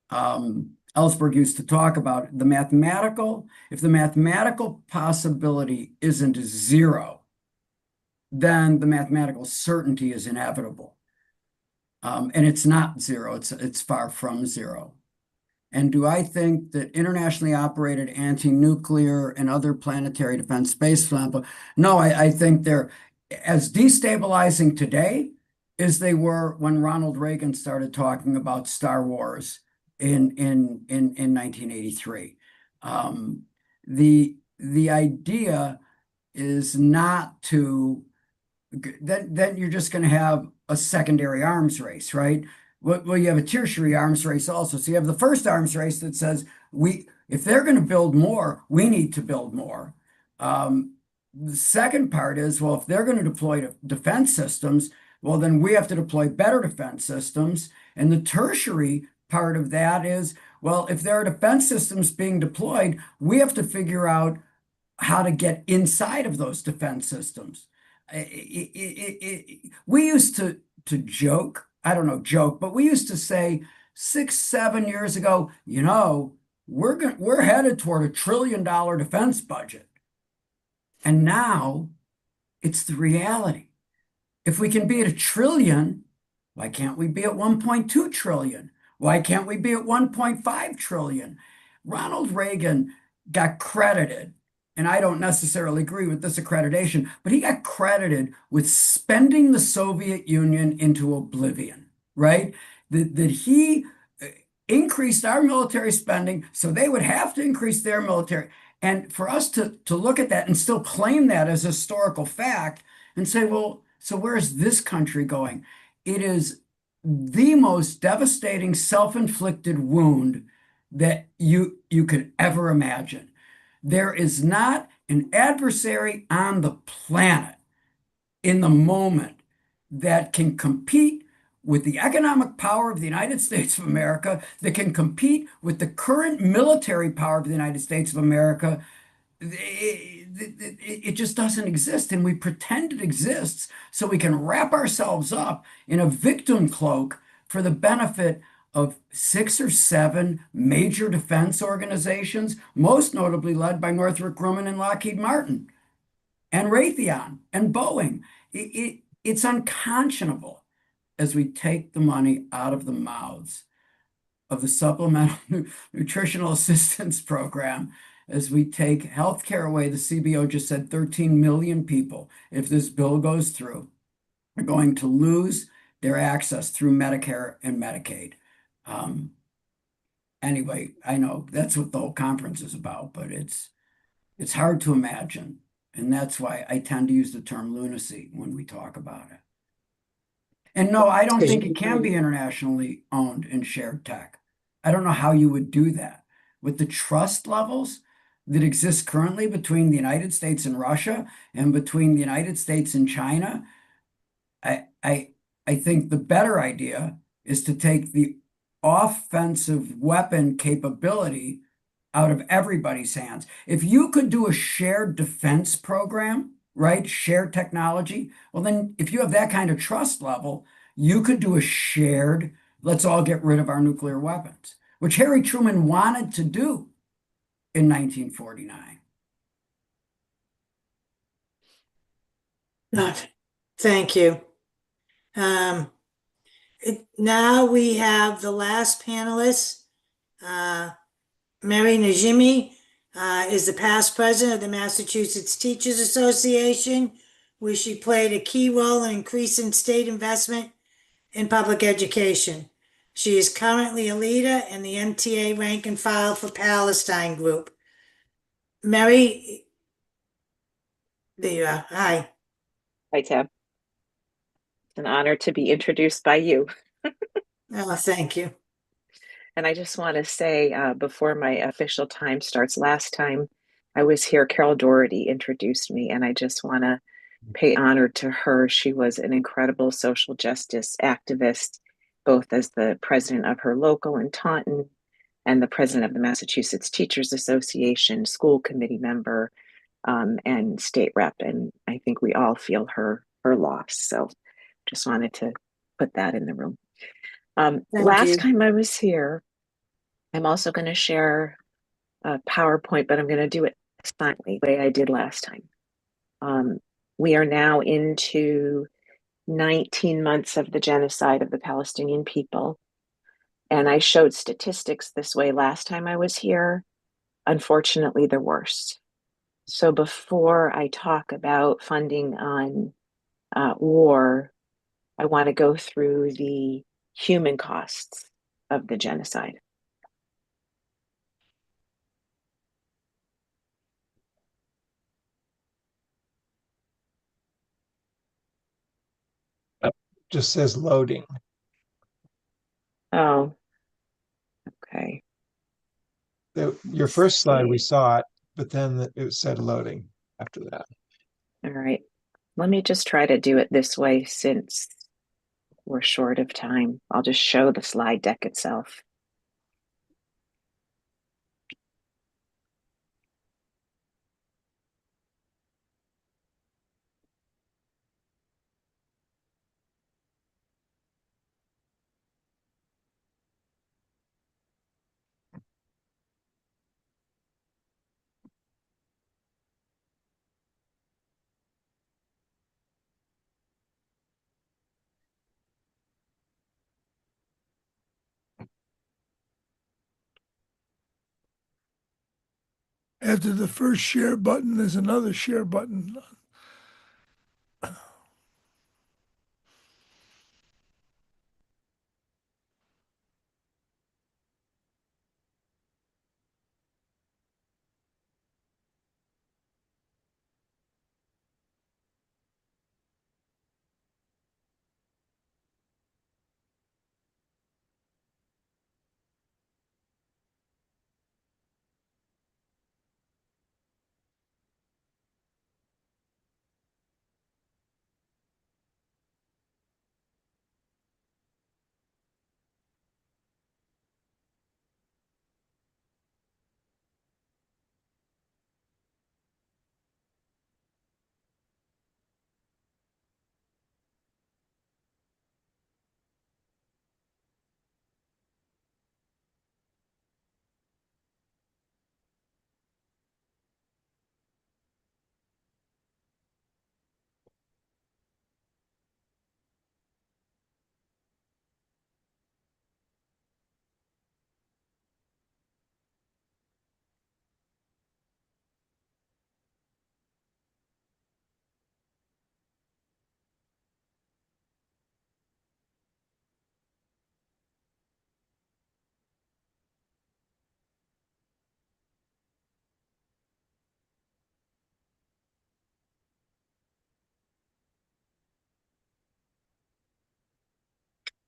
Ellsberg used to talk about if the mathematical possibility isn't zero, then the mathematical certainty is inevitable. And it's not zero, it's far from zero. And do I think that internationally operated anti-nuclear and other planetary defense space example? No, I think they're as destabilizing today as they were when Ronald Reagan started talking about Star Wars in 1983. The idea is not to then you're just going to have a secondary arms race, right? well, you have a tertiary arms race also. So you have the first arms race that says if they're going to build more, we need to build more. The second part is, well, if they're going to deploy defense systems, well, then we have to deploy better defense systems. And the tertiary part of that is, well, if there are defense systems being deployed, we have to figure out how to get inside of those defense systems. We used to joke, I don't know, but we used to say 6, 7 years ago, we're headed toward $1 trillion defense budget. And now it's the reality. If we can be at $1 trillion, why can't we be at 1.2 trillion? Why can't we be at 1.5 trillion? Ronald Reagan got credited, and I don't necessarily agree with this accreditation, but he got credited with spending the Soviet Union into oblivion, right? That he increased our military spending so they would have to increase their military. And for us to look at that and still claim that as historical fact and say, well, so where is this country going? It is the most devastating self-inflicted wound that you could ever imagine. There is not an adversary on the planet in the moment that can compete with the economic power of the United States of America, that can compete with the current military power of the United States of America. It just doesn't exist, and we pretend it exists so we can wrap ourselves up in a victim cloak for the benefit of 6 or 7 major defense organizations, most notably led by Northrop Grumman and Lockheed Martin, and Raytheon and Boeing. It's unconscionable as we take the money out of the mouths of the Supplemental Nutritional Assistance Program, as we take healthcare away. The CBO just said 13 million people, if this bill goes through, are going to lose their access through Medicare and Medicaid. Anyway, I know that's what the whole conference is about, but it's hard to imagine. And that's why I tend to use the term lunacy when we talk about it. And no, I don't think it can be internationally owned and shared tech. I don't know how you would do that. With the trust levels that exist currently between the United States and Russia and between the United States and China, I think the better idea is to take the offensive weapon capability out of everybody's hands. If you could do a shared defense program, right, shared technology, well, then if you have that kind of trust level, you could do a shared, let's all get rid of our nuclear weapons, which Harry Truman wanted to do in 1949. Thank you. Now we have the last panelist. Merrie Najimy is the past president of the Massachusetts Teachers Association, where she played a key role in increasing state investment in public education. She is currently a leader in the MTA rank and file for Palestine group. Merrie, there you are. Hi. Hi, Tab. It's an honor to be introduced by you. Oh, thank you. And I just want to say, before my official time starts, last time I was here, Carol Doherty introduced me, and I just want to pay honor to her. She was an incredible social justice activist, both as the president of her local in Taunton and the president of the Massachusetts Teachers Association, school committee member, and state rep. And I think we all feel her loss. So just wanted to put that in the room. Last time I was here, I'm also going to share a PowerPoint, but I'm going to do it silently, the way I did last time. We are now into 19 months of the genocide of the Palestinian people. And I showed statistics this way last time I was here. Unfortunately, they're worse. So before I talk about funding on war, I want to go through the human costs of the genocide. Just says loading. Oh, okay. Your first slide, we saw it, but then it said loading after that. All right. Let me just try to do it this way since we're short of time. I'll just show the slide deck itself. After the first share button, there's another share button.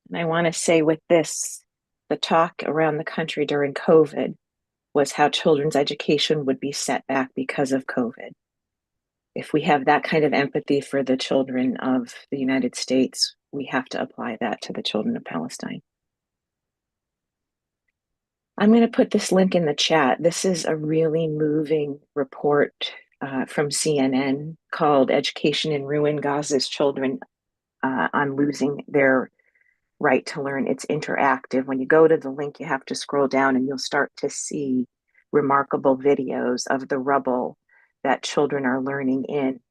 And I want to say with this, the talk around the country during COVID was how children's education would be set back because of COVID. If we have that kind of empathy for the children of the United States, we have to apply that to the children of Palestine. I'm going to put this link in the chat. This is a really moving report from CNN called Education in Ruin, Gaza's Children on Losing Their Right to Learn. It's interactive. When you go to the link, you have to scroll down and you'll start to see remarkable videos of the rubble that children are learning in.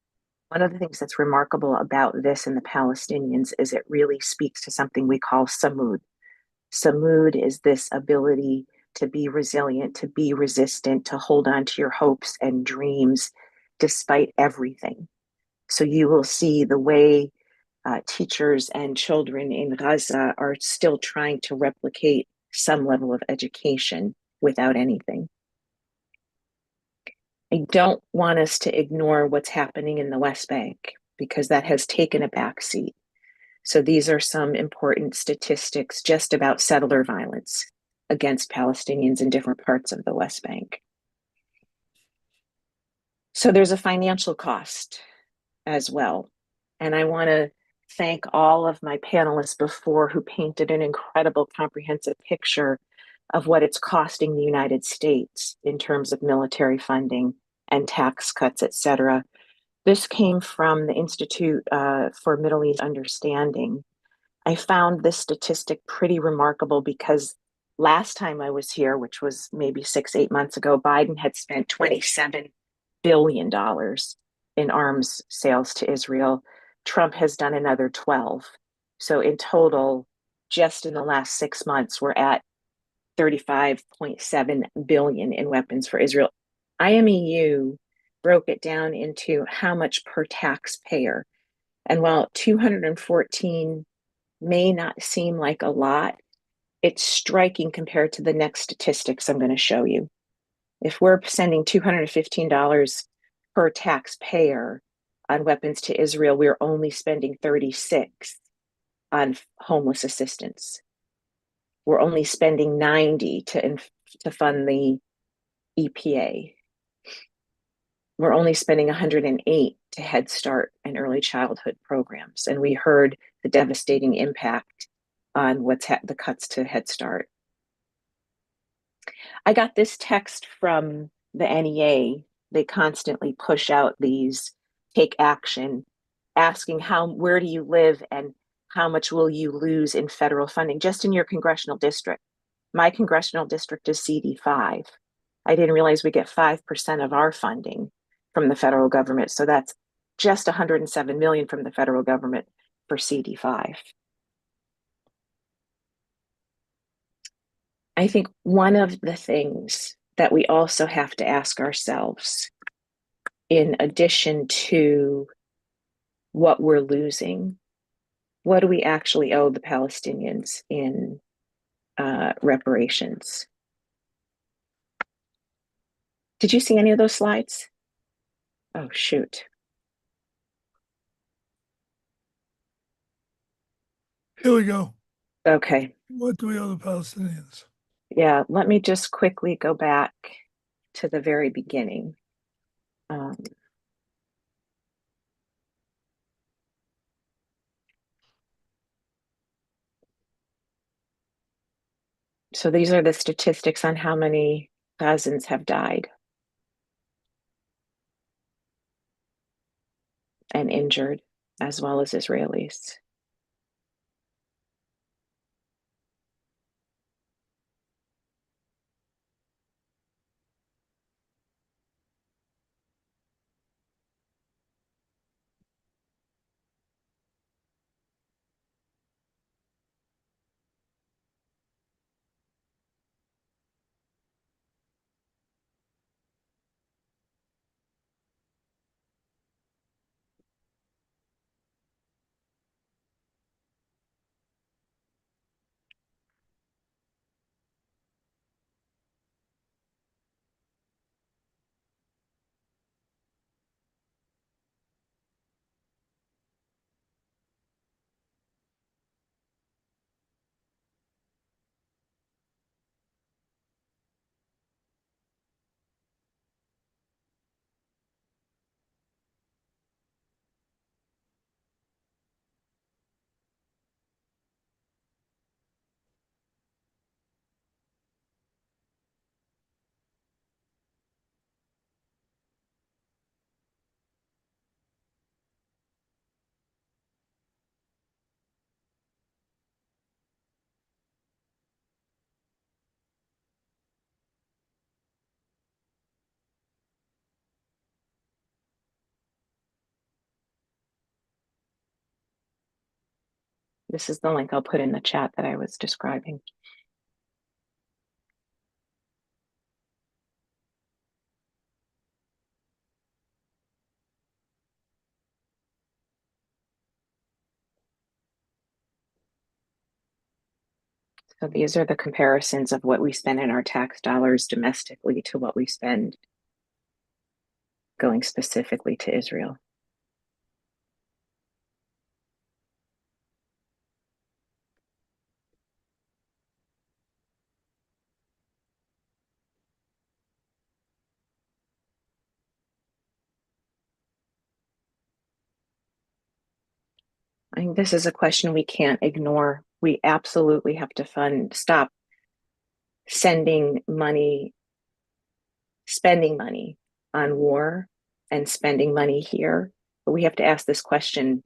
One of the things that's remarkable about this and the Palestinians is it really speaks to something we call samud. Samud is this ability to be resilient, to be resistant, to hold on to your hopes and dreams despite everything. So you will see the way teachers and children in Gaza are still trying to replicate some level of education without anything. I don't want us to ignore what's happening in the West Bank because that has taken a backseat. So these are some important statistics just about settler violence against Palestinians in different parts of the West Bank. So there's a financial cost as well. And I want to thank all of my panelists before who painted an incredible comprehensive picture of what it's costing the United States in terms of military funding and tax cuts, et cetera. This came from the Institute for Middle East Understanding. I found this statistic pretty remarkable because last time I was here, which was maybe 6-8 months ago, Biden had spent $27 billion in arms sales to Israel. Trump has done another 12. So in total, just in the last 6 months, we're at 35.7 billion in weapons for Israel. IMEU broke it down into how much per taxpayer. And while 214 may not seem like a lot, it's striking compared to the next statistics I'm going to show you. If we're sending $215 per taxpayer on weapons to Israel, we're only spending $36 on homeless assistance. we're only spending 90 to fund the EPA. We're only spending 108 to Head Start and early childhood programs. And we heard the devastating impact on the cuts to Head Start. I got this text from the NEA. They constantly push out these take action, asking where do you live and how much will you lose in federal funding just in your congressional district. My congressional district is CD5. I didn't realize we get 5% of our funding from the federal government. So that's just 107 million from the federal government for CD5. I think one of the things that we also have to ask ourselves, in addition to what we're losing, what do we actually owe the Palestinians in reparations? Did you see any of those slides? Oh, shoot. Here we go. Okay. What do we owe the Palestinians? Yeah, let me just quickly go back to the very beginning. So these are the statistics on how many Gazans have died and injured, as well as Israelis. This is the link I'll put in the chat that I was describing. So these are the comparisons of what we spend in our tax dollars domestically to what we spend going specifically to Israel. I think this is a question we can't ignore. We absolutely have to stop spending money on war and spending money here. But we have to ask this question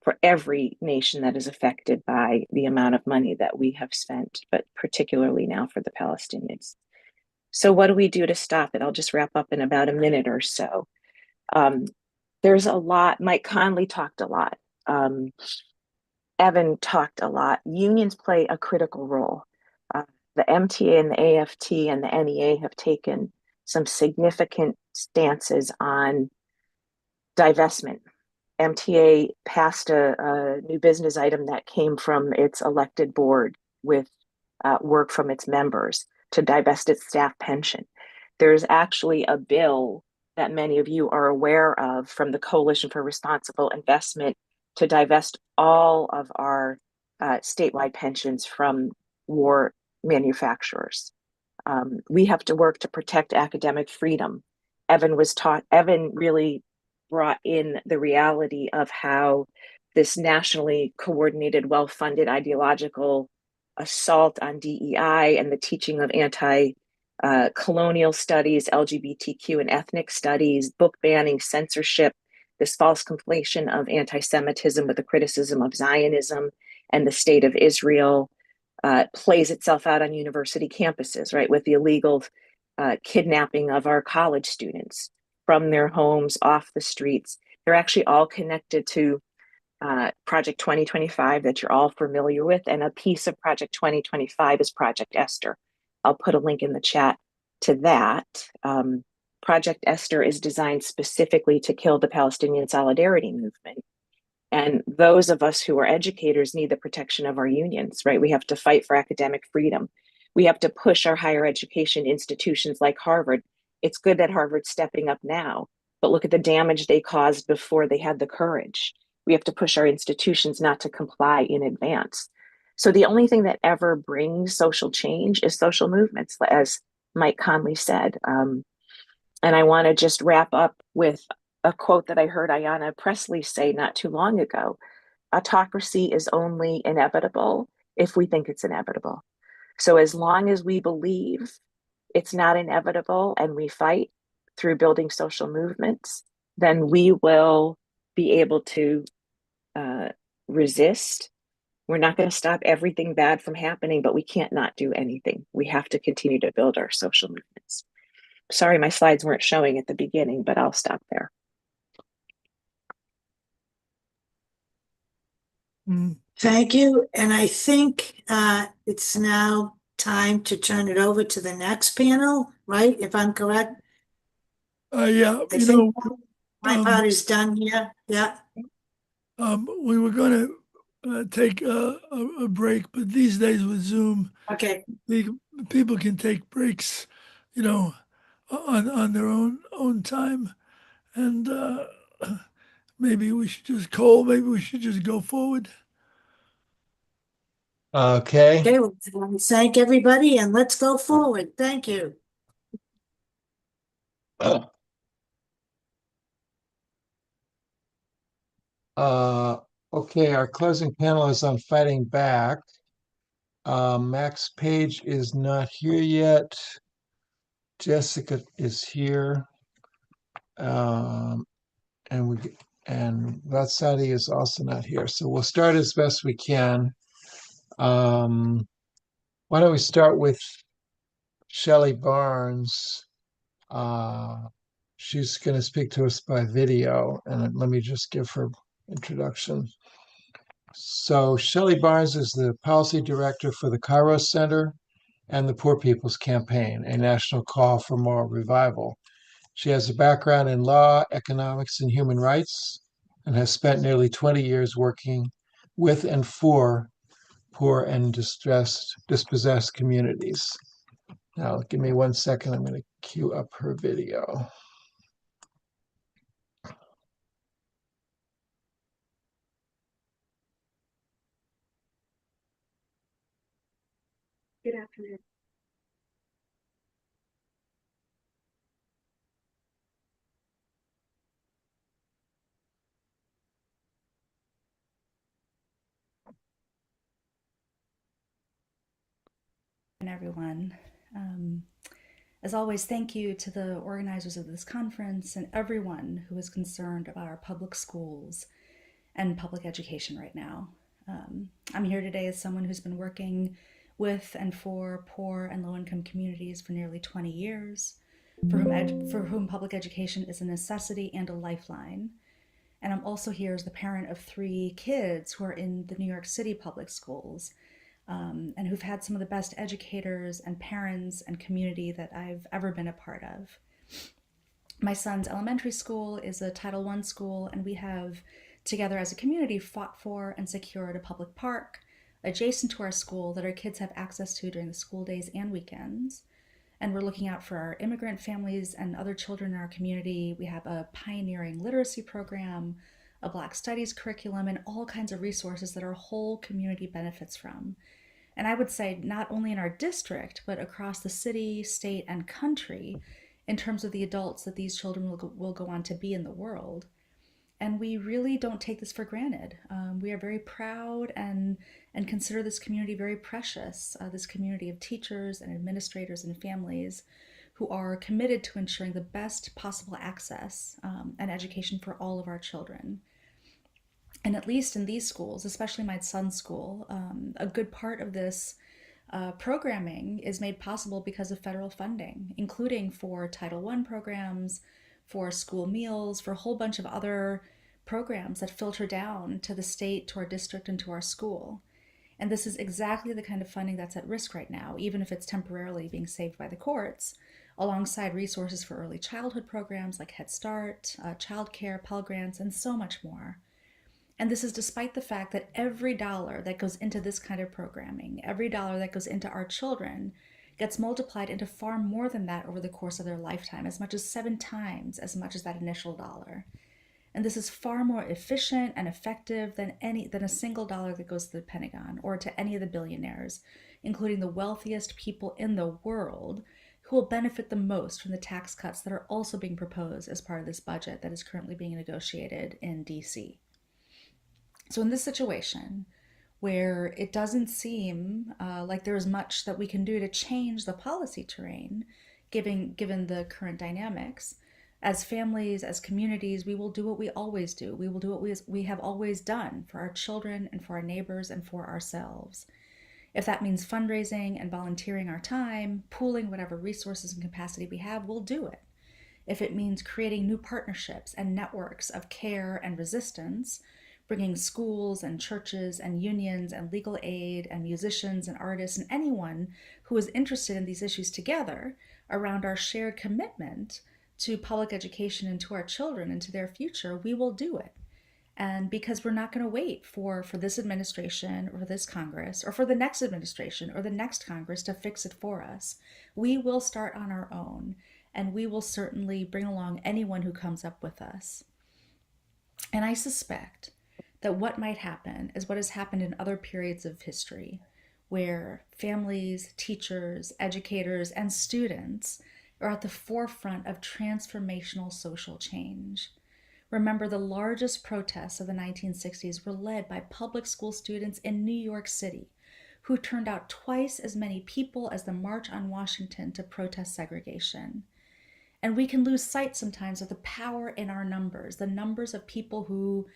for every nation that is affected by the amount of money that we have spent, but particularly now for the Palestinians. So what do we do to stop it? I'll just wrap up in about a minute or so. There's a lot. Mike Connolly talked a lot. Evan talked a lot. Unions play a critical role. The MTA and the AFT and the NEA have taken some significant stances on divestment. MTA passed a new business item that came from its elected board with work from its members to divest its staff pension. There's actually a bill that many of you are aware of from the Coalition for Responsible Investment to divest all of our statewide pensions from war manufacturers. We have to work to protect academic freedom. Evan really brought in the reality of how this nationally coordinated, well-funded ideological assault on DEI and the teaching of colonial studies, LGBTQ and ethnic studies, book banning, censorship, this false conflation of anti-Semitism with the criticism of Zionism and the state of Israel plays itself out on university campuses, right? With the illegal kidnapping of our college students from their homes, off the streets. They're actually all connected to Project 2025 that you're all familiar with. And a piece of Project 2025 is Project Esther. I'll put a link in the chat to that. Project Esther is designed specifically to kill the Palestinian solidarity movement. And those of us who are educators need the protection of our unions, right? We have to fight for academic freedom. We have to push our higher education institutions like Harvard. It's good that Harvard's stepping up now, but look at the damage they caused before they had the courage. We have to push our institutions not to comply in advance. So the only thing that ever brings social change is social movements, as Mike Connolly said. And I want to just wrap up with a quote that I heard Ayanna Pressley say not too long ago. Autocracy is only inevitable if we think it's inevitable. So as long as we believe it's not inevitable and we fight through building social movements, then we will be able to resist. We're not going to stop everything bad from happening, but we can't not do anything. We have to continue to build our social movements. Sorry, my slides weren't showing at the beginning, but I'll stop there. Thank you. And I think it's now time to turn it over to the next panel, right? If I'm correct. Yeah, I think my part is done here. Yeah. We were going to take a break, but these days with Zoom, okay, people can take breaks, on their own time, and maybe we should just go forward. Okay. Okay, well, thank everybody and let's go forward. Thank you. Okay, our closing panel is on fighting back. Max Page is not here yet. Jessica is here. And Vatsadi is also not here. So we'll start as best we can. Why don't we start with Shelley Barnes? She's going to speak to us by video, and let me just give her introduction. So Shelley Barnes is the policy director for the Kairos Center and the Poor People's Campaign, a national call for moral revival. She has a background in law, economics, and human rights, and has spent nearly 20 years working with and for poor and dispossessed communities. Now, give me 1 second. I'm going to queue up her video. Good afternoon. Everyone. As always, thank you to the organizers of this conference and everyone who is concerned about our public schools and public education right now. I'm here today as someone who's been working with and for poor and low-income communities for nearly 20 years, for whom public education is a necessity and a lifeline. And I'm also here as the parent of 3 kids who are in the New York City public schools, and who've had some of the best educators and parents and community that I've ever been a part of. My son's elementary school is a Title I school, and we have, together as a community, fought for and secured a public park adjacent to our school that our kids have access to during the school days and weekends. And we're looking out for our immigrant families and other children in our community. We have a pioneering literacy program, a Black Studies curriculum, and all kinds of resources that our whole community benefits from. And I would say not only in our district, but across the city, state, and country in terms of the adults that these children will go on to be in the world. And we really don't take this for granted. We are very proud and consider this community very precious, this community of teachers and administrators and families who are committed to ensuring the best possible access and education for all of our children. And at least in these schools, especially my son's school, a good part of this programming is made possible because of federal funding, including for Title I programs, for school meals, for a whole bunch of other programs that filter down to the state, to our district, and to our school. And this is exactly the kind of funding that's at risk right now, even if it's temporarily being saved by the courts, alongside resources for early childhood programs like Head Start, childcare, Pell Grants, and so much more. And this is despite the fact that every dollar that goes into this kind of programming, every dollar that goes into our children, gets multiplied into far more than that over the course of their lifetime, as much as 7 times as much as that initial dollar. And this is far more efficient and effective than a single dollar that goes to the Pentagon or to any of the billionaires, including the wealthiest people in the world, who will benefit the most from the tax cuts that are also being proposed as part of this budget that is currently being negotiated in DC. So in this situation, where it doesn't seem like there is much that we can do to change the policy terrain, given the current dynamics, as families, as communities, we will do what we always do. We will do what we have always done for our children and for our neighbors and for ourselves. If that means fundraising and volunteering our time, pooling whatever resources and capacity we have, we'll do it. If it means creating new partnerships and networks of care and resistance, bringing schools and churches and unions and legal aid and musicians and artists and anyone who is interested in these issues together around our shared commitment to public education and to our children and to their future, we will do it. And because we're not going to wait for this administration or this Congress or for the next administration or the next Congress to fix it for us, we will start on our own, and we will certainly bring along anyone who comes up with us. And I suspect that what might happen is what has happened in other periods of history, where families, teachers, educators, and students are at the forefront of transformational social change. Remember, the largest protests of the 1960s were led by public school students in New York City, who turned out twice as many people as the March on Washington to protest segregation. And we can lose sight sometimes of the power in our numbers, the numbers of people who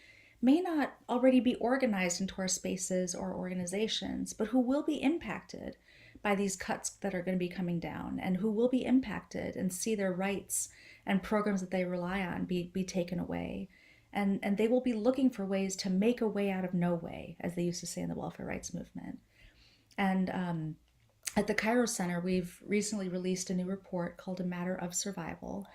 may not already be organized into our spaces or organizations, but who will be impacted by these cuts that are going to be coming down, and who will be impacted and see their rights and programs that they rely on be taken away. And they will be looking for ways to make a way out of no way, as they used to say in the welfare rights movement. And at the Cairo Center, we've recently released a new report called A Matter of Survival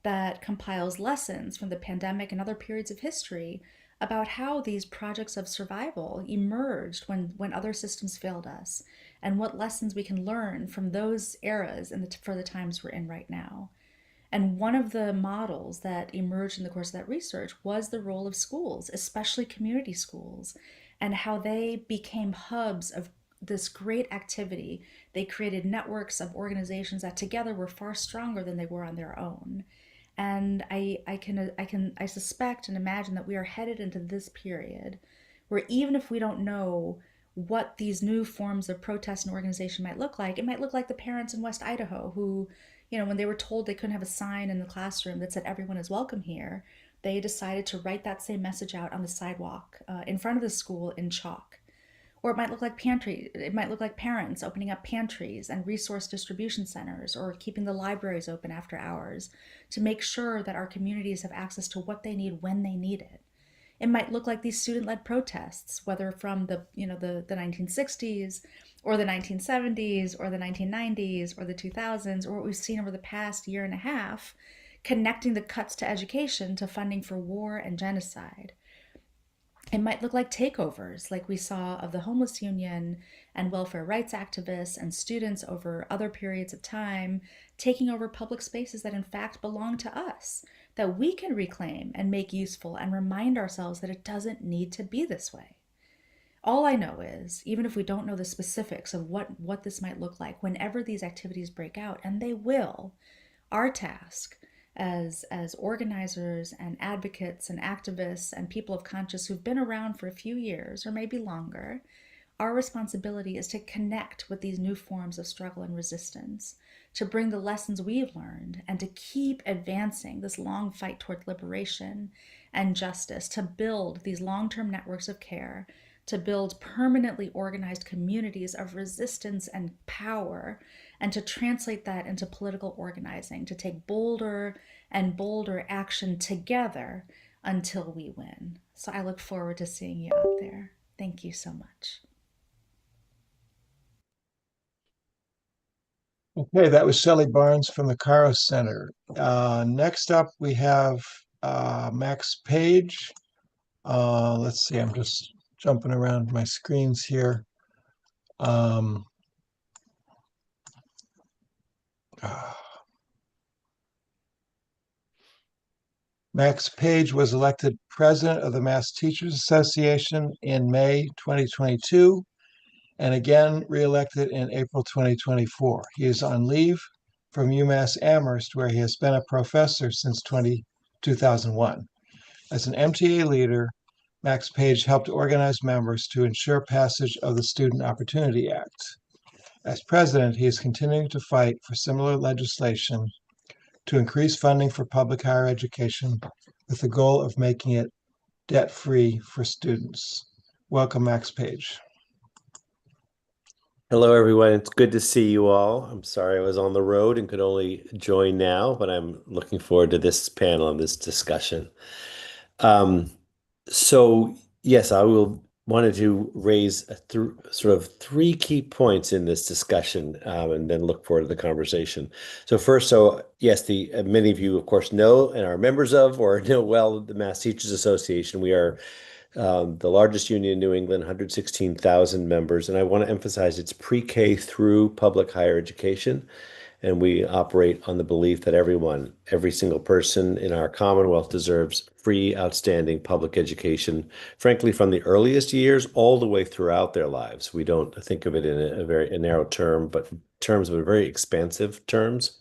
that compiles lessons from the pandemic and other periods of history about how these projects of survival emerged when other systems failed us, and what lessons we can learn from those eras and for the times we're in right now. And one of the models that emerged in the course of that research was the role of schools, especially community schools, and how they became hubs of this great activity. They created networks of organizations that together were far stronger than they were on their own. And I suspect and imagine that we are headed into this period where, even if we don't know what these new forms of protest and organization might look like, it might look like the parents in West Idaho who, when they were told they couldn't have a sign in the classroom that said everyone is welcome here, they decided to write that same message out on the sidewalk in front of the school in chalk. Or it might look like parents opening up pantries and resource distribution centers, or keeping the libraries open after hours to make sure that our communities have access to what they need when they need it. It might look like these student-led protests, whether from the 1960s or the 1970s or the 1990s or the 2000s, or what we've seen over the past year and a half, connecting the cuts to education to funding for war and genocide. It might look like takeovers, like we saw of the homeless union and welfare rights activists and students over other periods of time, taking over public spaces that in fact belong to us, that we can reclaim and make useful and remind ourselves that it doesn't need to be this way. All I know is, even if we don't know the specifics of what this might look like, whenever these activities break out, and they will, our task as organizers and advocates and activists and people of conscience who've been around for a few years or maybe longer, our responsibility is to connect with these new forms of struggle and resistance, to bring the lessons we've learned, and to keep advancing this long fight toward liberation and justice, to build these long-term networks of care, to build permanently organized communities of resistance and power, and to translate that into political organizing, to take bolder and bolder action together until we win. So I look forward to seeing you out there. Thank you so much. Okay, that was Shelley Barnes from the Kairos Center. Next up, we have Max Page. Let's see, I'm just jumping around my screens here. Max Page was elected president of the Mass Teachers Association in May 2022 and again reelected in April 2024. He is on leave from UMass Amherst, where he has been a professor since 2001. As an MTA leader, Max Page helped organize members to ensure passage of the Student Opportunity Act. As president, he is continuing to fight for similar legislation to increase funding for public higher education with the goal of making it debt-free for students. Welcome, Max Page. Hello, everyone. It's good to see you all. I'm sorry I was on the road and could only join now, but I'm looking forward to this panel and this discussion. So yes, I wanted to raise sort of three key points in this discussion, and then look forward to the conversation. So first, yes, many of you, of course, know and are members of or know well the Mass Teachers Association. We are the largest union in New England, 116,000 members, and I want to emphasize it's pre-K through public higher education. And we operate on the belief that every single person in our Commonwealth deserves free, outstanding public education, frankly, from the earliest years all the way throughout their lives. We don't think of it in a very narrow term, but in terms of very expansive terms.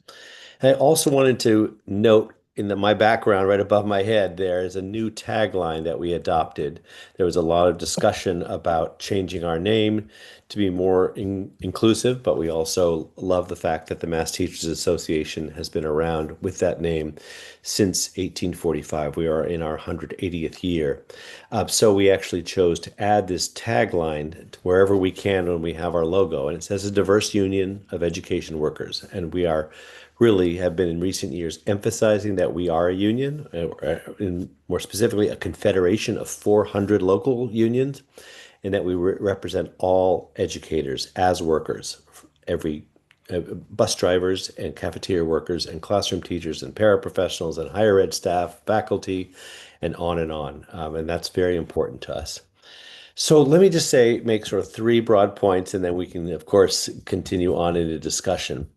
And I also wanted to note in my background, right above my head, there is a new tagline that we adopted. There was a lot of discussion about changing our name to be more inclusive, but we also love the fact that the Mass Teachers Association has been around with that name since 1845. We are in our 180th year. So we actually chose to add this tagline to wherever we can when we have our logo, and it says a diverse union of education workers. And we really have been in recent years emphasizing that we are a union, more specifically a confederation of 400 local unions, and that we represent all educators as workers, every bus drivers and cafeteria workers and classroom teachers and paraprofessionals and higher ed staff, faculty, and on and on. And that's very important to us. So let me just make sort of three broad points, and then we can, of course, continue on in a discussion.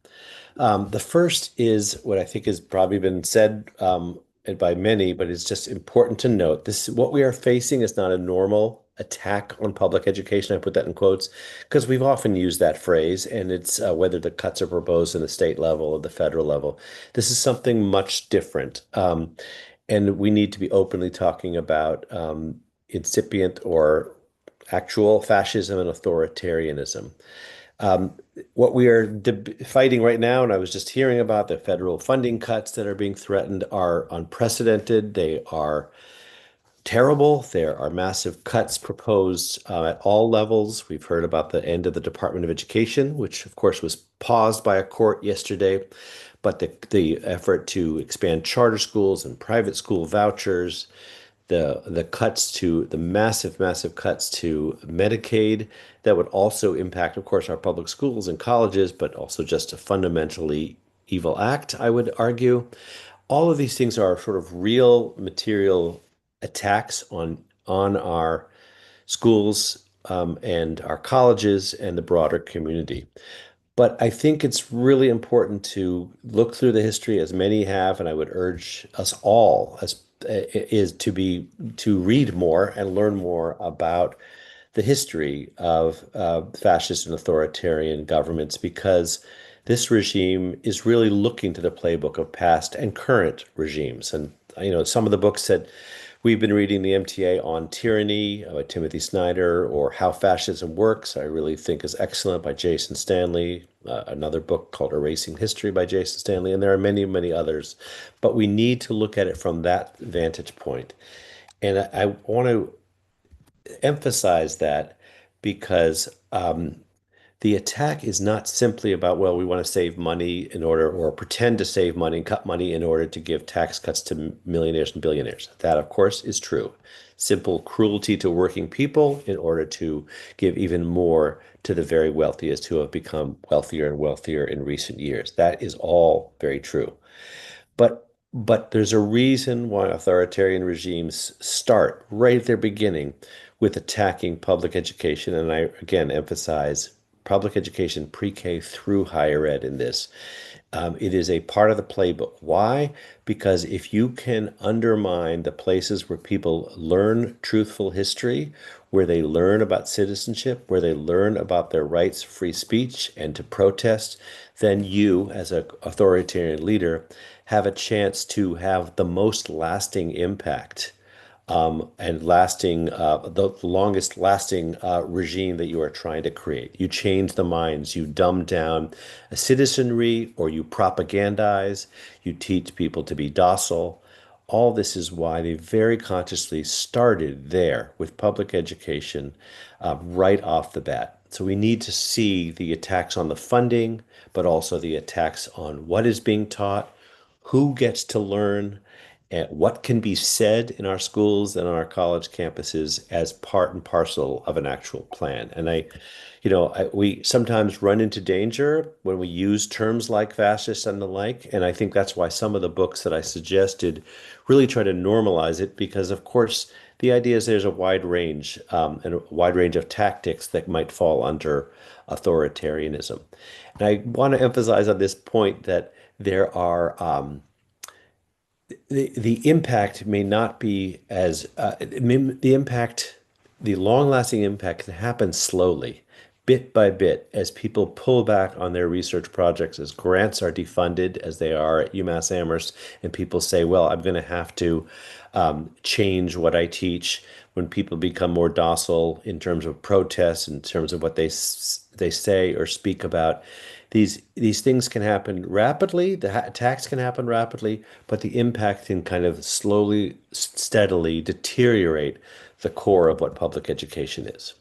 The first is what I think has probably been said by many, but it's just important to note what we are facing is not a normal attack on public education. I put that in quotes because we've often used that phrase, and it's whether the cuts are proposed in the state level or the federal level. This is something much different. And we need to be openly talking about incipient or actual fascism and authoritarianism. What we are fighting right now, and I was just hearing about the federal funding cuts that are being threatened, are unprecedented. They are terrible. There are massive cuts proposed at all levels. We've heard about the end of the Department of Education, which of course was paused by a court yesterday. But the effort to expand charter schools and private school vouchers, the cuts to the massive cuts to Medicaid that would also impact, of course, our public schools and colleges, but also just a fundamentally evil act, I would argue. All of these things are sort of real material attacks on our schools and our colleges and the broader community. But I think it's really important to look through the history, as many have, and I would urge us all as is to read more and learn more about the history of fascist and authoritarian governments, because this regime is really looking to the playbook of past and current regimes. And some of the books that we've been reading, the MTA on Tyranny by Timothy Snyder, or How Fascism Works, I really think is excellent, by Jason Stanley. Another book called Erasing History by Jason Stanley, and there are many, many others. But we need to look at it from that vantage point. And I want to emphasize that because the attack is not simply about, well, we want to save money in order, or pretend to save money and cut money in order to give tax cuts to millionaires and billionaires. That, of course, is true. Simple cruelty to working people in order to give even more to the very wealthiest, who have become wealthier and wealthier in recent years. That is all very true. But there's a reason why authoritarian regimes start right at their beginning with attacking public education. And I, again, emphasize public education, pre-K through higher ed in this. It is a part of the playbook. Why? Because if you can undermine the places where people learn truthful history, where they learn about citizenship, where they learn about their rights, free speech, and to protest, then you, as an authoritarian leader, have a chance to have the most lasting impact and the longest lasting regime that you are trying to create. You change the minds, you dumb down a citizenry, or you propagandize, you teach people to be docile. All this is why they very consciously started there with public education right off the bat. So we need to see the attacks on the funding, but also the attacks on what is being taught, who gets to learn, and what can be said in our schools and on our college campuses as part and parcel of an actual plan. And we sometimes run into danger when we use terms like fascist and the like. And I think that's why some of the books that I suggested really try to normalize it, because of course the idea is there's a wide range and a wide range of tactics that might fall under authoritarianism. And I want to emphasize on this point that there are the impact may not be as the long-lasting impact can happen slowly, bit by bit, as people pull back on their research projects, as grants are defunded, as they are at UMass Amherst, and people say, well, I'm going to have to change what I teach. When people become more docile in terms of protests, in terms of what they say or speak about, these things can happen rapidly. The attacks can happen rapidly, but the impact can kind of slowly, steadily deteriorate the core of what public education is.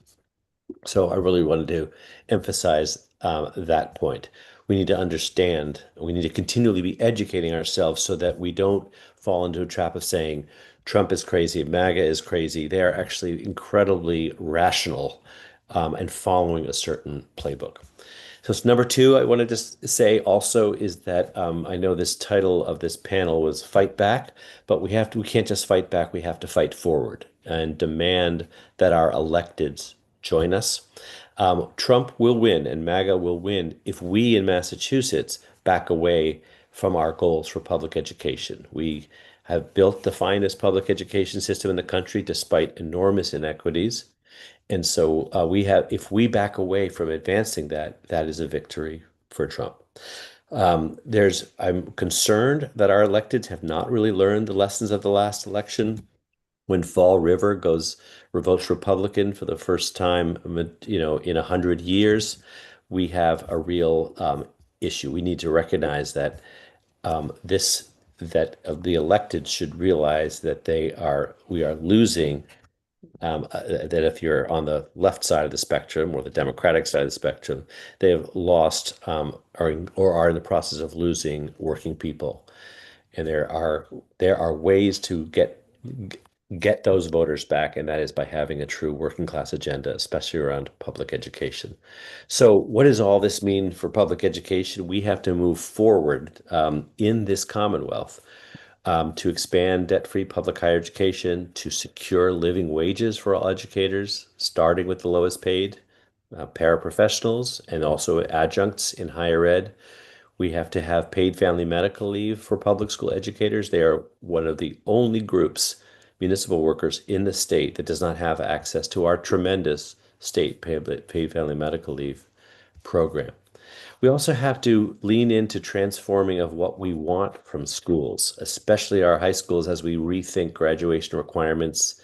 So I really wanted to emphasize that point. We need to understand, we need to continually be educating ourselves so that we don't fall into a trap of saying Trump is crazy, MAGA is crazy. They are actually incredibly rational and following a certain playbook. So it's number two, I wanted to say also is that I know this title of this panel was Fight Back, but we can't just fight back, we have to fight forward and demand that our electeds join us. Trump will win and MAGA will win if we in Massachusetts back away from our goals for public education. We have built the finest public education system in the country despite enormous inequities. And so if we back away from advancing that, that is a victory for Trump. I'm concerned that our electeds have not really learned the lessons of the last election. When Fall River votes Republican for the first time, in 100 years, we have a real issue. We need to recognize that the elected should realize that we are losing. That if you're on the left side of the spectrum or the Democratic side of the spectrum, they have lost or are in the process of losing working people. And there are ways to get those voters back, and that is by having a true working class agenda, especially around public education. So what does all this mean for public education? We have to move forward in this Commonwealth to expand debt-free public higher education, to secure living wages for all educators, starting with the lowest paid, paraprofessionals and also adjuncts in higher ed. We have to have paid family medical leave for public school educators. They are one of the only groups, municipal workers in the state, that does not have access to our tremendous state paid family medical leave program. We also have to lean into transforming of what we want from schools, especially our high schools, as we rethink graduation requirements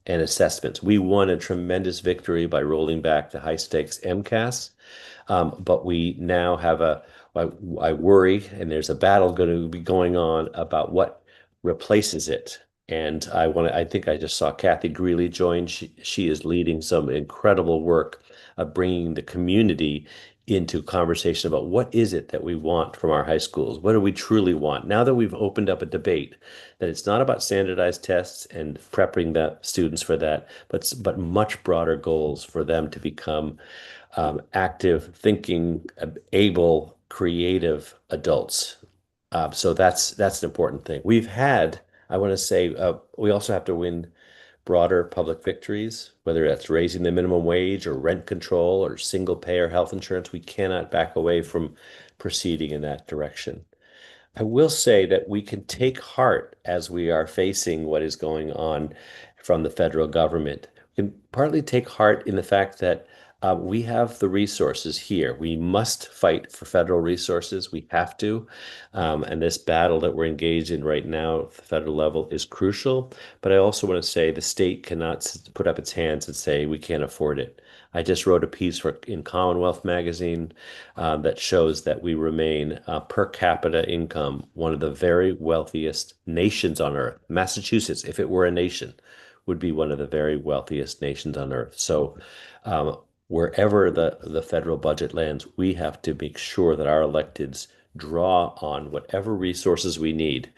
and assessments. We won a tremendous victory by rolling back the high stakes MCAS, but we now have I worry, and there's a battle going to be going on about what replaces it. And I think I just saw Kathy Greeley join. She is leading some incredible work of bringing the community into conversation about what is it that we want from our high schools? What do we truly want? Now that we've opened up a debate, that it's not about standardized tests and prepping the students for that, but much broader goals for them to become active, thinking, able, creative adults. So that's an important thing. I want to say, we also have to win broader public victories, whether that's raising the minimum wage or rent control or single payer health insurance. We cannot back away from proceeding in that direction. I will say that we can take heart as we are facing what is going on from the federal government. We can partly take heart in the fact that we have the resources here. We must fight for federal resources. We have to. And this battle that we're engaged in right now at the federal level is crucial. But I also want to say the state cannot put up its hands and say we can't afford it. I just wrote a piece in Commonwealth magazine that shows that we remain per capita income one of the very wealthiest nations on earth. Massachusetts, if it were a nation, would be one of the very wealthiest nations on earth. So wherever the federal budget lands, we have to make sure that our electeds draw on whatever resources we need.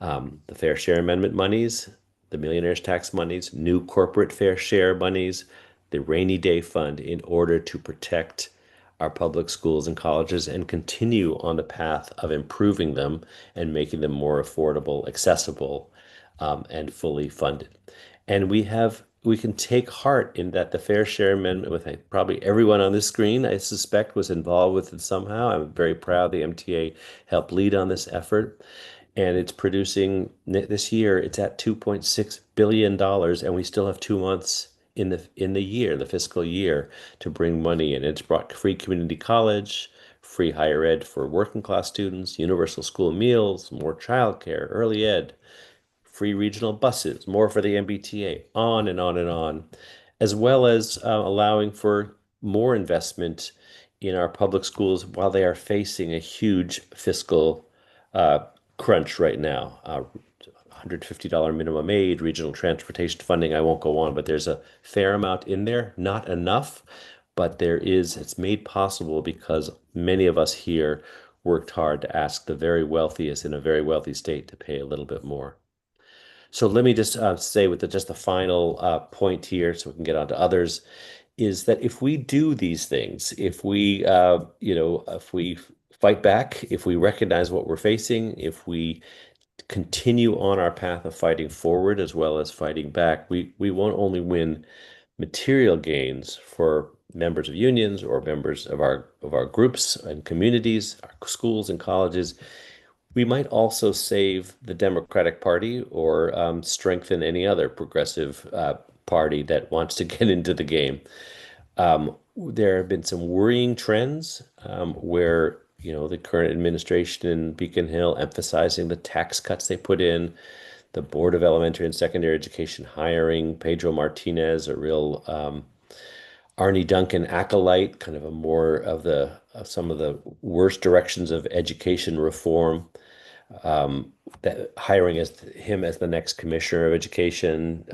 The Fair Share Amendment monies, the millionaire's tax monies, new corporate fair share monies, the rainy day fund, in order to protect our public schools and colleges and continue on the path of improving them and making them more affordable, accessible, and fully funded. And we can take heart in that the Fair Share Amendment, with probably everyone on this screen, I suspect, was involved with it somehow. I'm very proud the MTA helped lead on this effort. And it's producing, this year, it's at $2.6 billion, and we still have 2 months in the fiscal year, to bring money in. It's brought free community college, free higher ed for working class students, universal school meals, more childcare, early ed, free regional buses, more for the MBTA, on and on and on, as well as allowing for more investment in our public schools while they are facing a huge fiscal crunch right now. $150 minimum aid, regional transportation funding. I won't go on, but there's a fair amount in there, not enough, but it's made possible because many of us here worked hard to ask the very wealthiest in a very wealthy state to pay a little bit more. So let me just say with just the final point here, so we can get on to others, is that if we do these things, if we fight back, if we recognize what we're facing, if we continue on our path of fighting forward as well as fighting back, we won't only win material gains for members of unions or members of our groups and communities, our schools and colleges. We might also save the Democratic Party or strengthen any other progressive party that wants to get into the game. There have been some worrying trends where the current administration in Beacon Hill emphasizing the tax cuts they put in, the Board of Elementary and Secondary Education hiring Pedro Martinez, a real Arnie Duncan acolyte, kind of a more of some of the worst directions of education reform. That hiring him as the next commissioner of education.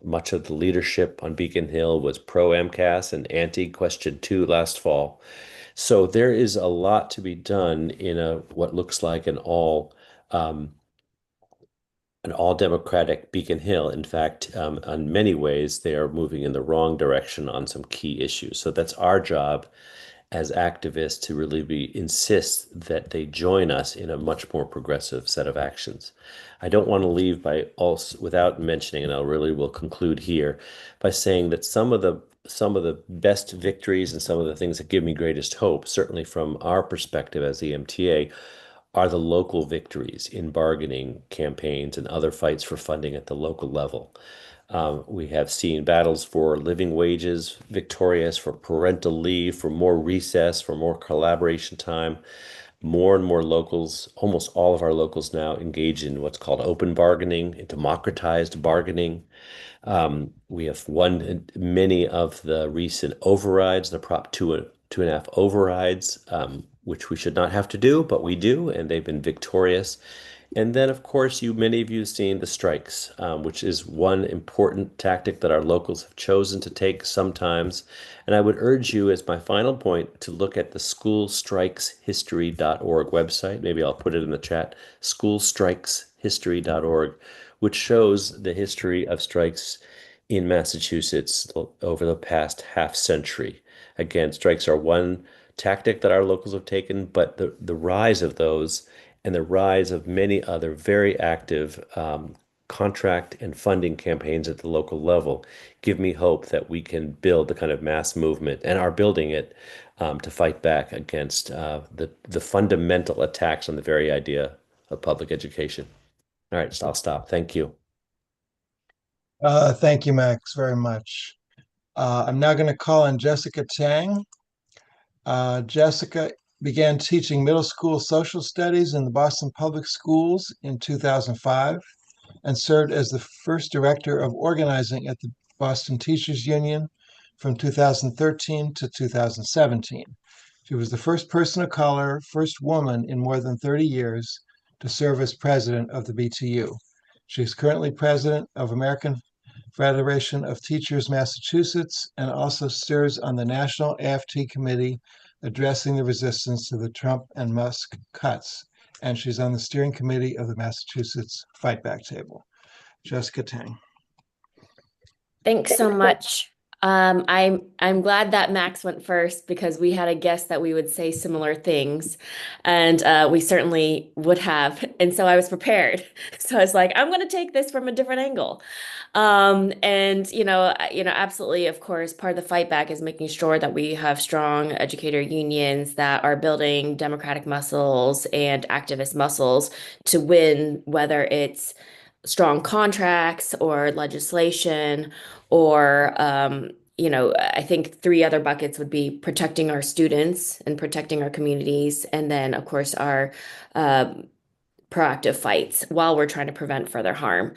Much of the leadership on Beacon Hill was pro MCAS and anti Question 2 last fall. So there is a lot to be done in what looks like an all Democratic Beacon Hill. In fact, in many ways, they are moving in the wrong direction on some key issues. So that's our job as activists to really insist that they join us in a much more progressive set of actions. I don't want to leave without mentioning, and will conclude here by saying that some of some of the best victories and some of the things that give me greatest hope, certainly from our perspective as the MTA, are the local victories in bargaining campaigns and other fights for funding at the local level. We have seen battles for living wages victorious, for parental leave, for more recess, for more collaboration time. More and more locals, almost all of our locals now engage in what's called open bargaining, democratized bargaining. We have won many of the recent overrides, the Prop 2.5 overrides, which we should not have to do, but we do, and they've been victorious. And then, of course, many of you have seen the strikes, which is one important tactic that our locals have chosen to take sometimes. And I would urge you, as my final point, to look at the schoolstrikeshistory.org website. Maybe I'll put it in the chat, schoolstrikeshistory.org, which shows the history of strikes in Massachusetts over the past half century. Again, strikes are one tactic that our locals have taken, but the rise of those and the rise of many other very active contract and funding campaigns at the local level give me hope that we can build the kind of mass movement, and are building it, to fight back against the fundamental attacks on the very idea of public education. All right, so I'll stop. Thank you. Thank you, Max, very much. I'm now going to call on Jessica Tang. Jessica began teaching middle school social studies in the Boston Public Schools in 2005 and served as the first director of organizing at the Boston Teachers Union from 2013 to 2017. She was the first person of color, first woman in more than 30 years to serve as president of the BTU. She is currently president of American Federation of Teachers Massachusetts and also serves on the National AFT Committee addressing the resistance to the Trump and Musk cuts. And she's on the steering committee of the Massachusetts Fight Back Table. Jessica Tang. Thanks so much. I'm glad that Max went first, because we had a guess that we would say similar things, and we certainly would have. And so I was prepared. So I was like, I'm going to take this from a different angle. And absolutely, of course, part of the fight back is making sure that we have strong educator unions that are building democratic muscles and activist muscles to win, whether it's strong contracts or legislation or, I think 3 other buckets would be protecting our students and protecting our communities. And then, of course, our proactive fights while we're trying to prevent further harm.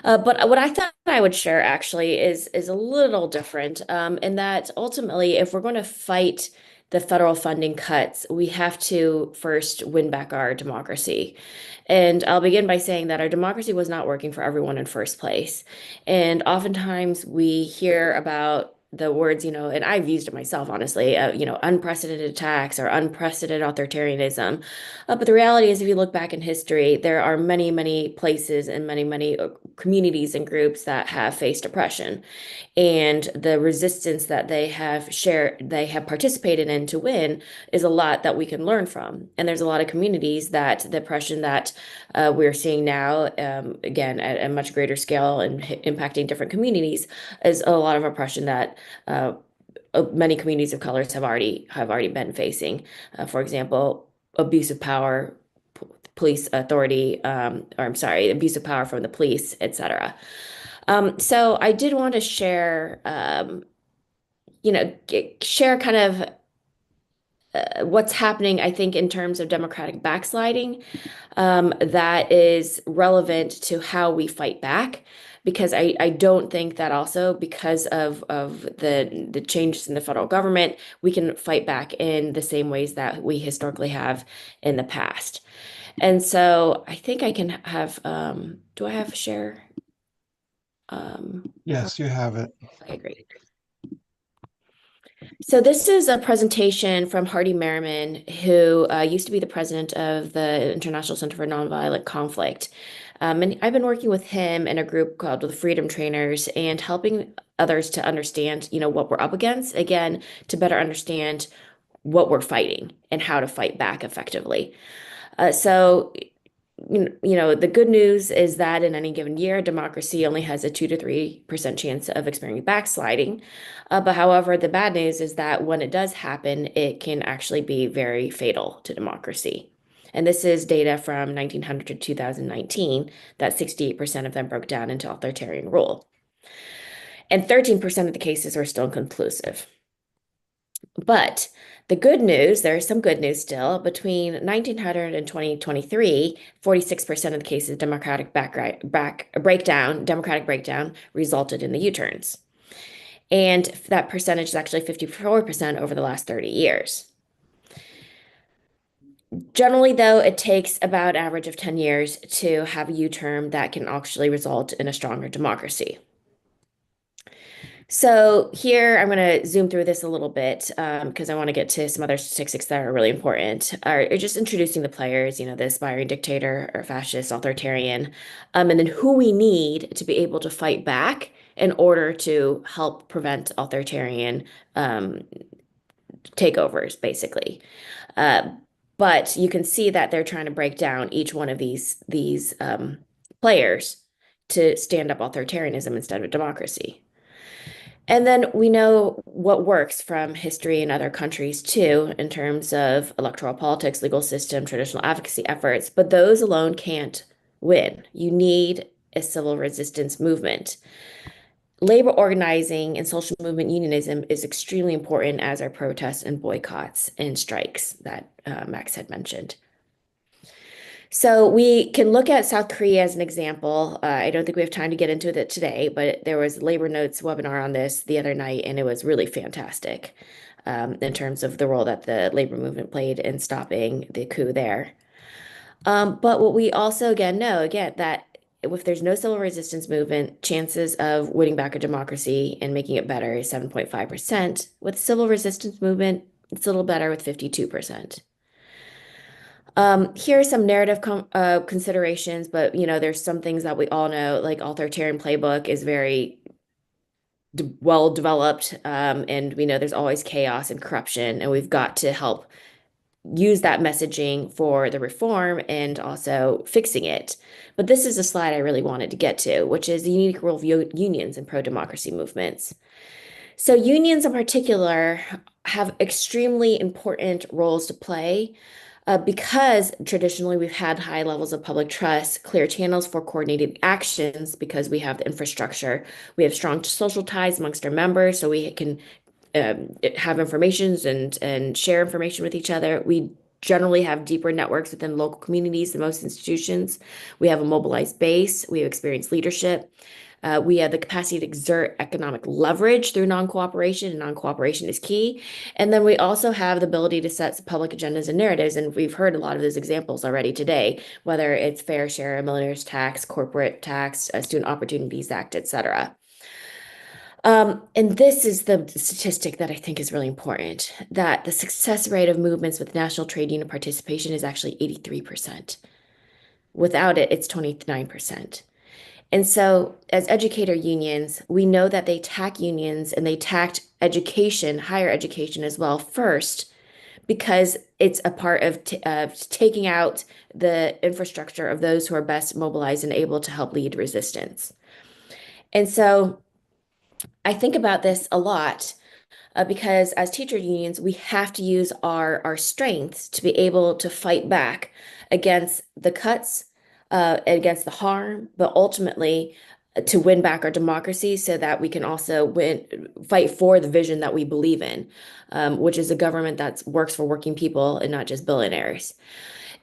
But what I thought I would share actually is a little different, in that ultimately, if we're going to fight the federal funding cuts, we have to first win back our democracy. And I'll begin by saying that our democracy was not working for everyone in first place. And oftentimes we hear about the words, and I've used it myself, honestly, unprecedented attacks or unprecedented authoritarianism. But the reality is, if you look back in history, there are many, many places and many, many communities and groups that have faced oppression. And the resistance that they have participated in to win is a lot that we can learn from. And there's a lot of communities that the oppression that we're seeing now, again, at a much greater scale and impacting different communities, is a lot of oppression that many communities of colors have already been facing. For example, abuse of power, police authority, abuse of power from the police, etc. So I did want to share, share kind of what's happening, I think, in terms of democratic backsliding, that is relevant to how we fight back. Because I don't think that also, because of the changes in the federal government, we can fight back in the same ways that we historically have in the past. And so I think I can have, do I have a share? Yes, you have it. Okay, great. So this is a presentation from Hardy Merriman, who used to be the president of the International Center for Nonviolent Conflict. And I've been working with him in a group called the Freedom Trainers and helping others to understand, what we're up against, again, to better understand what we're fighting and how to fight back effectively. So the good news is that in any given year, democracy only has a 2 to 3% chance of experiencing backsliding. But however, the bad news is that when it does happen, it can actually be very fatal to democracy. And this is data from 1900 to 2019 that 68% of them broke down into authoritarian rule. And 13% of the cases are still inconclusive. But the good news, there's some good news still. Between 1900 and 2023, 46% of the cases democratic breakdown resulted in the U-turns. And that percentage is actually 54% over the last 30 years. Generally, though, it takes about an average of 10 years to have a U-turn that can actually result in a stronger democracy. So here, I'm going to zoom through this a little bit because I want to get to some other statistics that are really important. Are just introducing the players, the aspiring dictator or fascist, authoritarian, and then who we need to be able to fight back in order to help prevent authoritarian takeovers, basically. But you can see that they're trying to break down each one of these players to stand up authoritarianism instead of democracy. And then we know what works from history in other countries too, in terms of electoral politics, legal system, traditional advocacy efforts, but those alone can't win. You need a civil resistance movement. Labor organizing and social movement unionism is extremely important, as are protests and boycotts and strikes that Max had mentioned. So we can look at South Korea as an example. I don't think we have time to get into it today, but there was a Labor Notes webinar on this the other night, and it was really fantastic in terms of the role that the labor movement played in stopping the coup there. But what we also know that if there's no civil resistance movement, chances of winning back a democracy and making it better is 7.5%. With civil resistance movement, it's a little better with 52%. Here are some narrative considerations, but there's some things that we all know, like authoritarian playbook is very well developed, and we know there's always chaos and corruption, and we've got to help use that messaging for the reform and also fixing it. But this is a slide I really wanted to get to, which is the unique role of unions in pro-democracy movements. So unions in particular have extremely important roles to play. Because traditionally we've had high levels of public trust, clear channels for coordinated actions because we have the infrastructure. We have strong social ties amongst our members, so we can have informations and share information with each other. We generally have deeper networks within local communities than most institutions. We have a mobilized base. We have experienced leadership. We have the capacity to exert economic leverage through non-cooperation, and non-cooperation is key. And then we also have the ability to set public agendas and narratives, and we've heard a lot of those examples already today, whether it's fair share, millionaire's tax, corporate tax, Student Opportunities Act, etc. And this is the statistic that I think is really important, that the success rate of movements with national trade union participation is actually 83%. Without it, it's 29%. And so as educator unions, we know that they attack unions and they attacked education, higher education as well first, because it's a part of taking out the infrastructure of those who are best mobilized and able to help lead resistance. And so I think about this a lot because as teacher unions, we have to use our strengths to be able to fight back against the cuts, against the harm, but ultimately to win back our democracy so that we can also fight for the vision that we believe in, which is a government that works for working people and not just billionaires.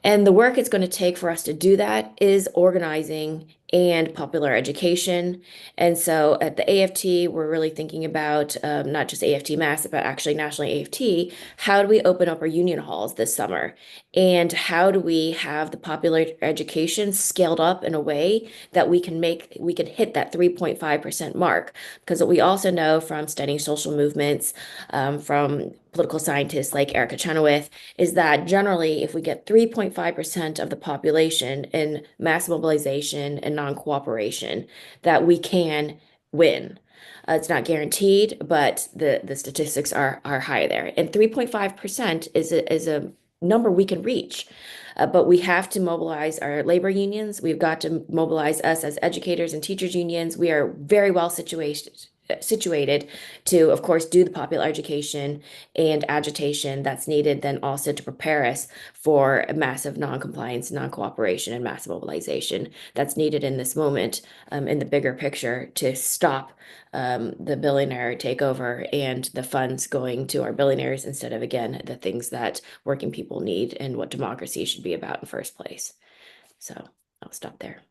And the work it's going to take for us to do that is organizing and popular education. And so at the AFT, we're really thinking about not just AFT Mass, but actually nationally AFT. How do we open up our union halls this summer? And how do we have the popular education scaled up in a way that we can hit that 3.5% mark? Because what we also know from studying social movements, from political scientists like Erica Chenoweth, is that generally if we get 3.5% of the population in mass mobilization and non-cooperation, that we can win. It's not guaranteed, but the statistics are high there. And 3.5% is a number we can reach. But we have to mobilize our labor unions. We've got to mobilize us as educators and teachers unions. We are very well situated to, of course, do the popular education and agitation that's needed, then also to prepare us for massive non-compliance, non-cooperation, and massive mobilization that's needed in this moment, in the bigger picture, to stop the billionaire takeover and the funds going to our billionaires instead of, again, the things that working people need and what democracy should be about in the first place. So I'll stop there.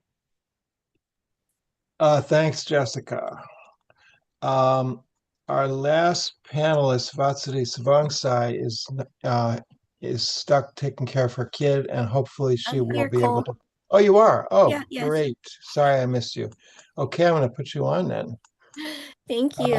Thanks, Jessica. Our last panelist, Vatsari Savangsai, is stuck taking care of her kid, and hopefully she I'm will here, be able Cole. to. Oh, you are? Oh, Yeah, yes. great. Sorry, I missed you. Okay, I'm going to put you on then. Thank you.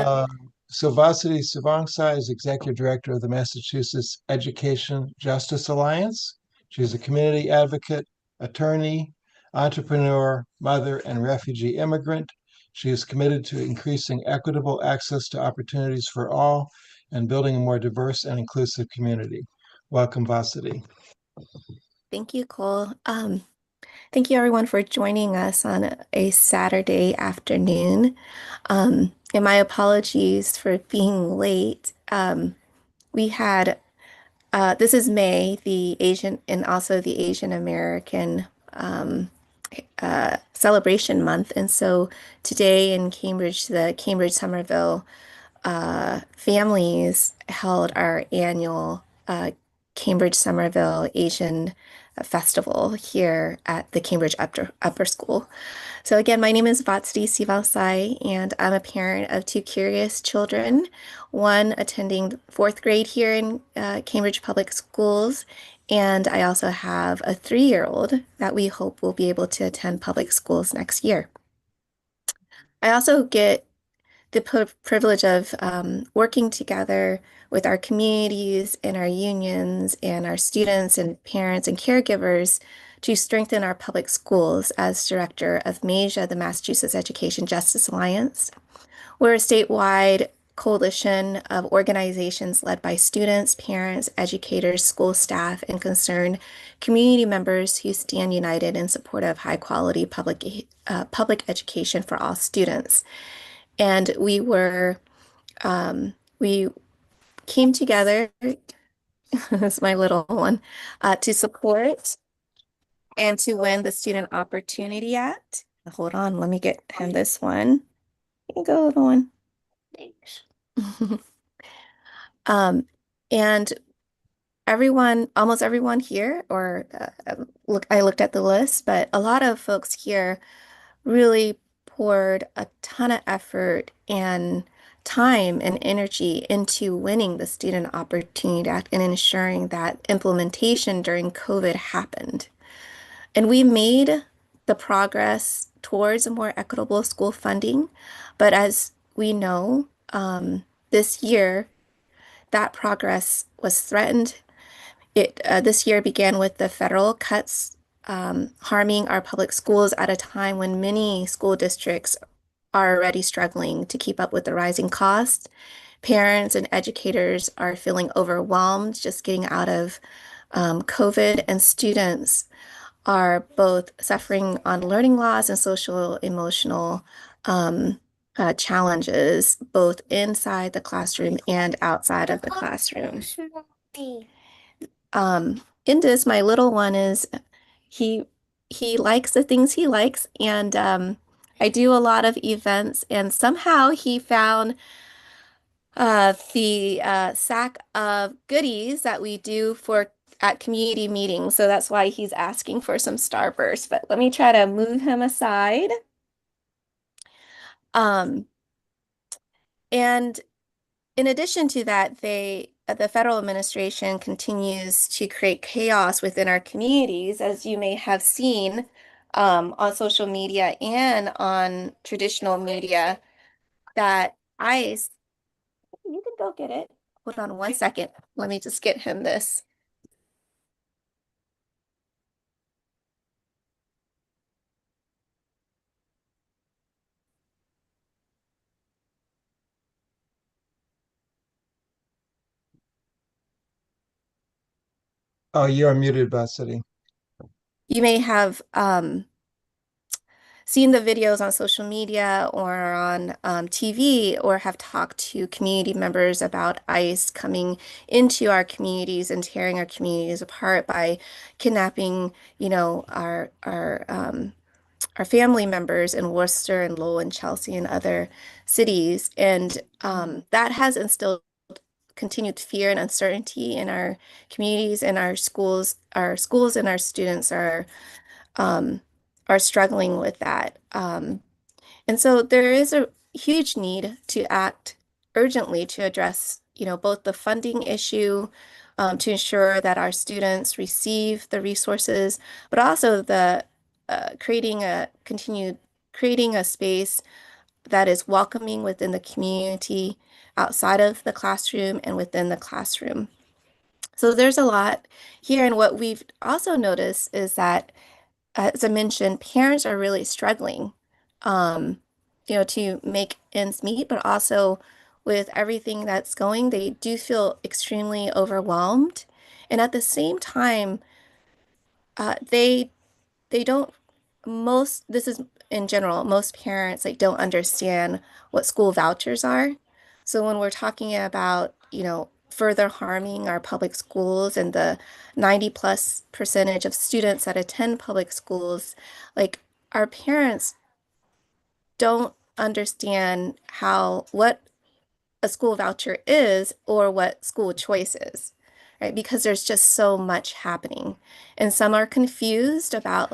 So Vatsari Savangsai is Executive Director of the Massachusetts Education Justice Alliance. She's a community advocate, attorney, entrepreneur, mother, and refugee immigrant. She is committed to increasing equitable access to opportunities for all and building a more diverse and inclusive community. Welcome, Vatsari. Thank you, Cole. Thank you everyone for joining us on a Saturday afternoon. And my apologies for being late. We had, this is May, the Asian and also the Asian American celebration month. And so today in Cambridge, the Cambridge Somerville families held our annual Cambridge Somerville Asian Festival here at the Cambridge Upper School. So again, my name is Vatsari Sivalsai, and I'm a parent of two curious children, one attending fourth grade here in Cambridge Public Schools, and I also have a 3-year-old that we hope will be able to attend public schools next year. I also get the privilege of working together with our communities and our unions and our students and parents and caregivers to strengthen our public schools as director of MAJA, the Massachusetts Education Justice Alliance. We're a statewide coalition of organizations led by students, parents, educators, school staff, and concerned community members who stand united in support of high-quality public education for all students. And we came together, that's my little one, to support and to win the Student Opportunity Act. Hold on, let me get him this one. Here you go, little one. Thanks. And almost everyone here, or I looked at the list, but a lot of folks here really poured a ton of effort and time and energy into winning the Student Opportunity Act and ensuring that implementation during COVID happened. And we made the progress towards a more equitable school funding, but as we know, this year, that progress was threatened. This year began with the federal cuts harming our public schools at a time when many school districts are already struggling to keep up with the rising costs. Parents and educators are feeling overwhelmed just getting out of COVID, and students are both suffering on learning loss and social emotional challenges, both inside the classroom and outside of the classroom. Indus, my little one, he likes the things he likes, and I do a lot of events, and somehow he found the sack of goodies that we do at community meetings. So that's why he's asking for some Starburst. But let me try to move him aside. And in addition to that, the federal administration continues to create chaos within our communities, as you may have seen on social media and on traditional media, that ICE, you can go get it. Hold on 1 second. Let me just get him this. Oh, you're unmuted, Varsity. You may have seen the videos on social media or on TV, or have talked to community members about ICE coming into our communities and tearing our communities apart by kidnapping, our family members in Worcester and Lowell and Chelsea and other cities. And that has instilled continued fear and uncertainty in our communities and our schools. Our schools and our students are struggling with that. And so there is a huge need to act urgently to address, both the funding issue, to ensure that our students receive the resources, but also the creating a space that is welcoming within the community, outside of the classroom and within the classroom. So there's a lot here. And what we've also noticed is that, as I mentioned, parents are really struggling, to make ends meet, but also with everything that's going, they do feel extremely overwhelmed. And at the same time, they don't, this is in general, most parents don't understand what school vouchers are. So when we're talking about, further harming our public schools and the 90+% of students that attend public schools, our parents don't understand what a school voucher is or what school choice is, right? Because there's just so much happening. And some are confused about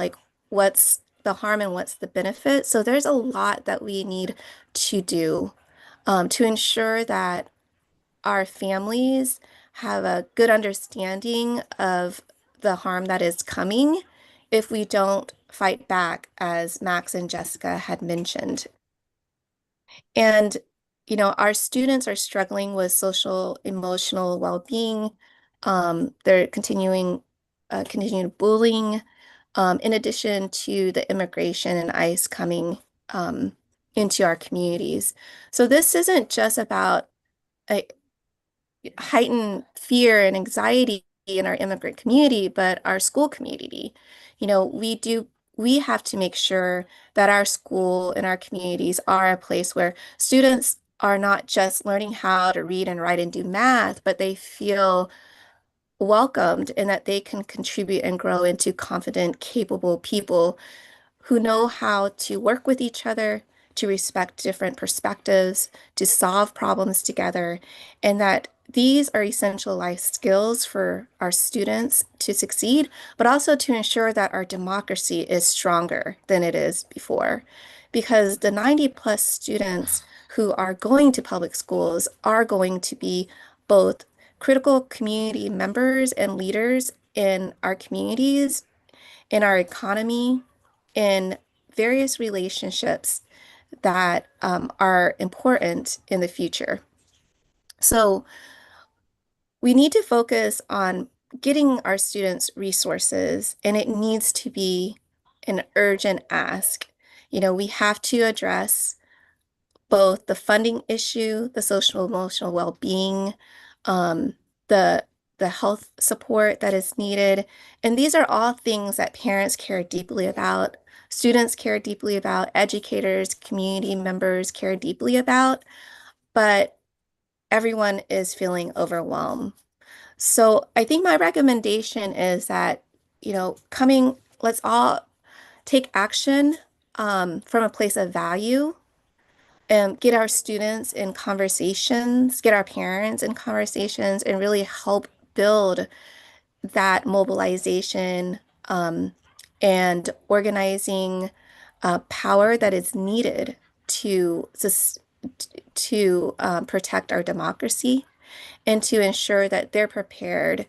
what's the harm and what's the benefit. So there's a lot that we need to do to ensure that our families have a good understanding of the harm that is coming if we don't fight back, as Max and Jessica had mentioned. And, our students are struggling with social, emotional well-being. They're continued bullying, in addition to the immigration and ICE coming into our communities. So this isn't just about heightened fear and anxiety in our immigrant community, but our school community. We have to make sure that our school and our communities are a place where students are not just learning how to read and write and do math, but they feel welcomed and that they can contribute and grow into confident, capable people who know how to work with each other, to respect different perspectives, to solve problems together, and that these are essential life skills for our students to succeed, but also to ensure that our democracy is stronger than it is before. Because the 90+ students who are going to public schools are going to be both critical community members and leaders in our communities, in our economy, in various relationships that are important in the future. So we need to focus on getting our students resources, and it needs to be an urgent ask. We have to address both the funding issue, the social emotional well-being, the health support that is needed. And these are all things that parents care deeply about, students care deeply about, educators, community members care deeply about, but everyone is feeling overwhelmed. So I think my recommendation is that, let's all take action from a place of value, and get our students in conversations, get our parents in conversations, and really help build that mobilization and organizing power that is needed to protect our democracy and to ensure that they're prepared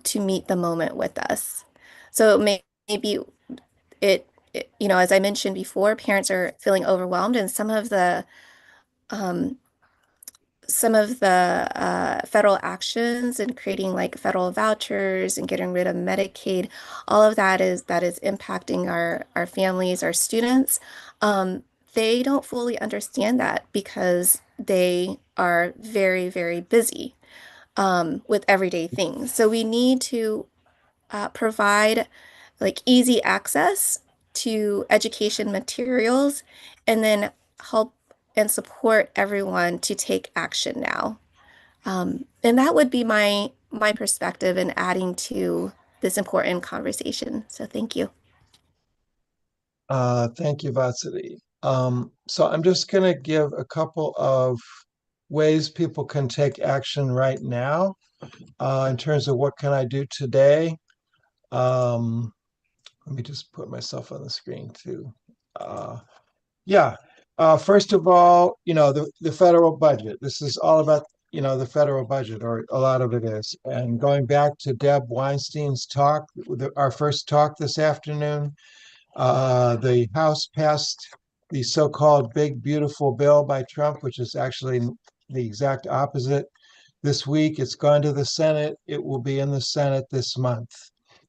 to meet the moment with us. So maybe as I mentioned before, parents are feeling overwhelmed, and some of the federal actions and creating federal vouchers and getting rid of Medicaid, all of that is impacting our families, our students. They don't fully understand that because they are very, very busy. with everyday things. So we need to provide like easy access to education materials and then help and support everyone to take action now. And that would be my perspective in adding to this important conversation. So thank you. Thank you, Vatsari. So I'm just going to give a couple of ways people can take action right now in terms of what can I do today. Let me just put myself on the screen too. First of all, the federal budget. This is all about, the federal budget, or a lot of it is. And going back to Deb Weinstein's talk, our first talk this afternoon, the House passed the so-called big, beautiful bill by Trump, which is actually the exact opposite. This week, it's gone to the Senate. It will be in the Senate this month.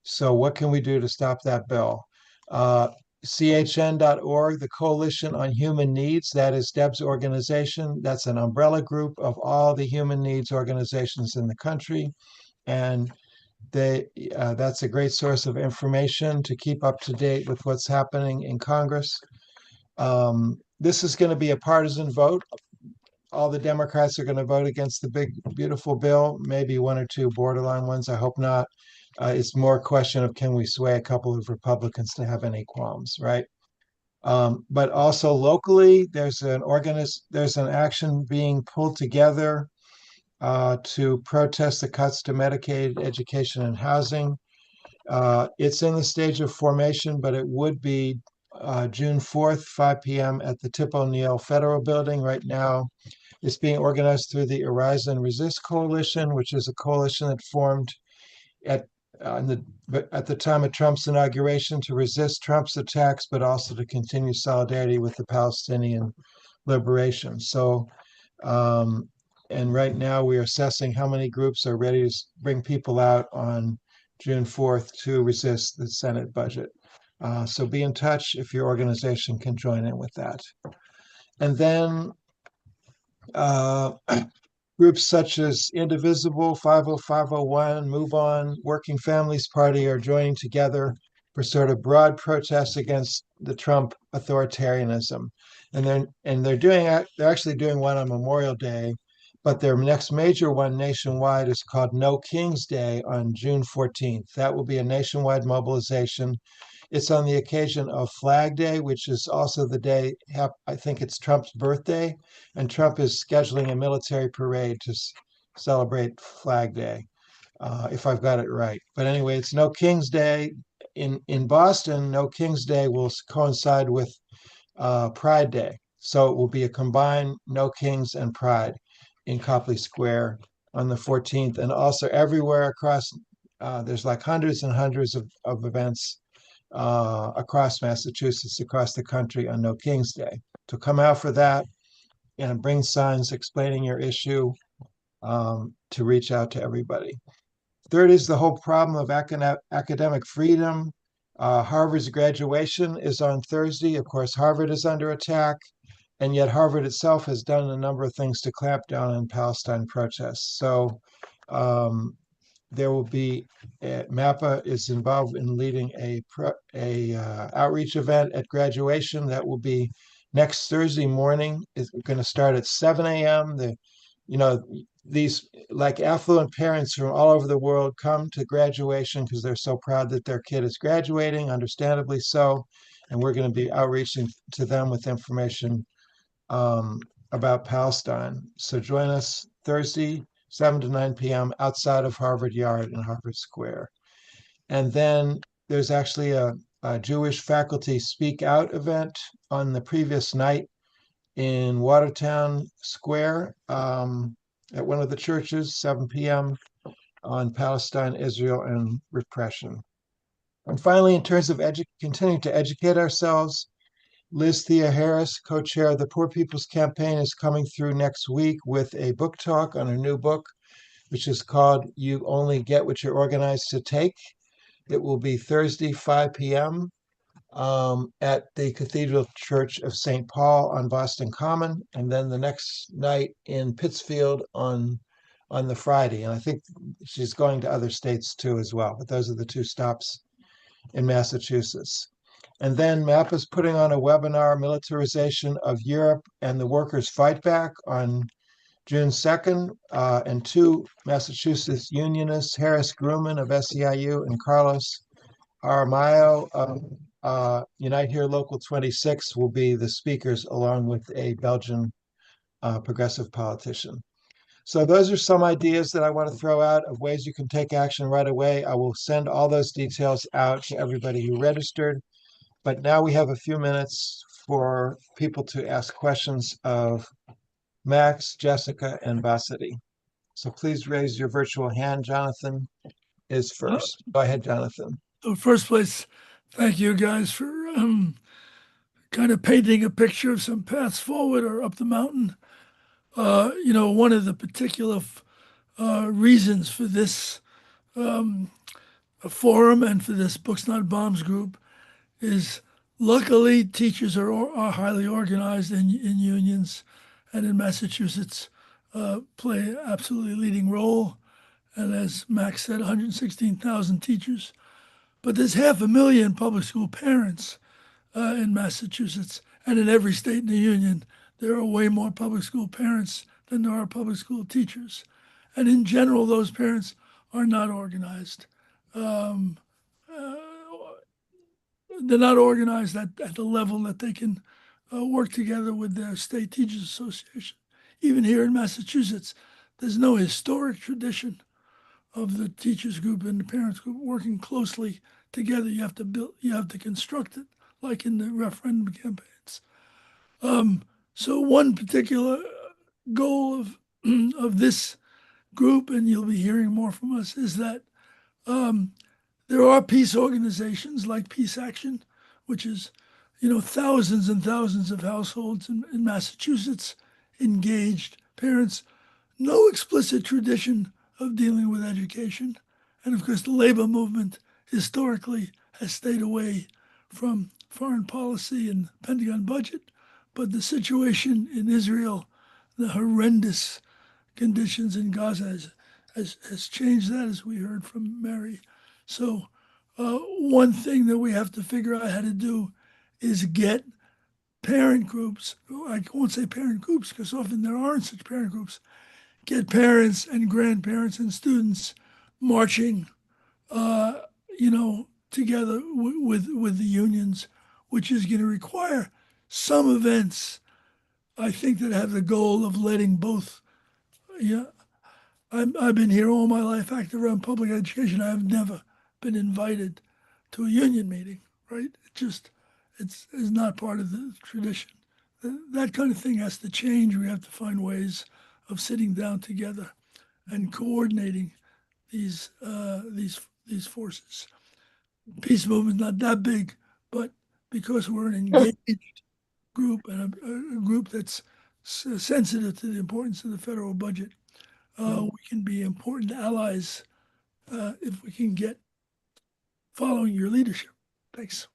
So what can we do to stop that bill? CHN.org, the Coalition on Human Needs, that is Deb's organization. That's an umbrella group of all the human needs organizations in the country. And that's a great source of information to keep up to date with what's happening in Congress. This is going to be a partisan vote. All the Democrats are going to vote against the big, beautiful bill, maybe one or two borderline ones. I hope not. It's more a question of, can we sway a couple of Republicans to have any qualms, right? But also locally, there's an action being pulled together to protest the cuts to Medicaid, education, and housing. It's in the stage of formation, but it would be June 4th, 5 p.m. at the Tip O'Neill Federal Building. Right now, it's being organized through the Horizon Resist Coalition, which is a coalition that formed at the time of Trump's inauguration to resist Trump's attacks, but also to continue solidarity with the Palestinian liberation. So, and right now we are assessing how many groups are ready to bring people out on June 4th to resist the Senate budget. So be in touch if your organization can join in with that. And then groups such as Indivisible, 50501, Move On, Working Families Party are joining together for sort of broad protests against the Trump authoritarianism. And they're actually doing one on Memorial Day, but their next major one nationwide is called No King's Day on June 14th. That will be a nationwide mobilization. It's on the occasion of Flag Day, which is also the day, I think it's Trump's birthday, and Trump is scheduling a military parade to celebrate Flag Day, if I've got it right. But anyway, it's No King's Day. In Boston, No King's Day will coincide with Pride Day. So it will be a combined No Kings and Pride in Copley Square on the 14th. And also everywhere across, there's like hundreds and hundreds of events across Massachusetts, across the country on No King's Day. To come out for that and bring signs explaining your issue to reach out to everybody. Third is the whole problem of academic freedom. Harvard's graduation is on Thursday. Of course, Harvard is under attack, and yet Harvard itself has done a number of things to clamp down on Palestine protests. So there will be, MAPA is involved in leading a outreach event at graduation that will be next Thursday morning. It's going to start at 7 a.m. These like affluent parents from all over the world come to graduation because they're so proud that their kid is graduating, understandably so. And we're going to be outreaching to them with information about Palestine. So join us Thursday, 7 to 9 p.m. outside of Harvard Yard in Harvard Square. And then there's actually a Jewish faculty speak out event on the previous night in Watertown Square at one of the churches, 7 p.m. on Palestine, Israel, and repression. And finally, in terms of continuing to educate ourselves, Liz Thea Harris, co-chair of the Poor People's Campaign, is coming through next week with a book talk on her new book, which is called You Only Get What You're Organized to Take. It will be Thursday, 5 p.m. At the Cathedral Church of St. Paul on Boston Common, and then the next night in Pittsfield on on the Friday. And I think she's going to other states too as well, but those are the two stops in Massachusetts. And then MAP is putting on a webinar, Militarization of Europe and the Workers' Fight Back, on June 2nd, and two Massachusetts unionists, Harris Grumman of SEIU and Carlos Aramayo of Unite Here Local 26 will be the speakers, along with a Belgian progressive politician. So those are some ideas that I want to throw out of ways you can take action right away. I will send all those details out to everybody who registered. But now we have a few minutes for people to ask questions of Max, Jessica, and Vasity. So please raise your virtual hand. Jonathan is first. Go ahead, Jonathan. So first place, thank you guys for kind of painting a picture of some paths forward or up the mountain. One of the particular reasons for this forum and for this Books Not Bombs group is luckily teachers are highly organized in unions, and in Massachusetts play an absolutely leading role. And as Max said, 116,000 teachers. But there's 500,000 public school parents in Massachusetts, and in every state in the union, there are way more public school parents than there are public school teachers. And in general, those parents are not organized. They're not organized at the level that they can work together with their state teachers association. Even here in Massachusetts, there's no historic tradition of the teachers group and the parents group working closely together. You have to construct it, like in the referendum campaigns. So one particular goal of this group, and you'll be hearing more from us, is that there are peace organizations like Peace Action, which is, thousands and thousands of households in Massachusetts engaged parents. No explicit tradition of dealing with education. And of course, the labor movement historically has stayed away from foreign policy and Pentagon budget. But the situation in Israel, the horrendous conditions in Gaza has changed that, as we heard from Merrie. So one thing that we have to figure out how to do is get parent groups, I won't say parent groups because often there aren't such parent groups, get parents and grandparents and students marching, together with the unions, which is going to require some events, I think, that have the goal of letting both. I've been here all my life, active around public education. I've never been invited to a union meeting, right? It's not part of the tradition. That kind of thing has to change. We have to find ways of sitting down together and coordinating these forces. Peace movement's not that big, but because we're an engaged group and a group that's sensitive to the importance of the federal budget, we can be important allies if we can get following your leadership. Thanks.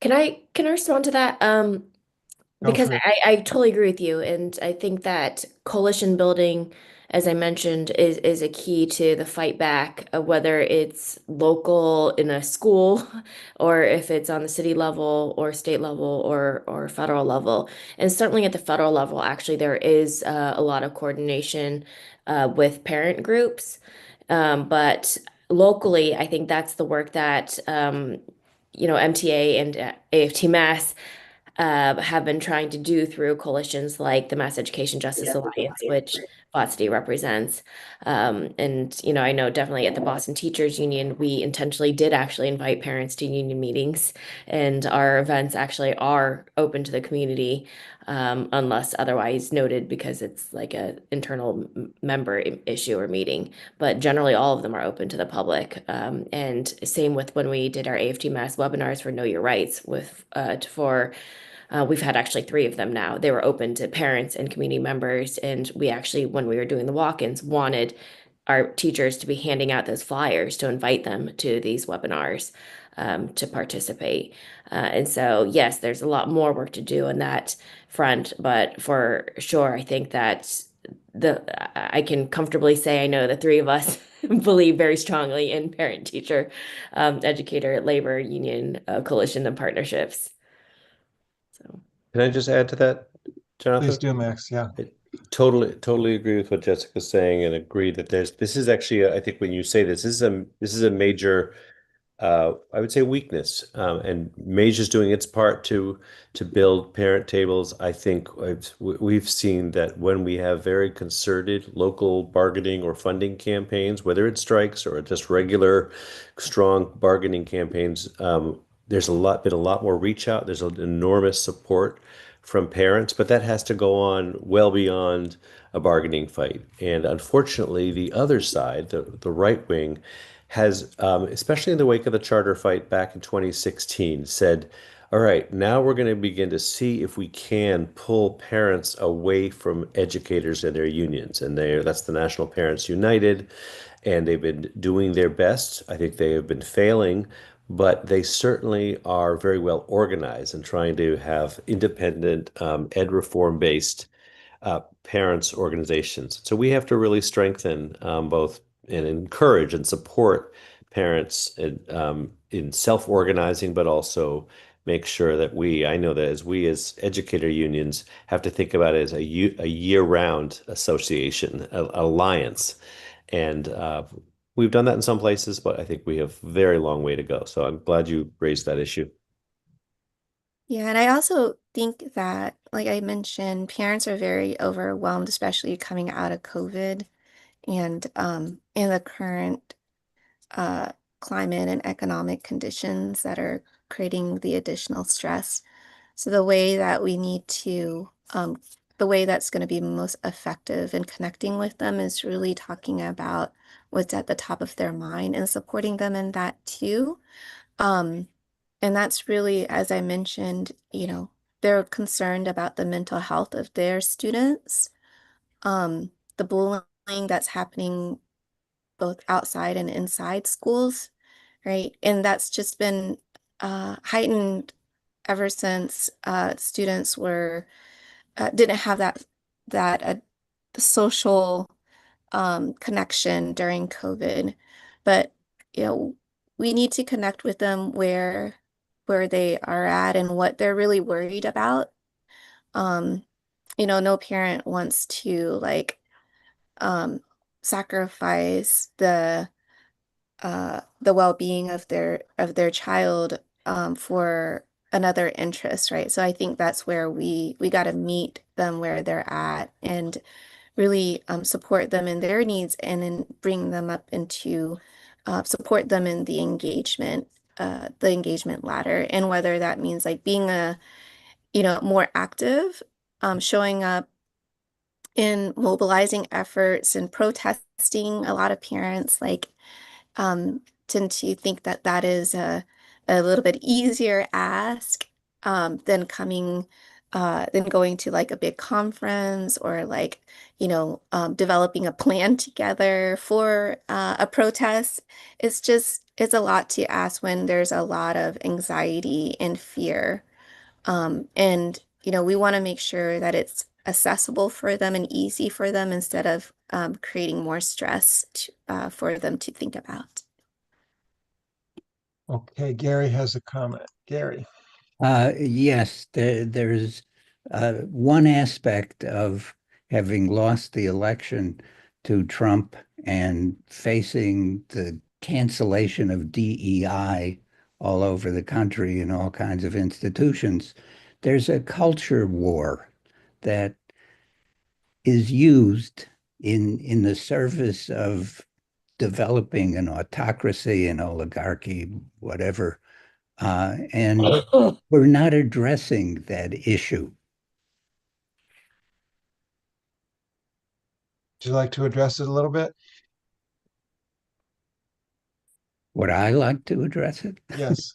Can I respond to that? Because I totally agree with you, and I think that coalition building, as I mentioned, is a key to the fight back, whether it's local in a school or if it's on the city level or state level or federal level. And certainly at the federal level, actually, there is a lot of coordination with parent groups. But locally, I think that's the work that MTA and AFT Mass have been trying to do through coalitions like the Mass Education Justice Alliance, which Vasity represents. And, I know definitely at the Boston Teachers Union, we intentionally did actually invite parents to union meetings, and our events actually are open to the community, unless otherwise noted, because it's like a internal member issue or meeting. But generally, all of them are open to the public. And same with when we did our AFT Mass webinars for Know Your Rights we've had actually 3 of them now. They were open to parents and community members. And we actually, when we were doing the walk-ins, wanted our teachers to be handing out those flyers to invite them to these webinars to participate. And so, yes, there's a lot more work to do on that front. But for sure, I think that I can comfortably say I know the three of us believe very strongly in parent, teacher, educator, labor, union, coalition, and partnerships. So Can I just add to that, Jonathan? Please do, Max. Yeah. I totally agree with what Jessica's saying, and agree that this is actually, I think when you say this is a major, I would say, weakness, and Major's doing its part to build parent tables. I think we've seen that when we have very concerted local bargaining or funding campaigns, whether it's strikes or just regular strong bargaining campaigns, there's been a lot more reach out. There's an enormous support from parents, but that has to go on well beyond a bargaining fight. And unfortunately, the other side, the right wing, has, especially in the wake of the charter fight back in 2016, said, all right, now we're going to begin to see if we can pull parents away from educators and their unions. And that's the National Parents United, and they've been doing their best. I think they have been failing, but they certainly are very well organized and trying to have independent, ed reform-based parents organizations. So we have to really strengthen both and encourage and support parents in self-organizing, but also make sure that I know that as educator unions have to think about it as a year-round association, alliance. And we've done that in some places, but I think we have a very long way to go. So I'm glad you raised that issue. Yeah, and I also think that, like I mentioned, parents are very overwhelmed, especially coming out of COVID and in the current climate and economic conditions that are creating the additional stress. So the way that we need to, the way that's going to be most effective in connecting with them is really talking about what's at the top of their mind and supporting them in that too. And that's really, as I mentioned, they're concerned about the mental health of their students, the bullying that's happening both outside and inside schools, right? And that's just been heightened ever since students didn't have that social connection during COVID. But we need to connect with them where they are at and what they're really worried about. No parent wants to sacrifice the well-being of their child for another interest, right? So I think that's where we got to meet them where they're at and really support them in their needs and then bring them up into support them in the engagement ladder, and whether that means being more active, showing up in mobilizing efforts and protesting. A lot of parents tend to think that is a little bit easier ask than going to a big conference or developing a plan together for a protest. It's a lot to ask when there's a lot of anxiety and fear. And we want to make sure that it's accessible for them and easy for them instead of creating more stress for them to think about. Okay, Gary has a comment. Gary. Yes, there's one aspect of having lost the election to Trump and facing the cancellation of DEI all over the country in all kinds of institutions. There's a culture war that is used in the service of developing an autocracy, an oligarchy, whatever. And we're not addressing that issue. Would you like to address it a little bit? Would I like to address it? Yes.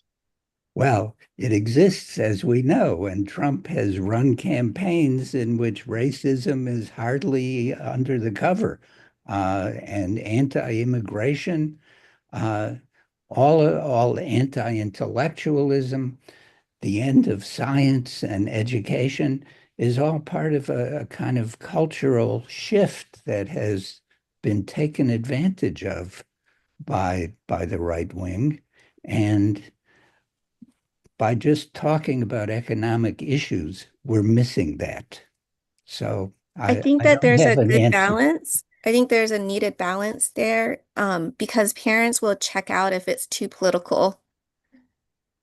Well, it exists, as we know, and Trump has run campaigns in which racism is hardly under the cover, and anti-immigration, all anti-intellectualism, the end of science and education. is all part of a kind of cultural shift that has been taken advantage of by the right wing. And by just talking about economic issues, we're missing that. So I think I that don't there's a have an good answer. balance. I think there's a needed balance there, because parents will check out if it's too political.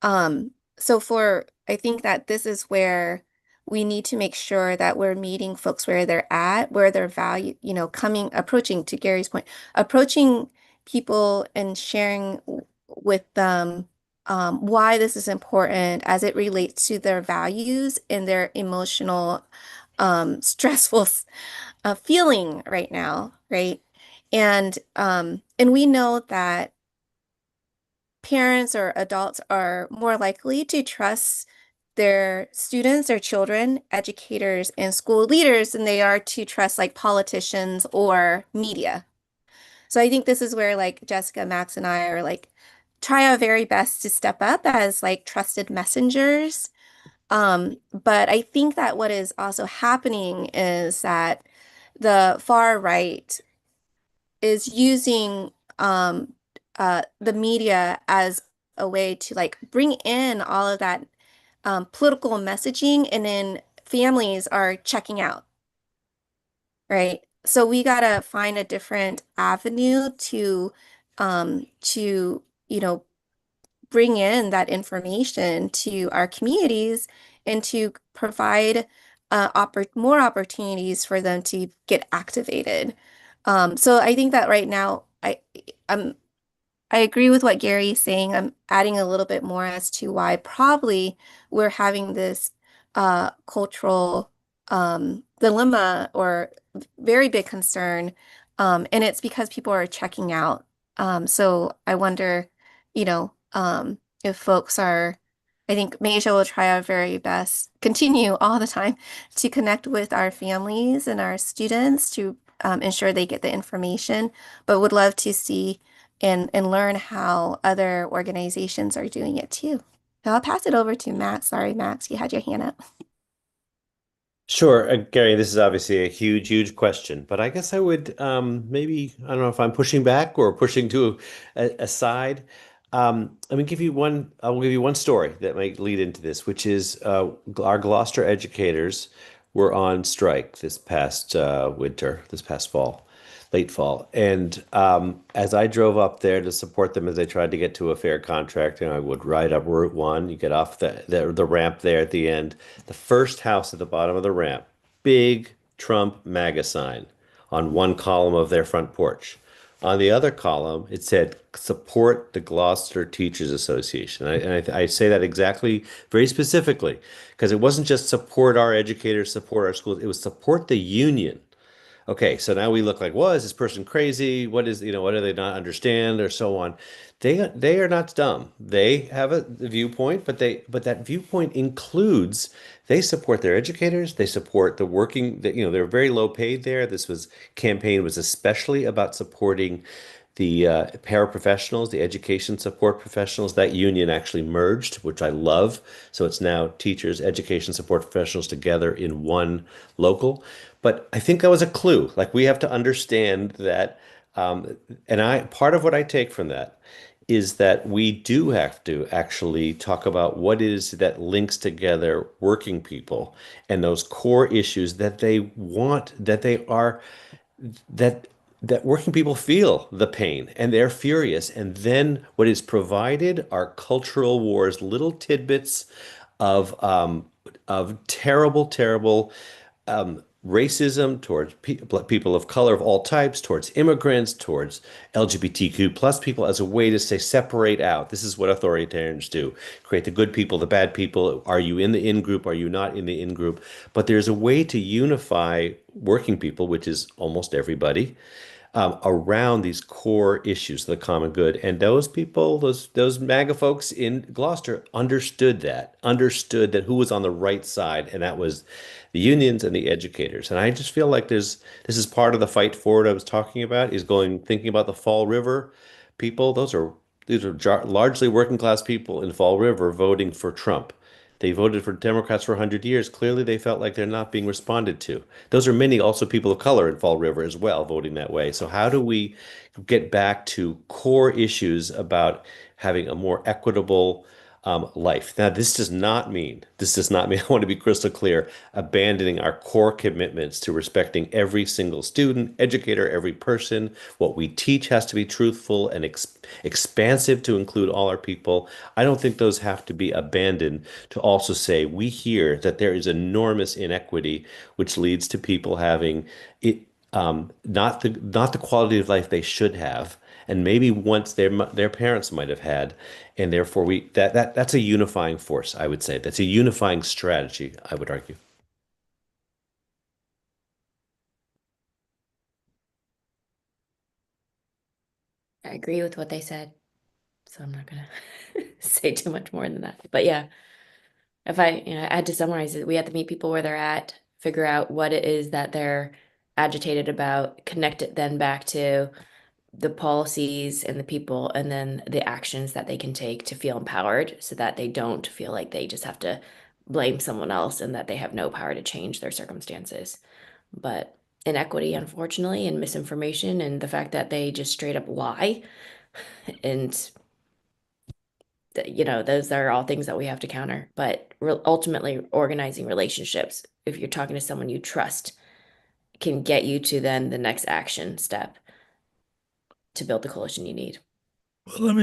I think that this is where we need to make sure that we're meeting folks where they're at, where their value, approaching, to Gary's point, approaching people and sharing with them why this is important as it relates to their values and their emotional, stressful feeling right now, right? And we know that parents or adults are more likely to trust their students, their children, educators, and school leaders than they are to trust like politicians or media. So I think this is where like Jessica, Max, and I are like try our very best to step up as like trusted messengers. But I think that what is also happening is that the far right is using the media as a way to like bring in all of that political messaging, and then families are checking out, right? So we gotta find a different avenue to bring in that information to our communities and to provide more opportunities for them to get activated. So I think that right now I agree with what Gary is saying. I'm adding a little bit more as to why probably we're having this cultural dilemma or very big concern. And it's because people are checking out. So I wonder, if folks are, I think Maisha will try our very best, continue all the time to connect with our families and our students to ensure they get the information, but would love to see and learn how other organizations are doing it too. So I'll pass it over to Max. Sorry, Max, you had your hand up. Sure, Gary, this is obviously a huge, huge question, but I guess I would maybe, I don't know if I'm pushing back or pushing to a side. Let me give you one, I will give you one story that might lead into this, which is our Gloucester educators were on strike this past winter, this past fall, late fall. And as I drove up there to support them as they tried to get to a fair contract, I would ride up Route 1, you get off the ramp there at the end, the first house at the bottom of the ramp, big Trump MAGA sign on one column of their front porch. On the other column, it said, support the Gloucester Teachers Association. I say that exactly, very specifically, because it wasn't just support our educators, support our schools, it was support the union. Okay, so now we look like, well, is this person crazy? What is, what do they not understand, or so on? They are not dumb. They have a viewpoint, but that viewpoint includes they support their educators. They support the working. They're very low paid there. This campaign was especially about supporting the paraprofessionals, the education support professionals. That union actually merged, which I love. So it's now teachers, education support professionals together in one local. But I think that was a clue. Like we have to understand that, part of what I take from that is that we do have to actually talk about what it is that links together working people and those core issues that they want, that working people feel the pain and they're furious. And then what is provided are cultural wars, little tidbits of terrible, terrible racism towards people of color of all types, towards immigrants, towards LGBTQ plus people, as a way to say, separate out. This is what authoritarians do. Create the good people, the bad people. Are you in the in-group? Are you not in the in-group? But there's a way to unify working people, which is almost everybody, around these core issues, the common good. And those people, those MAGA folks in Gloucester understood that who was on the right side, and that was the unions and the educators. And I just feel like this is part of the fight forward I was talking about, is thinking about the Fall River people. These are largely working class people in Fall River voting for Trump. They voted for Democrats for 100 years. Clearly, they felt like they're not being responded to. Those are many also people of color in Fall River as well voting that way. So how do we get back to core issues about having a more equitable life? Now, this does not mean, I want to be crystal clear, abandoning our core commitments to respecting every single student, educator, every person. What we teach has to be truthful and expansive to include all our people. I don't think those have to be abandoned to also say we hear that there is enormous inequity, which leads to people having it, not the quality of life they should have, and maybe once their parents might have had, and therefore that's a unifying force. I would say that's a unifying strategy, I would argue. I agree with what they said, so I'm not gonna say too much more than that. But yeah, if I had to summarize it, we have to meet people where they're at, figure out what it is that they're agitated about, connect it then back to the policies and the people, and then the actions that they can take to feel empowered so that they don't feel like they just have to blame someone else and that they have no power to change their circumstances. But inequity, unfortunately, and misinformation, and the fact that they just straight up lie, and those are all things that we have to counter. But ultimately, organizing relationships, if you're talking to someone you trust, can get you to then the next action step to build the coalition you need. Well,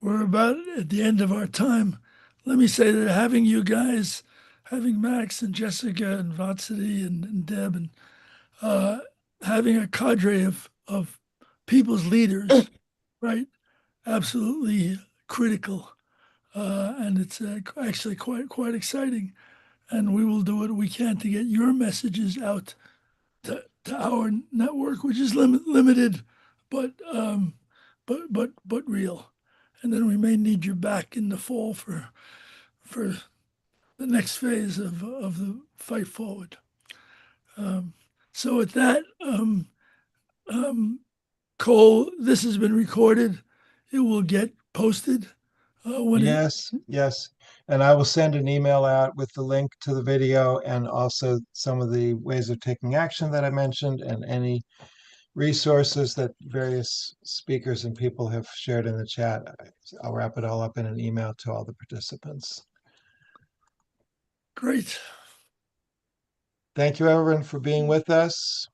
we're about at the end of our time. Let me say that having you guys, having Max and Jessica and Vatsity and Deb, and having a cadre of people's leaders, right? Absolutely critical. And it's actually quite exciting. And we will do what we can to get your messages out to our network, which is limited, but real. And then we may need you back in the fall for the next phase of the fight forward. So with that, Cole, this has been recorded. It will get posted. Yes. And I will send an email out with the link to the video and also some of the ways of taking action that I mentioned and any resources that various speakers and people have shared in the chat. I'll wrap it all up in an email to all the participants. Great. Thank you, everyone, for being with us.